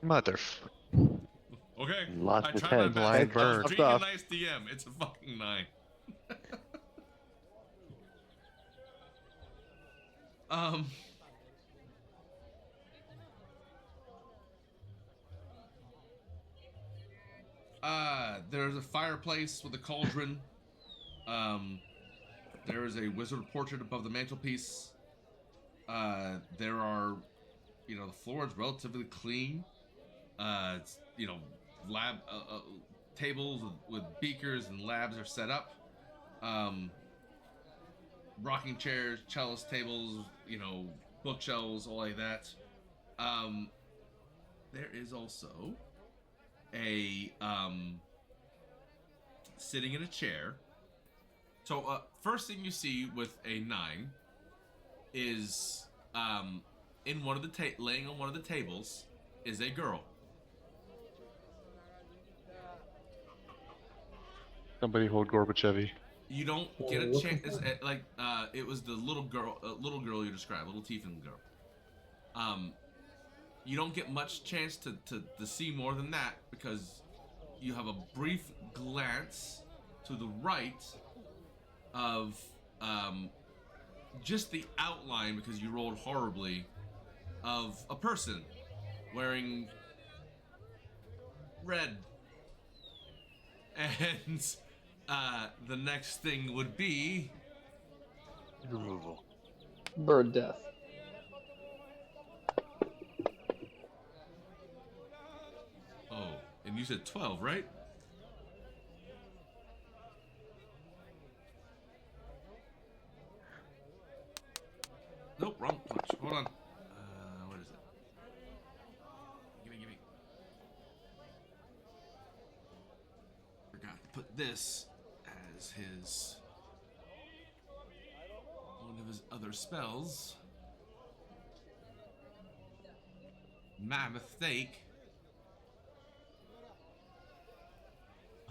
Mother. Okay. Lost I his tried my head. best. Blind I bird. was being a nice DM. It's a fucking 9. There's a fireplace with a cauldron. There is a wizard portrait above the mantelpiece. There are, the floor is relatively clean. It's, lab tables with beakers and labs are set up. Rocking chairs, cellist tables, bookshelves, all like that. There is also a sitting in a chair. So first thing you see with a 9 is in one of the laying on one of the tables is a girl. Somebody hold Gorbachev. You don't get a chance. It was the little girl you described, little Tiefling girl. You don't get much chance to see more than that because you have a brief glance to the right of just the outline, because you rolled horribly, of a person wearing red. And the next thing would be removal. Bird death. Oh, and you said 12, right? Nope, wrong punch. Hold on. What is it? Gimme. Forgot to put this as his one of his other spells. My mistake.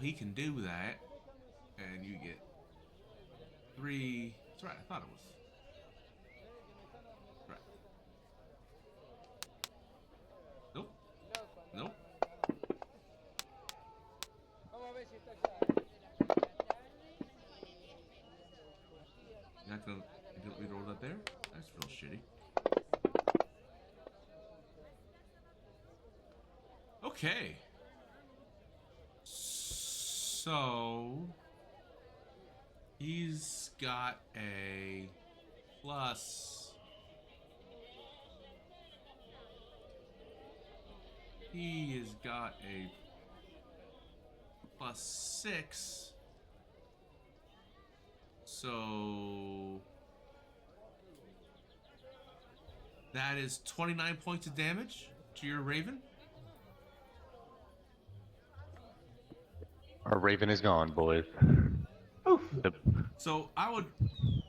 He can do that, and you get 3. That's right. I thought it was. Right. Nope. You're not gonna let me roll that there? That's real shitty. Okay. So he's got a plus. He has got a +6. So that is 29 points of damage to your Raven. Our Raven is gone, boys. So I would.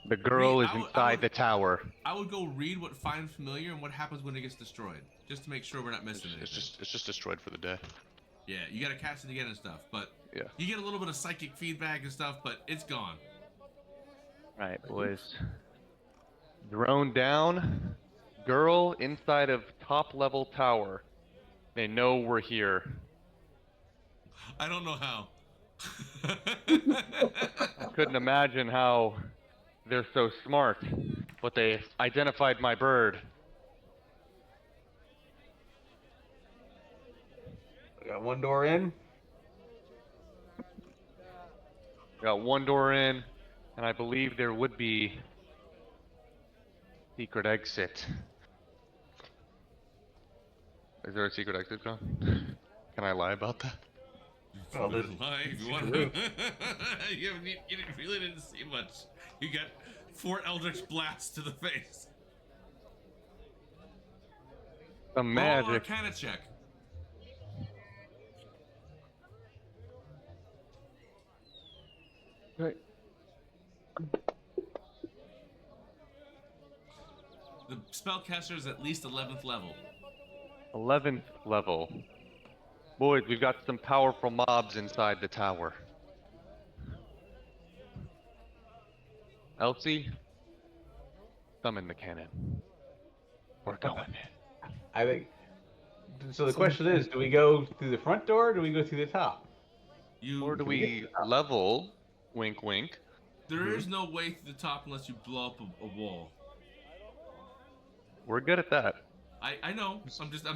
The girl is inside the tower. I would go read what finds familiar and what happens when it gets destroyed, just to make sure we're not missing anything. It's just destroyed for the day. Yeah, you gotta cast it again and stuff, but yeah, you get a little bit of psychic feedback and stuff, but it's gone. Right, boys. Drone down. Girl inside of top level tower. They know we're here. I don't know how. I couldn't imagine how they're so smart, but they identified my bird. We got one door in. Got one door in, and I believe there would be secret exit. Is there a secret exit, John? Can I lie about that? Well, if you want to. you really didn't see much. You got 4 Eldritch blasts to the face. The magic. Roll Arcana check. Right. The spellcaster is at least 11th level. 11th level. Boys, we've got some powerful mobs inside the tower. Elsie, summon the cannon. We're going in. I think. So the question is, do we go through the front door or do we go through the top? Or do we level? Wink, wink. There is no way through the top unless you blow up a wall. We're good at that. I know. I'm just no-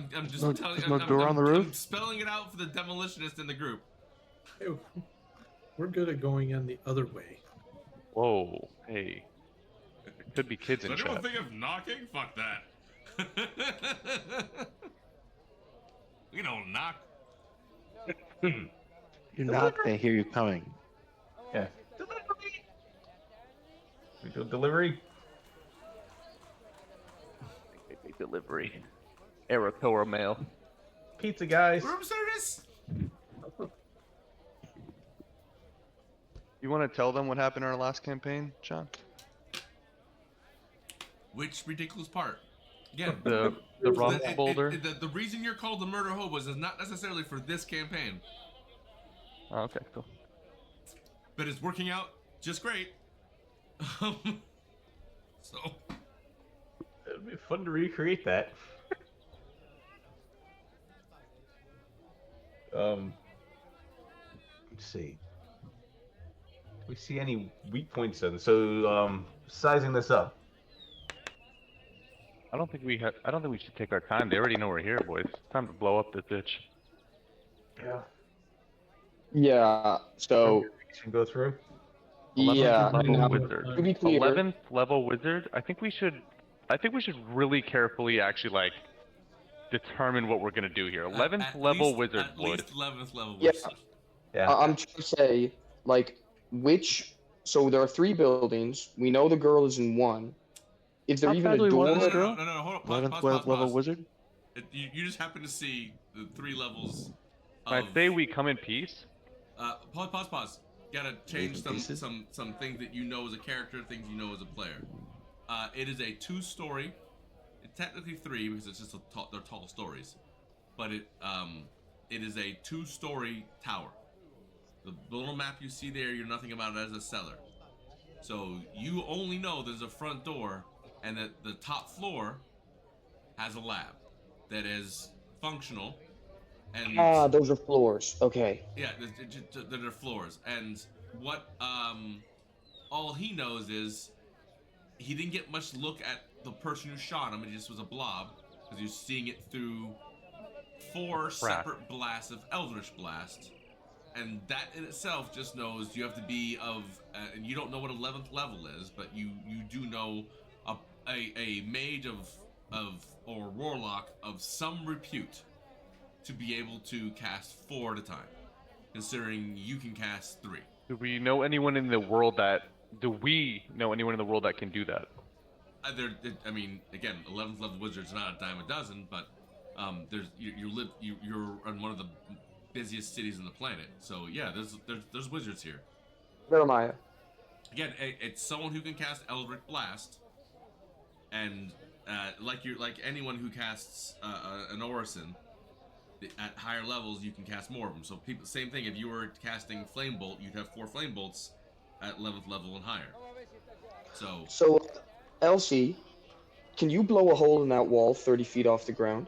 telling. there's no door on the roof? I'm spelling it out for the demolitionist in the group. Hey, we're good at going in the other way. Whoa, hey. Could be kids in Does anyone chat. think of knocking? Fuck that. We don't knock. You're not gonna hear you coming. Yeah. We do delivery. Delivery. Eritora mail. Pizza, guys. Room service. You want to tell them what happened in our last campaign, John? Which ridiculous part? Again, The rumble boulder? the reason you're called the Murder Hobos is not necessarily for this campaign, Oh, okay, cool. but it's working out just great. So, It'd be fun to recreate that. Let's see. Do we see any weak points then? So, sizing this up. I don't think we should take our time. They already know we're here, boys. It's time to blow up this bitch. Yeah. Yeah. So Can go through. 11th yeah. level now, wizard. to be clear, 11th level wizard. I think we should really carefully actually like determine what we're gonna do here. 11th at level least- wizard At would. least 11th level Yeah. wizard. Yeah. I'm trying to say, like, which. So there are 3 buildings. We know the girl is in one. Is there How even bad do a we want door? this girl? No, hold on. 11th Pause. level wizard. You just happen to see the 3 levels I of... say we come in peace. Pause. Gotta change Leave in pieces? some things that you know as a character, things you know as a player. It is a 2-story. It's technically 3 because it's just they're tall stories, but it is a 2-story tower. The little map you see there, you're nothing about it as a cellar. So you only know there's a front door, and that the top floor has a lab that is functional. And Ah, those are floors. Okay. yeah, they're floors. And what all he knows is he didn't get much look at the person who shot him. It just was a blob because he was seeing it through 4 separate blasts of Eldritch Blast. And that in itself just knows you have to be of, and you don't know what 11th level is, but you do know a mage of or warlock of some repute to be able to cast 4 at a time, considering you can cast 3. Do we know anyone in the world that can do that? I mean, again, 11th level wizard's not a dime a dozen, but you're in one of the busiest cities on the planet, so yeah, there's wizards here. Jeremiah. Again, it's someone who can cast Eldritch Blast, and like anyone who casts an Orison, at higher levels you can cast more of them. So same thing. If you were casting Flame Bolt, you'd have 4 Flame Bolts at 11th level and higher. So Elsie, can you blow a hole in that wall 30 feet off the ground?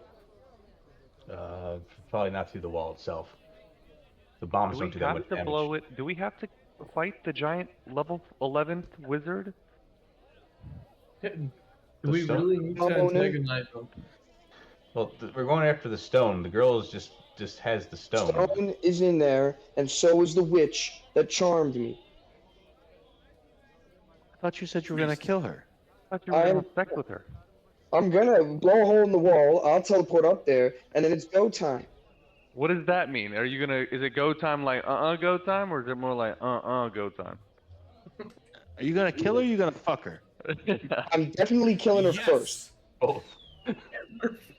Probably not through the wall itself. The bombs don't do that much damage. Blow it? Do we have to fight the giant level 11th wizard? Do we really need to antagonize them? Well, we're going after the stone. The girl is just has the stone. Stone is in there, and so is the witch that charmed me. I thought you said you were gonna kill her. I thought you were gonna have sex with her. I'm gonna blow a hole in the wall. I'll teleport up there, and then it's go time. What does that mean? Are you gonna? Is it go time like go time, or is it more like go time? Are you gonna kill her? Or are you gonna fuck her? I'm definitely killing her first. Oh.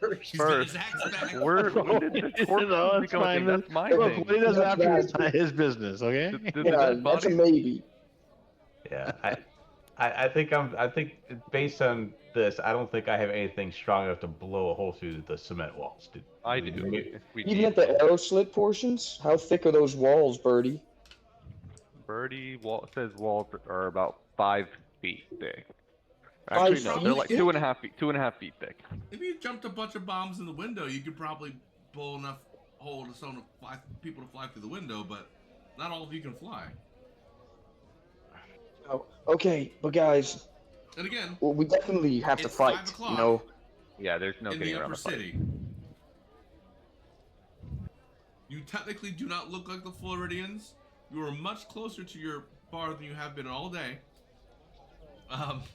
First. When did this corpse become a thing? That's my Look, thing. what he does after is not his business, okay? Yeah, that's a maybe. Yeah, I think based on this, I don't think I have anything strong enough to blow a hole through the cement walls, dude. I do. Even at the arrow slit portions, how thick are those walls, Birdie? Birdie says walls are about 5 feet thick. Actually, no, they're like 2.5 feet thick. If you jumped a bunch of bombs in the window, you could probably blow enough hole to people to fly through the window, but not all of you can fly. Oh, okay, but guys, And again, well, we definitely have to it's fight. 5 o'clock. You know, Yeah, there's no in getting the around upper the fight. city. You technically do not look like the Floridians. You are much closer to your bar than you have been all day.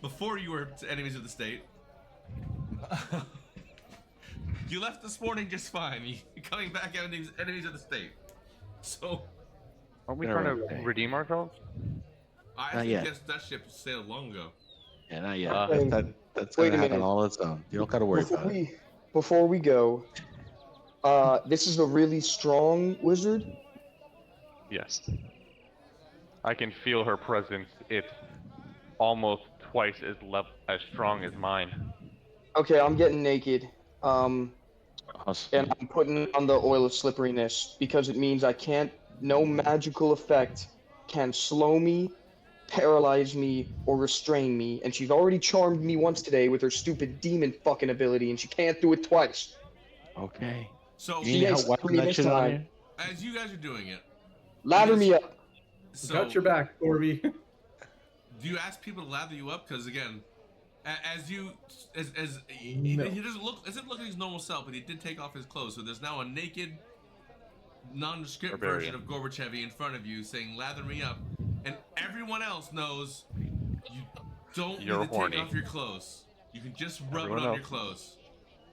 Before you were enemies of the state. You left this morning just fine. You're coming back enemies of the state. So, aren't we trying to redeem ourselves? I guess that ship sailed long ago. Yeah, not yet. That's Wait gonna a happen minute. all its own. You don't gotta worry about it. Before we go, this is a really strong wizard. Yes. I can feel her presence. It's almost twice as strong as mine. Okay, I'm getting naked. Awesome. And I'm putting on the oil of slipperiness because it means no magical effect can slow me, paralyze me, or restrain me. And she's already charmed me once today with her stupid demon fucking ability, and she can't do it twice. Okay. So, She gets three this time. as you guys are doing it, Lather me up. so Got your back, Corby. do you ask people to lather you up? Because again, he doesn't look like his normal self, but he did take off his clothes, so there's now a naked, nondescript version of Gorbachev in front of you saying "lather me up," and everyone else knows you don't need to take off your clothes. You can just rub it on your clothes.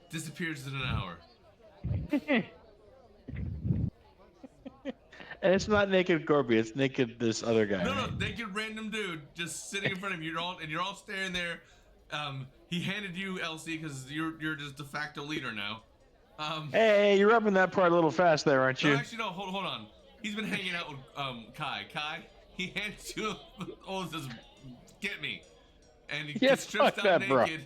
Disappears in an hour. And it's not naked Gorby, it's naked this other guy. No, naked random dude just sitting in front of you. You're all staring there. He handed you LC because you're just de facto leader now. Hey, you're rubbing that part a little fast there, aren't you? No, actually, no. Hold on. He's been hanging out with Kai. Kai, he hands you says, "Get me," and he gets stripped out naked.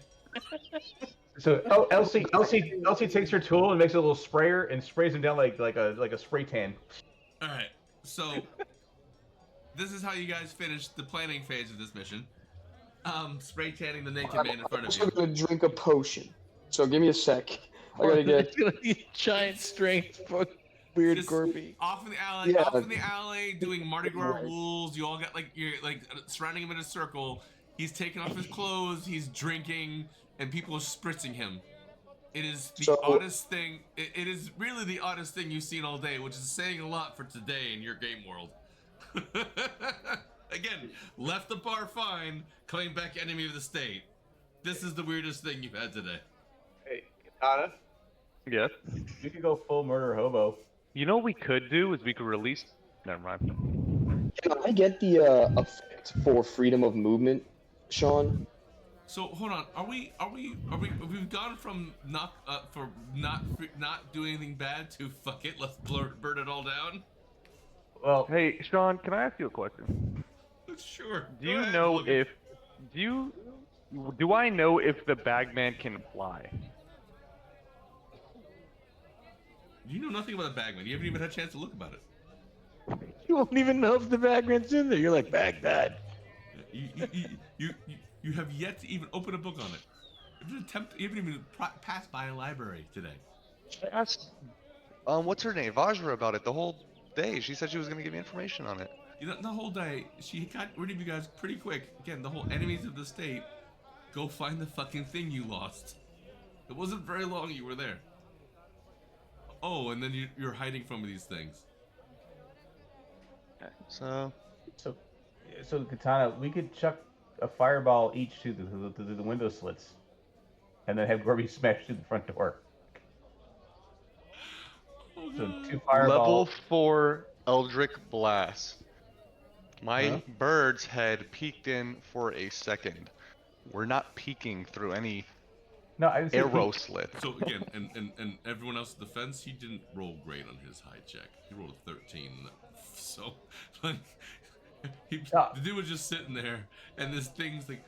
So LC takes her tool and makes a little sprayer and sprays him down like a spray tan. All right. So this is how you guys finish the planning phase of this mission. Spray tanning the naked man in front of you. I'm gonna drink a potion. So give me a sec. I gotta get. It's gonna be giant strength for weird Just Gorby. Off in the alley, doing Mardi Gras rules. You all got you're surrounding him in a circle. He's taking off his clothes. He's drinking, and people are spritzing him. It is the oddest thing. It is really the oddest thing you've seen all day, which is saying a lot for today in your game world. Again, left the bar fine, coming back enemy of the state. This is the weirdest thing you've had today. Hey, Katana? Yes? You could go full murder hobo. You know what we could do is we could release... Never mind. Can I get the effect for freedom of movement, Sean? So hold on, we've gone from not doing anything bad to fuck it, let's burn it all down? Well, hey Sean, can I ask you a question? Sure. Do you know if do I know if the bagman can fly? You know nothing about the bagman. You haven't even had a chance to look about it. You won't even know if the bagman's in there. You're like, Baghdad. You have yet to even open a book on it. You haven't even passed by a library today. I asked, what's her name, Vajra, about it the whole day. She said she was going to give me information on it. You know, the whole day, she got rid of you guys pretty quick. Again, the whole enemies of the state, go find the fucking thing you lost. It wasn't very long you were there. Oh, and then you're hiding from these things. So Katana, we could chuck a fireball each to the window slits, and then have Gorby smash through the front door. So 2 fireballs. Level 4 Eldritch Blast. My bird's head peeked in for a second. We're not peeking through any arrow slit. So again, and everyone else in the fence, he didn't roll great on his high check. He rolled a 13. So, like, the dude was just sitting there, and this thing's like,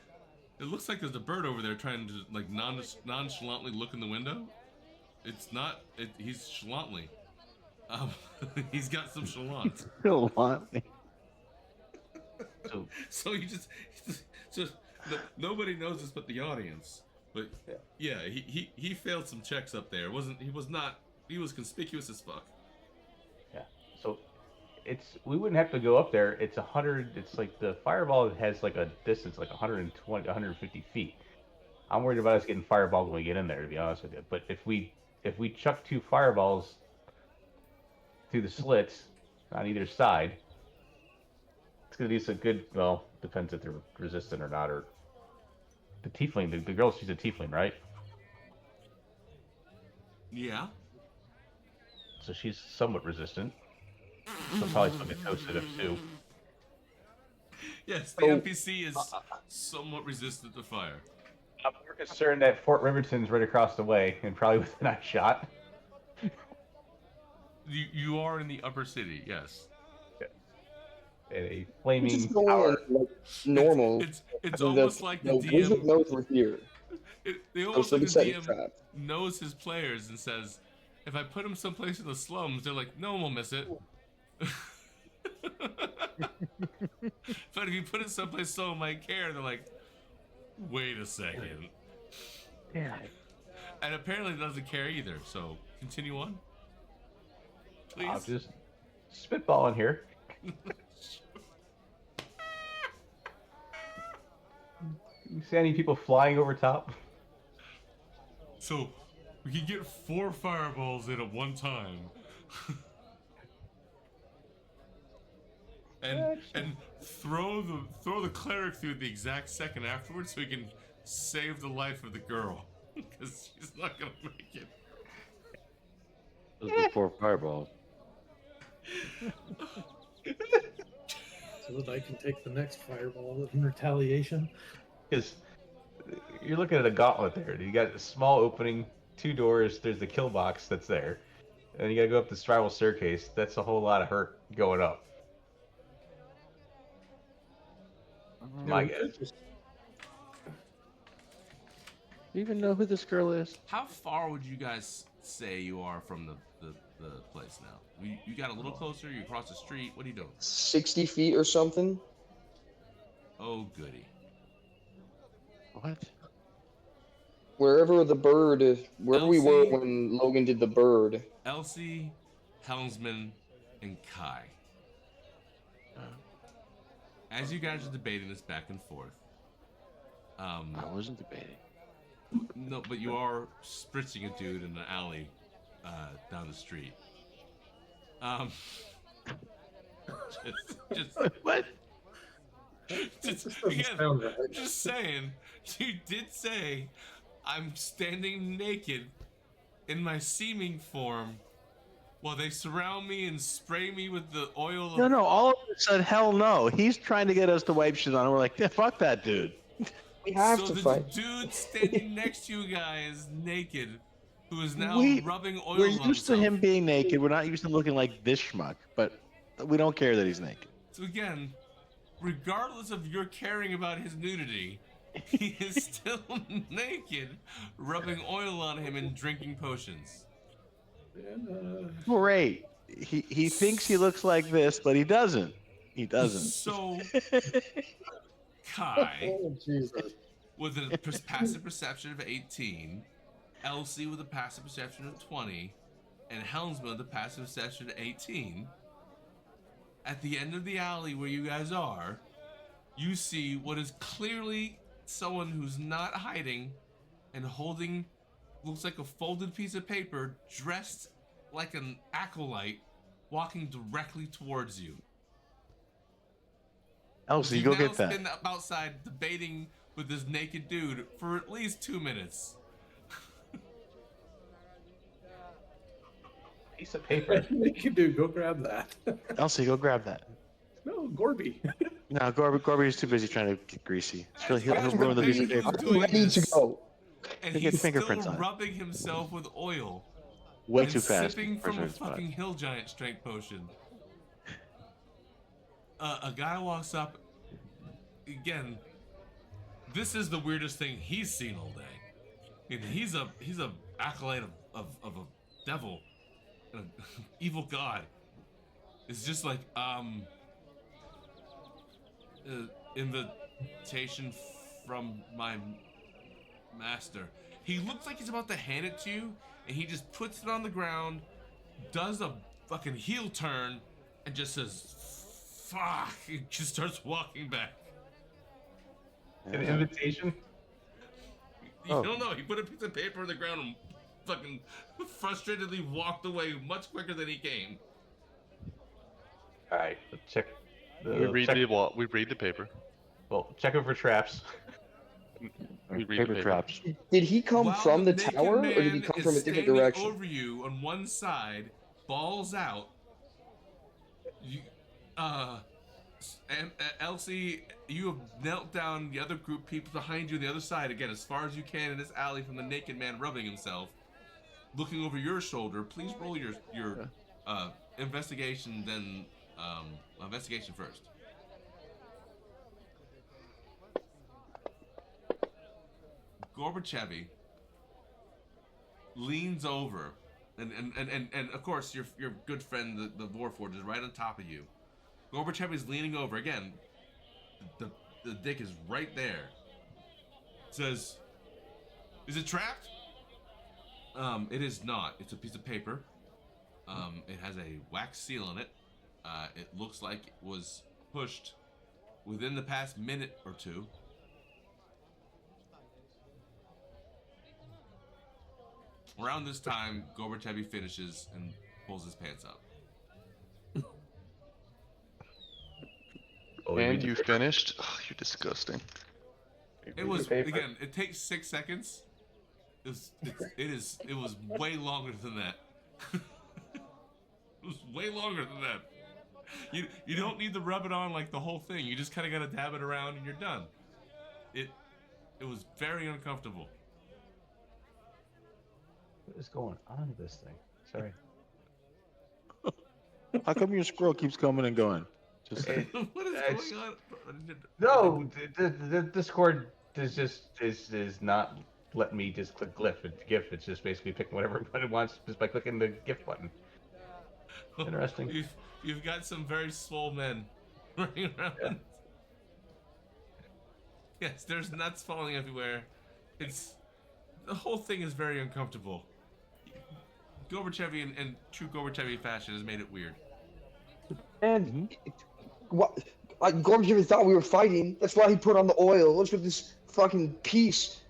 it looks like there's a bird over there trying to like nonchalantly look in the window. It's not. He's chalantly. He's got some chalant. Chalantly. So nobody knows this but the audience. But yeah, he failed some checks up there. He was conspicuous as fuck. Yeah. So we wouldn't have to go up there. It's 100. It's like the fireball has like a distance like 120, 150 feet. I'm worried about us getting fireballed when we get in there, to be honest with you. But if we chuck 2 fireballs through the slits on either side, it's gonna do some good. Well, depends if they're resistant or not, or the tiefling. The girl, she's a tiefling, right? Yeah. So she's somewhat resistant. She'll probably still get toasted up too. Yes, the NPC is somewhat resistant to fire. I'm more concerned that Fort Riverton's right across the way and probably within a shot. You are in the upper city, yes. And a flaming Just go tower. on, like, normal. It's almost like the DM. Wizard knows we're here. They almost like the setting DM trap. knows his players and says, if I put him someplace in the slums, they're like, no one will miss it. But if you put it someplace someone might care, they're like, wait a second. Yeah. And apparently it doesn't care either, so continue on. Please. I'll just spitballing here. You see any people flying over top? So we can get 4 fireballs in at one time. and throw the cleric through the exact second afterwards so he can save the life of the girl. Because she's not gonna make it. Those before fireballs. So that I can take the next fireball in retaliation. Because you're looking at a gauntlet there. You got a small opening, 2 doors. There's the kill box that's there, and you got to go up the spiral staircase. That's a whole lot of hurt going up. My guess. Do you even know who this girl is? How far would you guys say you are from the place now? You got a little closer? You across the street? What are you doing? 60 feet or something. Oh, goody. What? Wherever the bird, wherever we were Elsie. when Logan did the bird. Elsie, Helmsman, and Kai. As you guys are debating this back and forth, I wasn't debating. no, but you are spritzing a dude in an alley down the street. Just What? just saying, you did say I'm standing naked in my seeming form while they surround me and spray me with the oil of... No, all of us said hell no. He's trying to get us to wipe shit on. We're like, yeah, fuck that dude. We have so to the fight. dude standing next to you guys naked, who is now rubbing oil We're on used to himself. him being naked. We're not used to looking like this schmuck, but we don't care that he's naked. So again, regardless of your caring about his nudity, he is still naked, rubbing oil on him and drinking potions. Great. He thinks he looks like this, but he doesn't. He doesn't. So, Kai, Oh, Jesus. with a passive perception of 18, Elsie with a passive perception of 20, and Helmsman with a passive perception of 18, at the end of the alley where you guys are, you see what is clearly someone who's not hiding and holding, looks like a folded piece of paper, dressed like an acolyte, walking directly towards you. Elsie, You've go now get that. been outside debating with this naked dude for at least 2 minutes. Piece of paper. You do, go grab that. Elsie, go grab that. No, Gorby. No, Gorby is too busy trying to get greasy. He'll ruin the piece of paper. Doing Ready to this, go. and He'll get he's fingerprints still on it. rubbing himself with oil. Way and too fast. sipping from a First spot. fucking hill giant strength potion. A guy walks up. Again, this is the weirdest thing he's seen all day. And he's a acolyte of a devil, an evil god. It's just like invitation from my master. He looks like he's about to hand it to you, and he just puts it on the ground, does a fucking heel turn, and just says, fuck, he just starts walking back. An invitation? You don't know. He put a piece of paper on the ground and fucking frustratedly walked away much quicker than he came. All right, let's check. We read the paper. Well, check it for traps. We read Paper the paper. traps. Did he come While from the naked tower, or man did he come is from a different standing direction? over you on one side, balls out. You, and Elsie, you have knelt down. The other group, people behind you on the other side, again as far as you can in this alley from the naked man rubbing himself, looking over your shoulder. Please roll your investigation, then investigation first. Gorbachev leans over, and of course your good friend the Warforged is right on top of you. Gorbachev is leaning over again. The dick is right there. Says, "Is it trapped?" It is not. It's a piece of paper. It has a wax seal on it. It looks like it was pushed within the past minute or two. Around this time, Gorbachev finishes and pulls his pants up. And you finished? Oh, you're disgusting. It was, again, it takes 6 seconds. It was way longer than that. It was way longer than that. You don't need to rub it on like the whole thing. You just kind of got to dab it around and you're done. It was very uncomfortable. What is going on with this thing? Sorry. How come your scroll keeps coming and going? Just What is going on? No, the Discord is not letting me just click GIF. It's just basically picking whatever it wants just by clicking the GIF button. Interesting. You've got some very swole men running around. Yeah. Yes, there's nuts falling everywhere. The whole thing is very uncomfortable. Gorbachev in true Gorbachev fashion has made it weird. And what? Like Gorbachev thought we were fighting. That's why he put on the oil. What's with this fucking piece?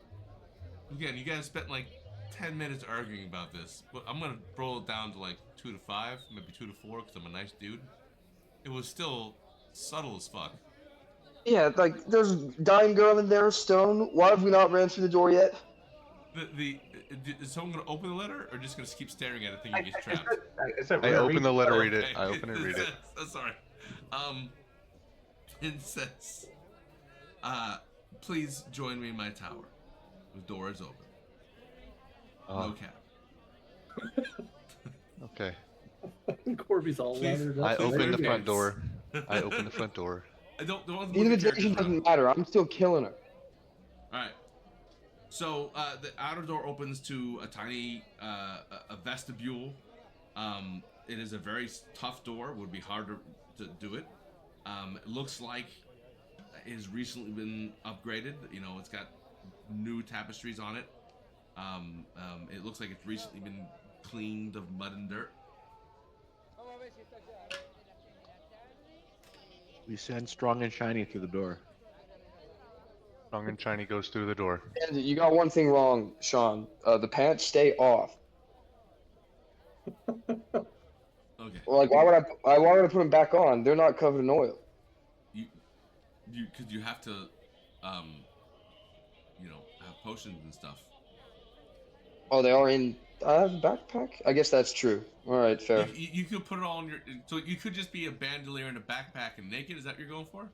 Again, you guys spent like 10 minutes arguing about this, but I'm gonna roll it down to like 2 to 5, maybe 2 to 4, because I'm a nice dude. It was still subtle as fuck. Yeah, like there's a dying girl in there, stone. Why have we not ran through the door yet? Is someone gonna open the letter, or just gonna keep staring at it thinking he's trapped? I open the letter, read it. Okay. I open it, read it. Sorry. It says, please join me in my tower. The door is open. No cap. Okay. Corby's all leathered up. I open the front door. I open the front door. The invitation doesn't matter. I'm still killing her. All right. So the outer door opens to a tiny a vestibule. It is a very tough door. Would be harder to do it. It looks like it has recently been upgraded. You know, it's got new tapestries on it. It looks like it's recently been cleaned of mud and dirt. we send strong and shiny through the door. Strong and shiny goes through the door. And you got one thing wrong, Sean. The pants stay off. Okay. Like, why would I put them back on? They're not covered in oil. Because you have to, have potions and stuff. Oh, they are in the backpack? I guess that's true. All right, fair. You could put it all on your. So you could just be a bandolier in a backpack and naked. Is that what you're going for?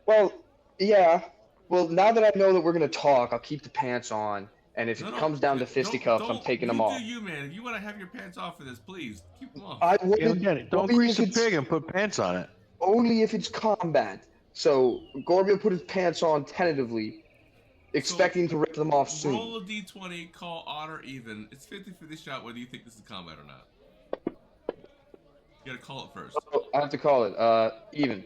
Well, yeah. Well, now that I know that we're gonna talk, I'll keep the pants on. And if it comes down to fisticuffs, I'm taking them off. Do you, man? If you want to have your pants off for this, please keep them off. I wouldn't. Don't grease a pig and put pants on it. Only if it's combat. So Gorbio put his pants on tentatively, expecting to rip them off soon. Roll a d20, call odd or even. It's 50-50 shot whether you think this is combat or not. You gotta call it first. Oh, I have to call it. Even.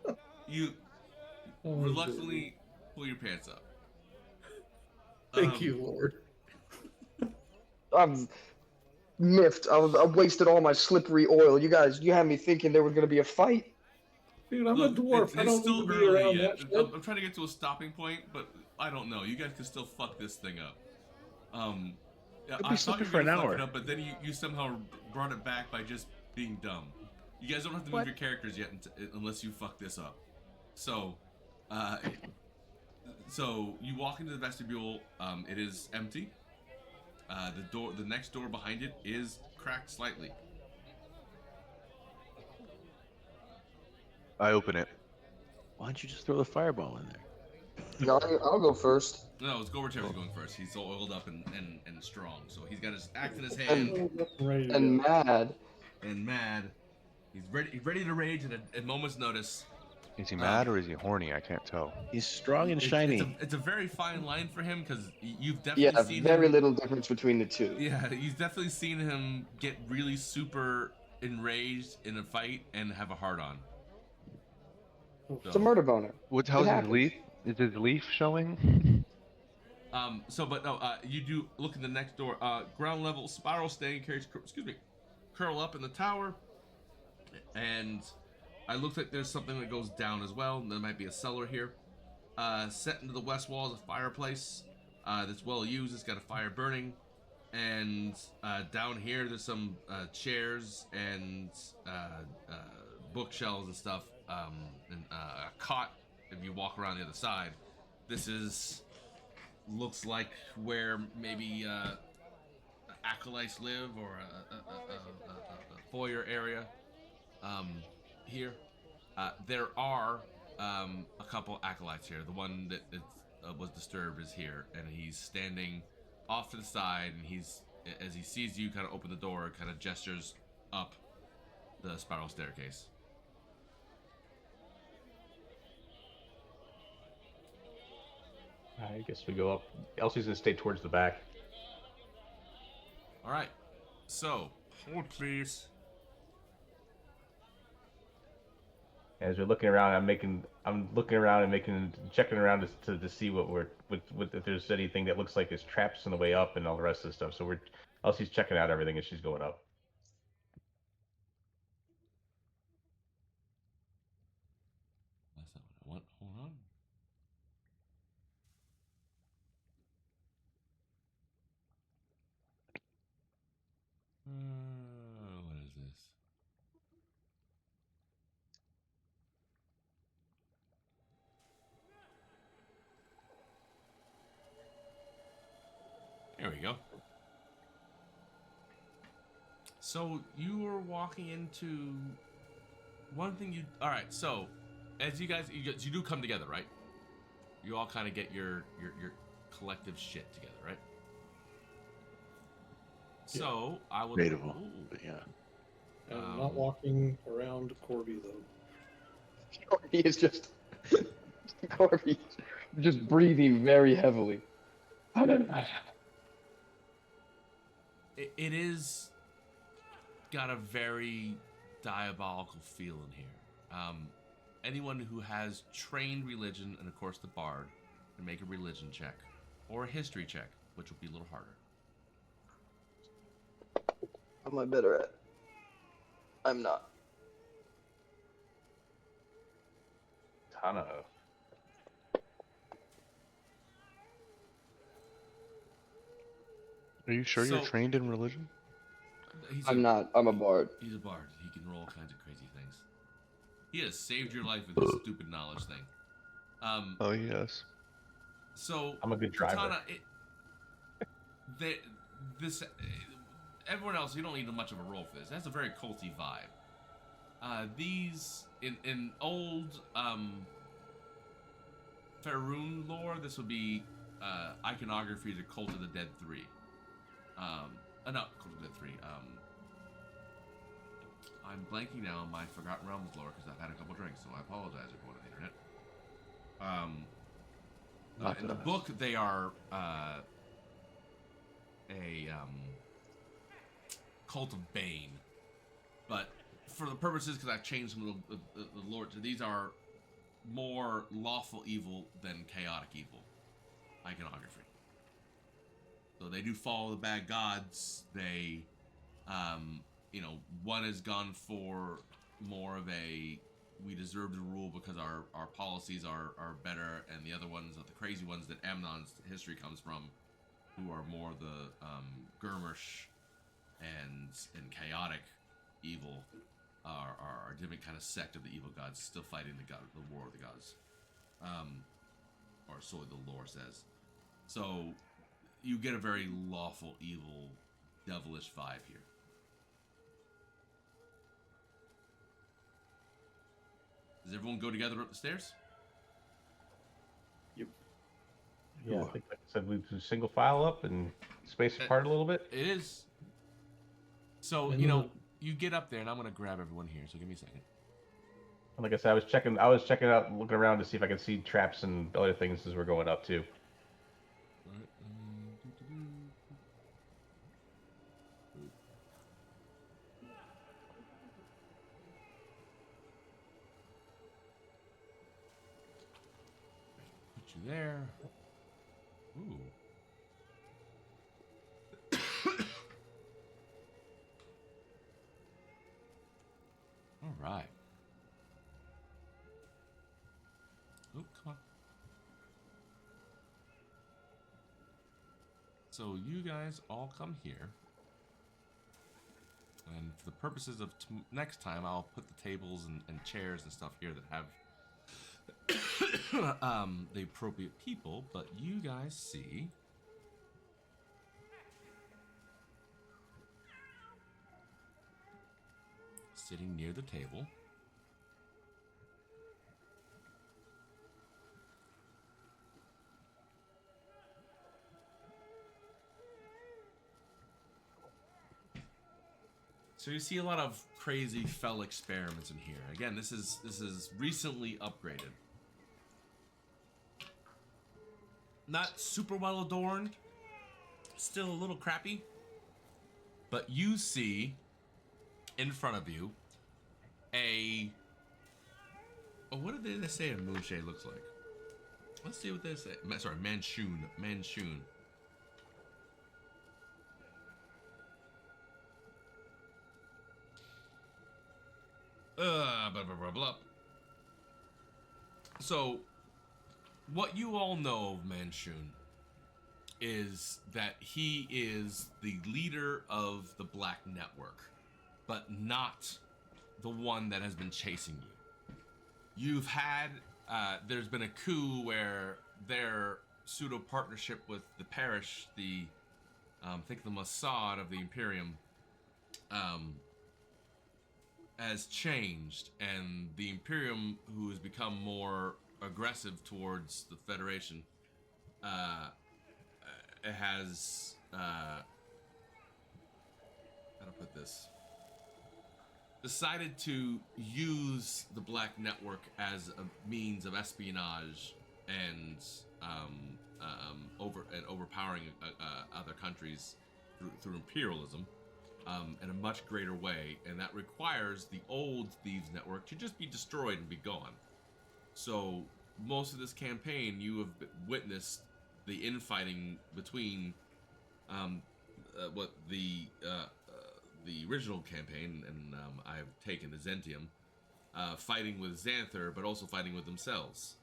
Alright. You reluctantly pull your pants up. Thank you, Lord. I've miffed. I've wasted all my slippery oil. You had me thinking there was gonna be a fight. Dude, I'm a dwarf. I It's don't still need to be early around yet. that shit. I'm trying to get to a stopping point, but I don't know. You guys can still fuck this thing up. Could be I thought sleeping you for were an gonna fuck hour. it up, but then you somehow brought it back by just being dumb. You guys don't have to move your characters yet unless you fuck this up. So, so you walk into the vestibule. It is empty. The next door behind it is cracked slightly. I open it. Why don't you just throw the fireball in there? No, I'll go first. No, it's Gorbachev going first. He's all oiled up and strong, so he's got his axe in his hand And mad. and mad. He's ready to rage at a moment's notice. Is he mad or is he horny? I can't tell. He's strong and shiny. It's a very fine line for him because you've definitely seen very him, little difference between the two. Yeah, you've definitely seen him get really super enraged in a fight and have a hard on. It's a murder boner. How's his leaf? Is his leaf showing? You do look in the next door. Ground level spiral staying carries. Curl up in the tower, and I looked like there's something that goes down as well. There might be a cellar here. Set into the west wall is a fireplace that's well used. It's got a fire burning, and down here there's some chairs and bookshelves and stuff, and a cot. If you walk around the other side, this looks like where maybe acolytes live, or a foyer area. Here, there are a couple acolytes here. The one that was disturbed is here, and he's standing off to the side, and as he sees you kind of open the door, kind of gestures up the spiral staircase. I guess we go up. Elsie's gonna stay towards the back. All right. So, hold please. As we're looking around, I'm looking around and checking around to see what if there's anything that looks like there's traps on the way up and all the rest of the stuff. So Elsie's checking out everything as she's going up. That's not what I want. Hold on. What is this? There we go. So you were walking into one thing all right, so as you do come together, right? You all kind of get your collective shit together, right? Yeah. So I will. Debatable, but yeah. I'm not walking around Corby though. Corby is just Corby just breathing very heavily. It is got a very diabolical feel in here. Anyone who has trained religion, and of course the bard, can make a religion check or a history check, which will be a little harder. What am I better at? I'm not. Tana. Are you sure you're trained in religion? I'm not. I'm a bard. He's a bard. He can roll all kinds of crazy things. He has saved your life with this stupid knowledge thing. Oh yes. So I'm a good driver. Katana, everyone else, you don't need much of a roll for this. That's a very culty vibe. These in old Faerun lore, this would be iconography of the Cult of the Dead 3. Not Cult of the Dead 3. I'm blanking now on my Forgotten Realms lore because I've had a couple drinks, so I apologize everyone on the internet. In the book, they are a cult of Bane, but for the purposes, because I've changed some of the lore, these are more lawful evil than chaotic evil iconography. So they do follow the bad gods. They, one has gone for more of a we deserve to rule because our policies are better, and the other ones are the crazy ones that Amnon's history comes from, who are more the Gurmish and chaotic evil, are a different kind of sect of the evil gods, still fighting the war of the gods, or so the lore says. So you get a very lawful, evil, devilish vibe here. Does everyone go together up the stairs? Yep. Yeah, I think, like I said, we do single file up and space apart a little bit. It is. So, you get up there, and I'm going to grab everyone here, so give me a second. Like I said, I was checking out, looking around to see if I could see traps and other things as we're going up, too. Put you there. Ooh. All right. Oh, come on. So you guys all come here. And for the purposes of next time, I'll put the tables and chairs and stuff here that have the appropriate people. But you guys see... sitting near the table. So you see a lot of crazy fell experiments in here. Again, this is recently upgraded. Not super well adorned. Still a little crappy. But you see in front of you what did they say a moonshade looks like? Let's see what they say. Sorry, Manchun. Blah, blah, blah, blah. So, what you all know of Manchun is that he is the leader of the Black Network, but not the one that has been chasing you. You've had, there's been a coup where their pseudo partnership with the parish, I think the Mossad of the Imperium, has changed, and the Imperium, who has become more aggressive towards the Federation, has, how to put this, decided to use the Black Network as a means of espionage and overpowering other countries through imperialism in a much greater way, and that requires the old Thieves Network to just be destroyed and be gone. So most of this campaign, you have witnessed the infighting between the original campaign, and I've taken the Zentium, fighting with Xanther, but also fighting with themselves.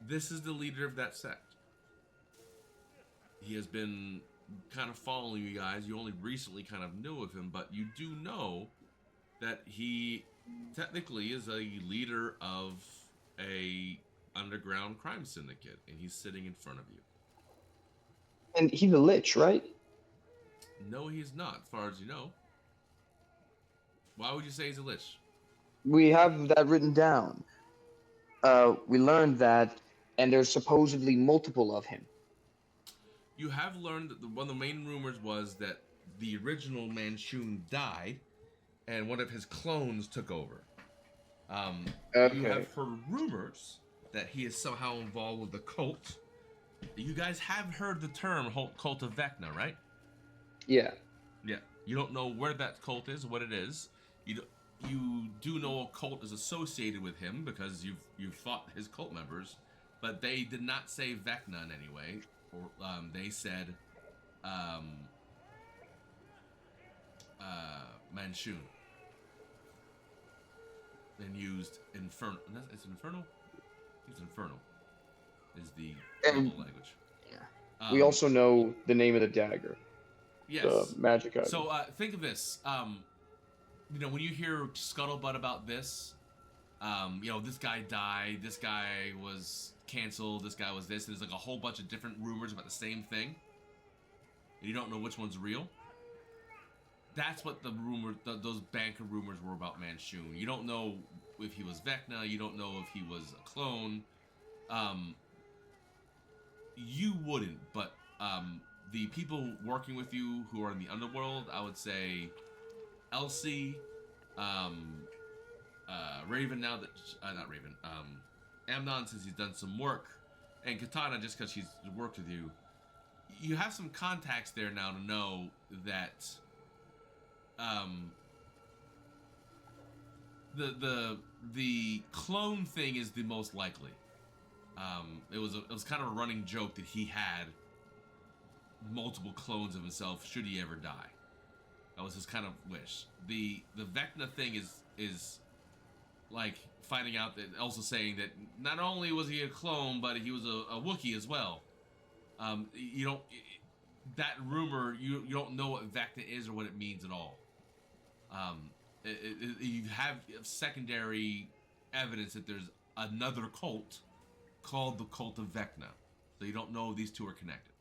This is the leader of that sect. He has been kind of following you guys. You only recently kind of knew of him, but you do know that he technically is a leader of a underground crime syndicate, and he's sitting in front of you. And he's a lich, right? No, he's not, as far as you know. Why would you say he's a lich? We have that written down. We learned that, and there's supposedly multiple of him. You have learned that one of the main rumors was that the original Manchun died, and one of his clones took over. Okay. You have heard rumors that he is somehow involved with the cult. You guys have heard the term Cult of Vecna, right? Yeah. Yeah. You don't know where that cult is, what it is. You do know a cult is associated with him because you've fought his cult members, but they did not say Vecna in any way. Or they said Manchun. and used Infernal. It's Infernal? It's Infernal. Is the And- local language. We also know the name of the dagger. Yes. The magic item. So think of this. You know, when you hear scuttlebutt about this, you know, this guy died, this guy was canceled, this guy was this, and there's like a whole bunch of different rumors about the same thing, and you don't know which one's real. That's what the rumor, those banker rumors were about Manchun. You don't know if he was Vecna, you don't know if he was a clone. You wouldn't, but the people working with you who are in the underworld, I would say Elsie, Raven now that, not Raven, Amnon since he's done some work, and Katana just because she's worked with you. You have some contacts there now to know that the clone thing is the most likely. It was kind of a running joke that he had multiple clones of himself should he ever die. That was his kind of wish. The Vecna thing is like finding out that also saying that not only was he a clone, but he was a Wookie as well. You don't that rumor you don't know what Vecna is or what it means at all. You have secondary evidence that there's another cult called the Cult of Vecna, so you don't know these two are connected.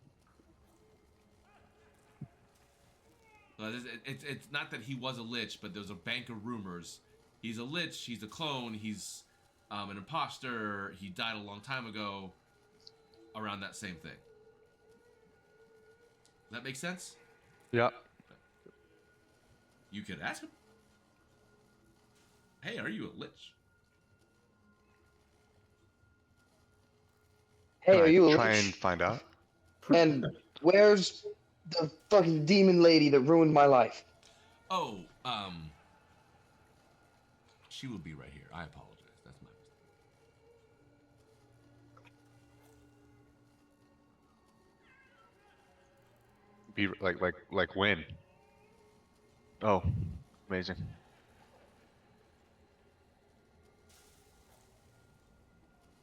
So it's not that he was a lich, but there's a bank of rumors. He's a lich, he's a clone, he's an imposter, he died a long time ago, around that same thing. Does that make sense? Yeah. You could ask him. Hey, are you a lich? Hey, are you a try lich? and find out? And where's the fucking demon lady that ruined my life? Oh, she will be right here. I apologize. That's my mistake. Be like when? Oh, amazing.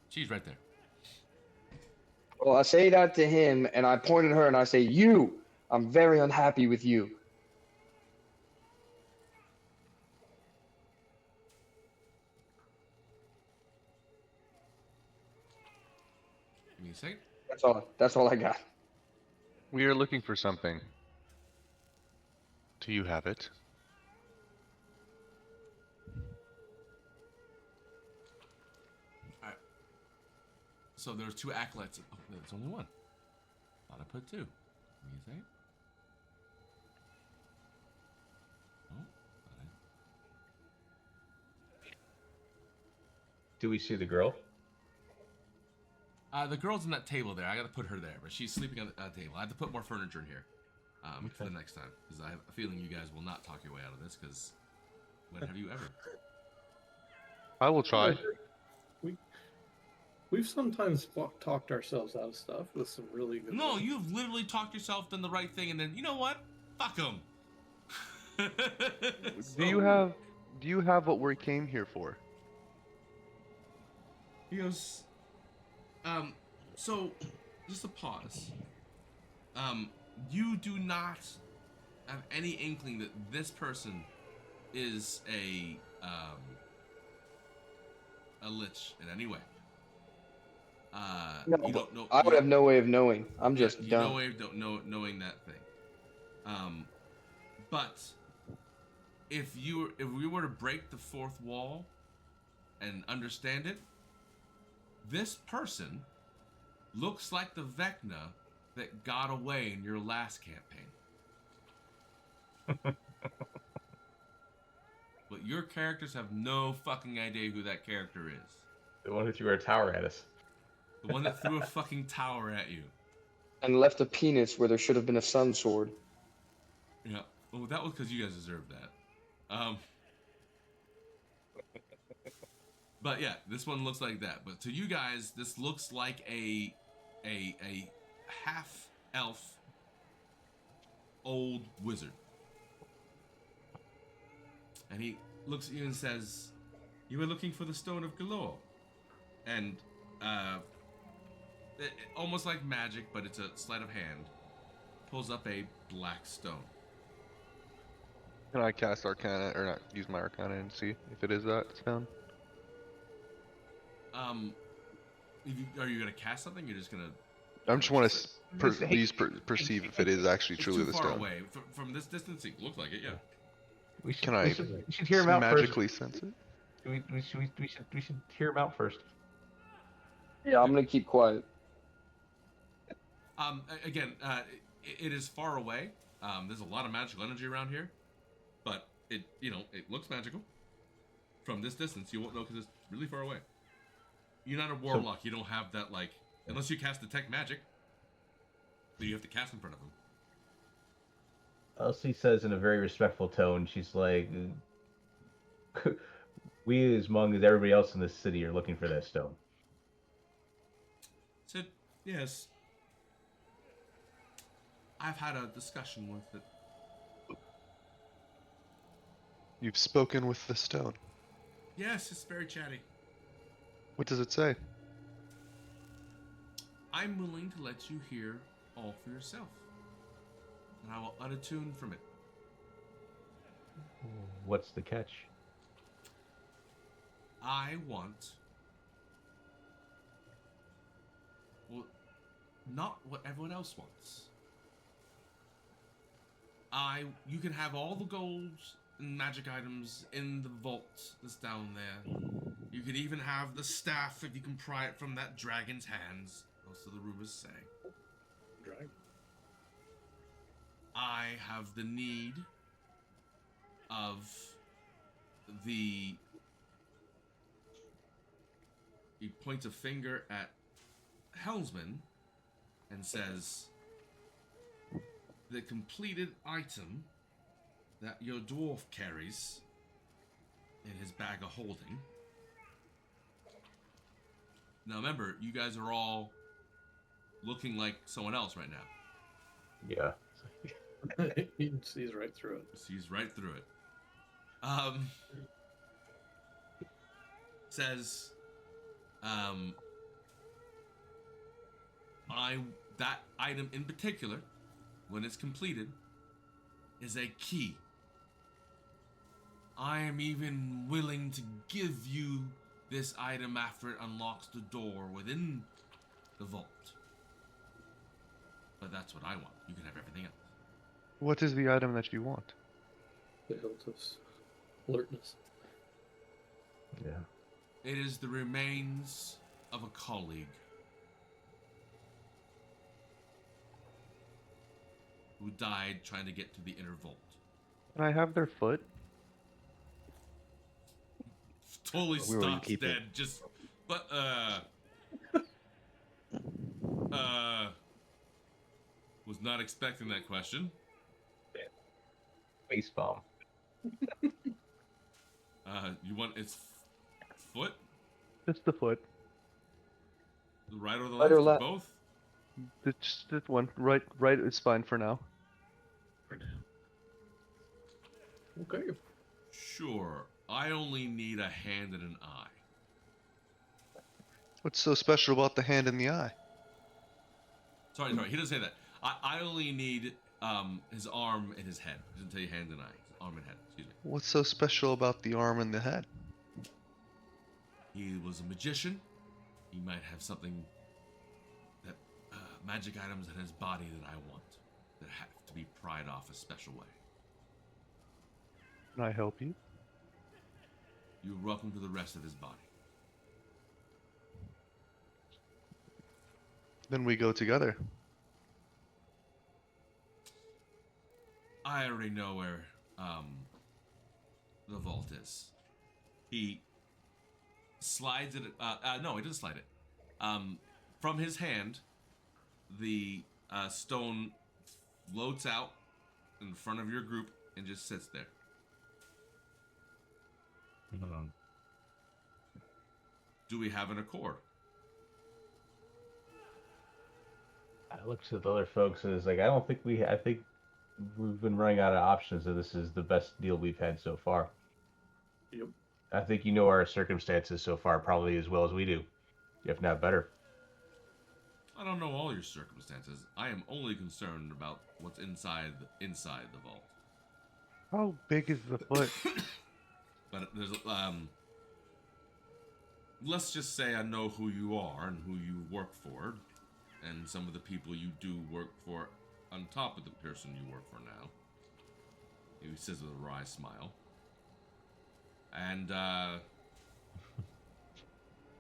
She's right there. Well, I say that to him, and I point at her and I say, "You, I'm very unhappy with you." Give me a second. That's all I got. We are looking for something. Do you have it? Alright. So there's two acolytes. Oh, there's only one. Thought I put two. Give me a second. Oh, Do we see the girl? the girl's on that table there. I gotta put her there, but she's sleeping on the table. I have to put more furniture in here for the next time, because I have a feeling you guys will not talk your way out of this, because when have you ever? I will try. We've sometimes talked ourselves out of stuff with some really good. No, you've literally talked yourself, done the right thing, and then, you know what? Fuck them. Do you have what we came here for? He goes, so, just a pause. You do not have any inkling that this person is a lich in any way. No, you don't know. I would have no way of knowing. I'm just you dumb. no way of knowing that thing. But if we were to break the fourth wall and understand it, this person looks like the Vecna that got away in your last campaign. But your characters have no fucking idea who that character is. The one who threw a tower at us. The one that threw a fucking tower at you. And left a penis where there should have been a sun sword. Yeah. Oh, that was because you guys deserved that. But yeah, this one looks like that. But to you guys, this looks like a half elf old wizard. And he looks at you and says, You were looking for the Stone of Galore. And, almost like magic, but it's a sleight of hand, pulls up a black stone. Can I cast Arcana, or not use my Arcana and see if it is that stone? Are you gonna cast something? You're just gonna... I just want to perceive if it is actually truly the stone. It's too far away. From this distance, it looks like it, yeah. We should, Can I we should hear him out magically first. sense it? We should hear him out first. Yeah, I'm gonna keep quiet. Again, it is far away. There's a lot of magical energy around here, but it looks magical. From this distance, you won't know because it's really far away. You're not a warlock. You don't have that, like, unless you cast detect magic, that you have to cast in front of him. Elsie says in a very respectful tone, she's like, we as Hmong as everybody else in this city are looking for that stone. Said, yes. I've had a discussion with it. You've spoken with the stone. Yes, it's very chatty. What does it say? I'm willing to let you hear all for yourself. And I will unattune from it. What's the catch? I want... well, not what everyone else wants. You can have all the golds and magic items in the vault that's down there. You could even have the staff if you can pry it from that dragon's hands. Most of the rumors say. Dragon. I have the need of the... He points a finger at Helmsman and says, the completed item that your dwarf carries in his bag of holding. Now remember, you guys are all looking like someone else right now. Yeah. He sees right through it. Sees right through it. Says, that item in particular, when it's completed, is a key. I am even willing to give you this item after it unlocks the door within the vault. But that's what I want. You can have everything else. What is the item that you want? The hilt of alertness. Yeah. It is the remains of a colleague who died trying to get to the inner vault. Can I have their foot? Totally Where will you stops keep it? dead. Just, but was not expecting that question. Face bomb. You want its foot? Just the foot. The right or the Right left? or left? Both? Just this one. Right is fine for now. Okay. Sure. I only need a hand and an eye. What's so special about the hand and the eye? Sorry, he doesn't say that. I only need his arm and his head. He doesn't tell you hand and eye. His arm and head, excuse me. What's so special about the arm and the head? He was a magician. He might have something that magic items in his body that I want, that have to be pried off a special way. Can I help you? You're welcome to the rest of his body. Then we go together. I already know where the vault is. He slides it. No, he doesn't slide it. From his hand, the stone floats out in front of your group and just sits there. Do we have an accord? I look to the other folks and it's like, I think we've been running out of options, and this is the best deal we've had so far. Yep. I think you know our circumstances so far probably as well as we do, if not better. I don't know all your circumstances. I am only concerned about what's inside the vault. How big is the foot? But there's let's just say I know who you are and who you work for, and some of the people you do work for on top of the person you work for now. He says with a wry smile. And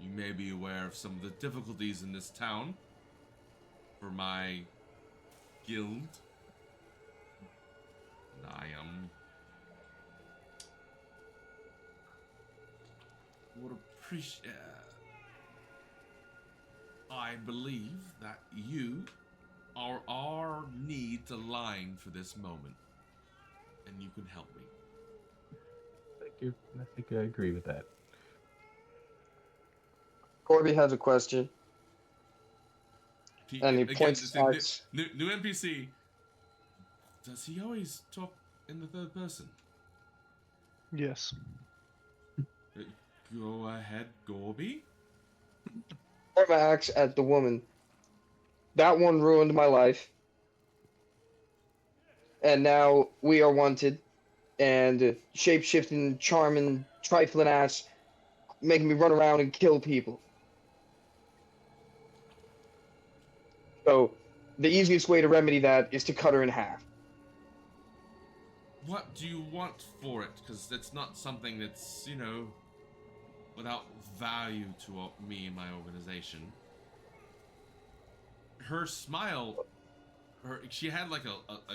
you may be aware of some of the difficulties in this town for my guild. And I would appreciate. I believe that you are our needs aligned for this moment, and you can help me. Thank you. I think I agree with that. Corby has a question. And he points out... New NPC. Does he always talk in the third person? Yes. Go ahead, Gorby. Cormax at the woman. That one ruined my life. And now we are wanted. And shape-shifting, charming, trifling ass making me run around and kill people. So, the easiest way to remedy that is to cut her in half. What do you want for it? Because it's not something that's, you know, without value to me and my organization. Her smile, she had like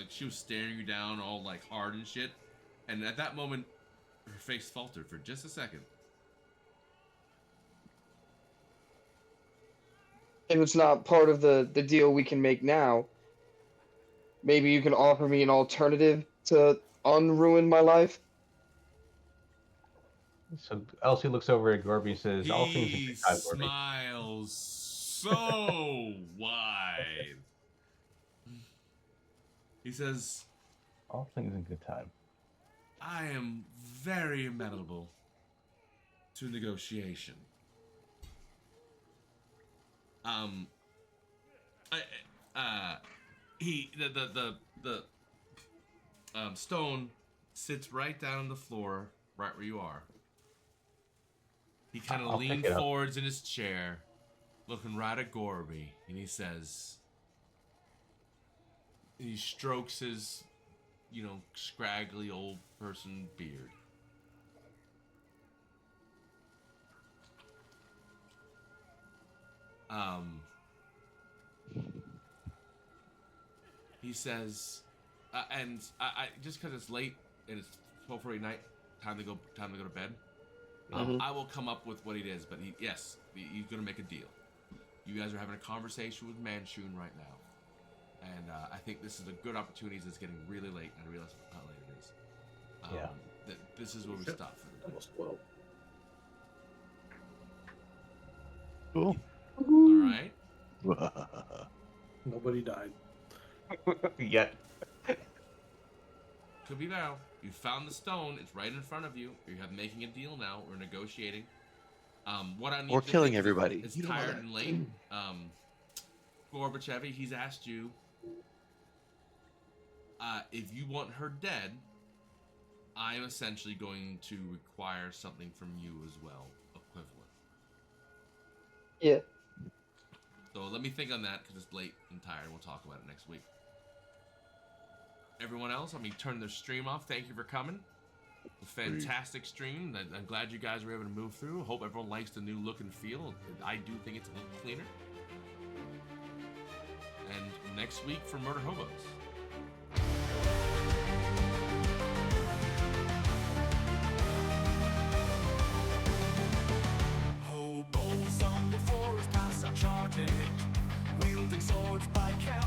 she was staring you down all like hard and shit. And at that moment, her face faltered for just a second. If it's not part of the deal we can make now, maybe you can offer me an alternative to unruin my life? So Elsie looks over at Gorby and says, all things in good time, Gorby. He smiles so wide. He says, all things in good time. I am very amenable to negotiation. The stone sits right down on the floor, right where you are. He kind of leans forwards in his chair, looking right at Gorby, and he says, he strokes his, you know, scraggly old person beard. He says, and I just because it's late and it's 12:40 night, time to go to bed. I will come up with what it is, but he's gonna make a deal. You guys are having a conversation with Manchun right now, and I think this is a good opportunity. It's getting really late, and I realize how late it is. This is where we stop. Almost 12. Cool. All right. Nobody died. Yet. Could be now. You found the stone. It's right in front of you. You're making a deal now. We're negotiating. What I need Or to killing think everybody. It's You don't know tired that. and late. Gorbachev, he's asked you if you want her dead. I'm essentially going to require something from you as well, equivalent. Yeah. So let me think on that because it's late and tired. We'll talk about it next week. Everyone else, let me turn the stream off. Thank you for coming. It's a fantastic stream. I'm glad you guys were able to move through. Hope everyone likes the new look and feel. I do think it's a little cleaner. And next week for Murder Hobos. Hobos on the forest paths uncharted, wielding swords by count.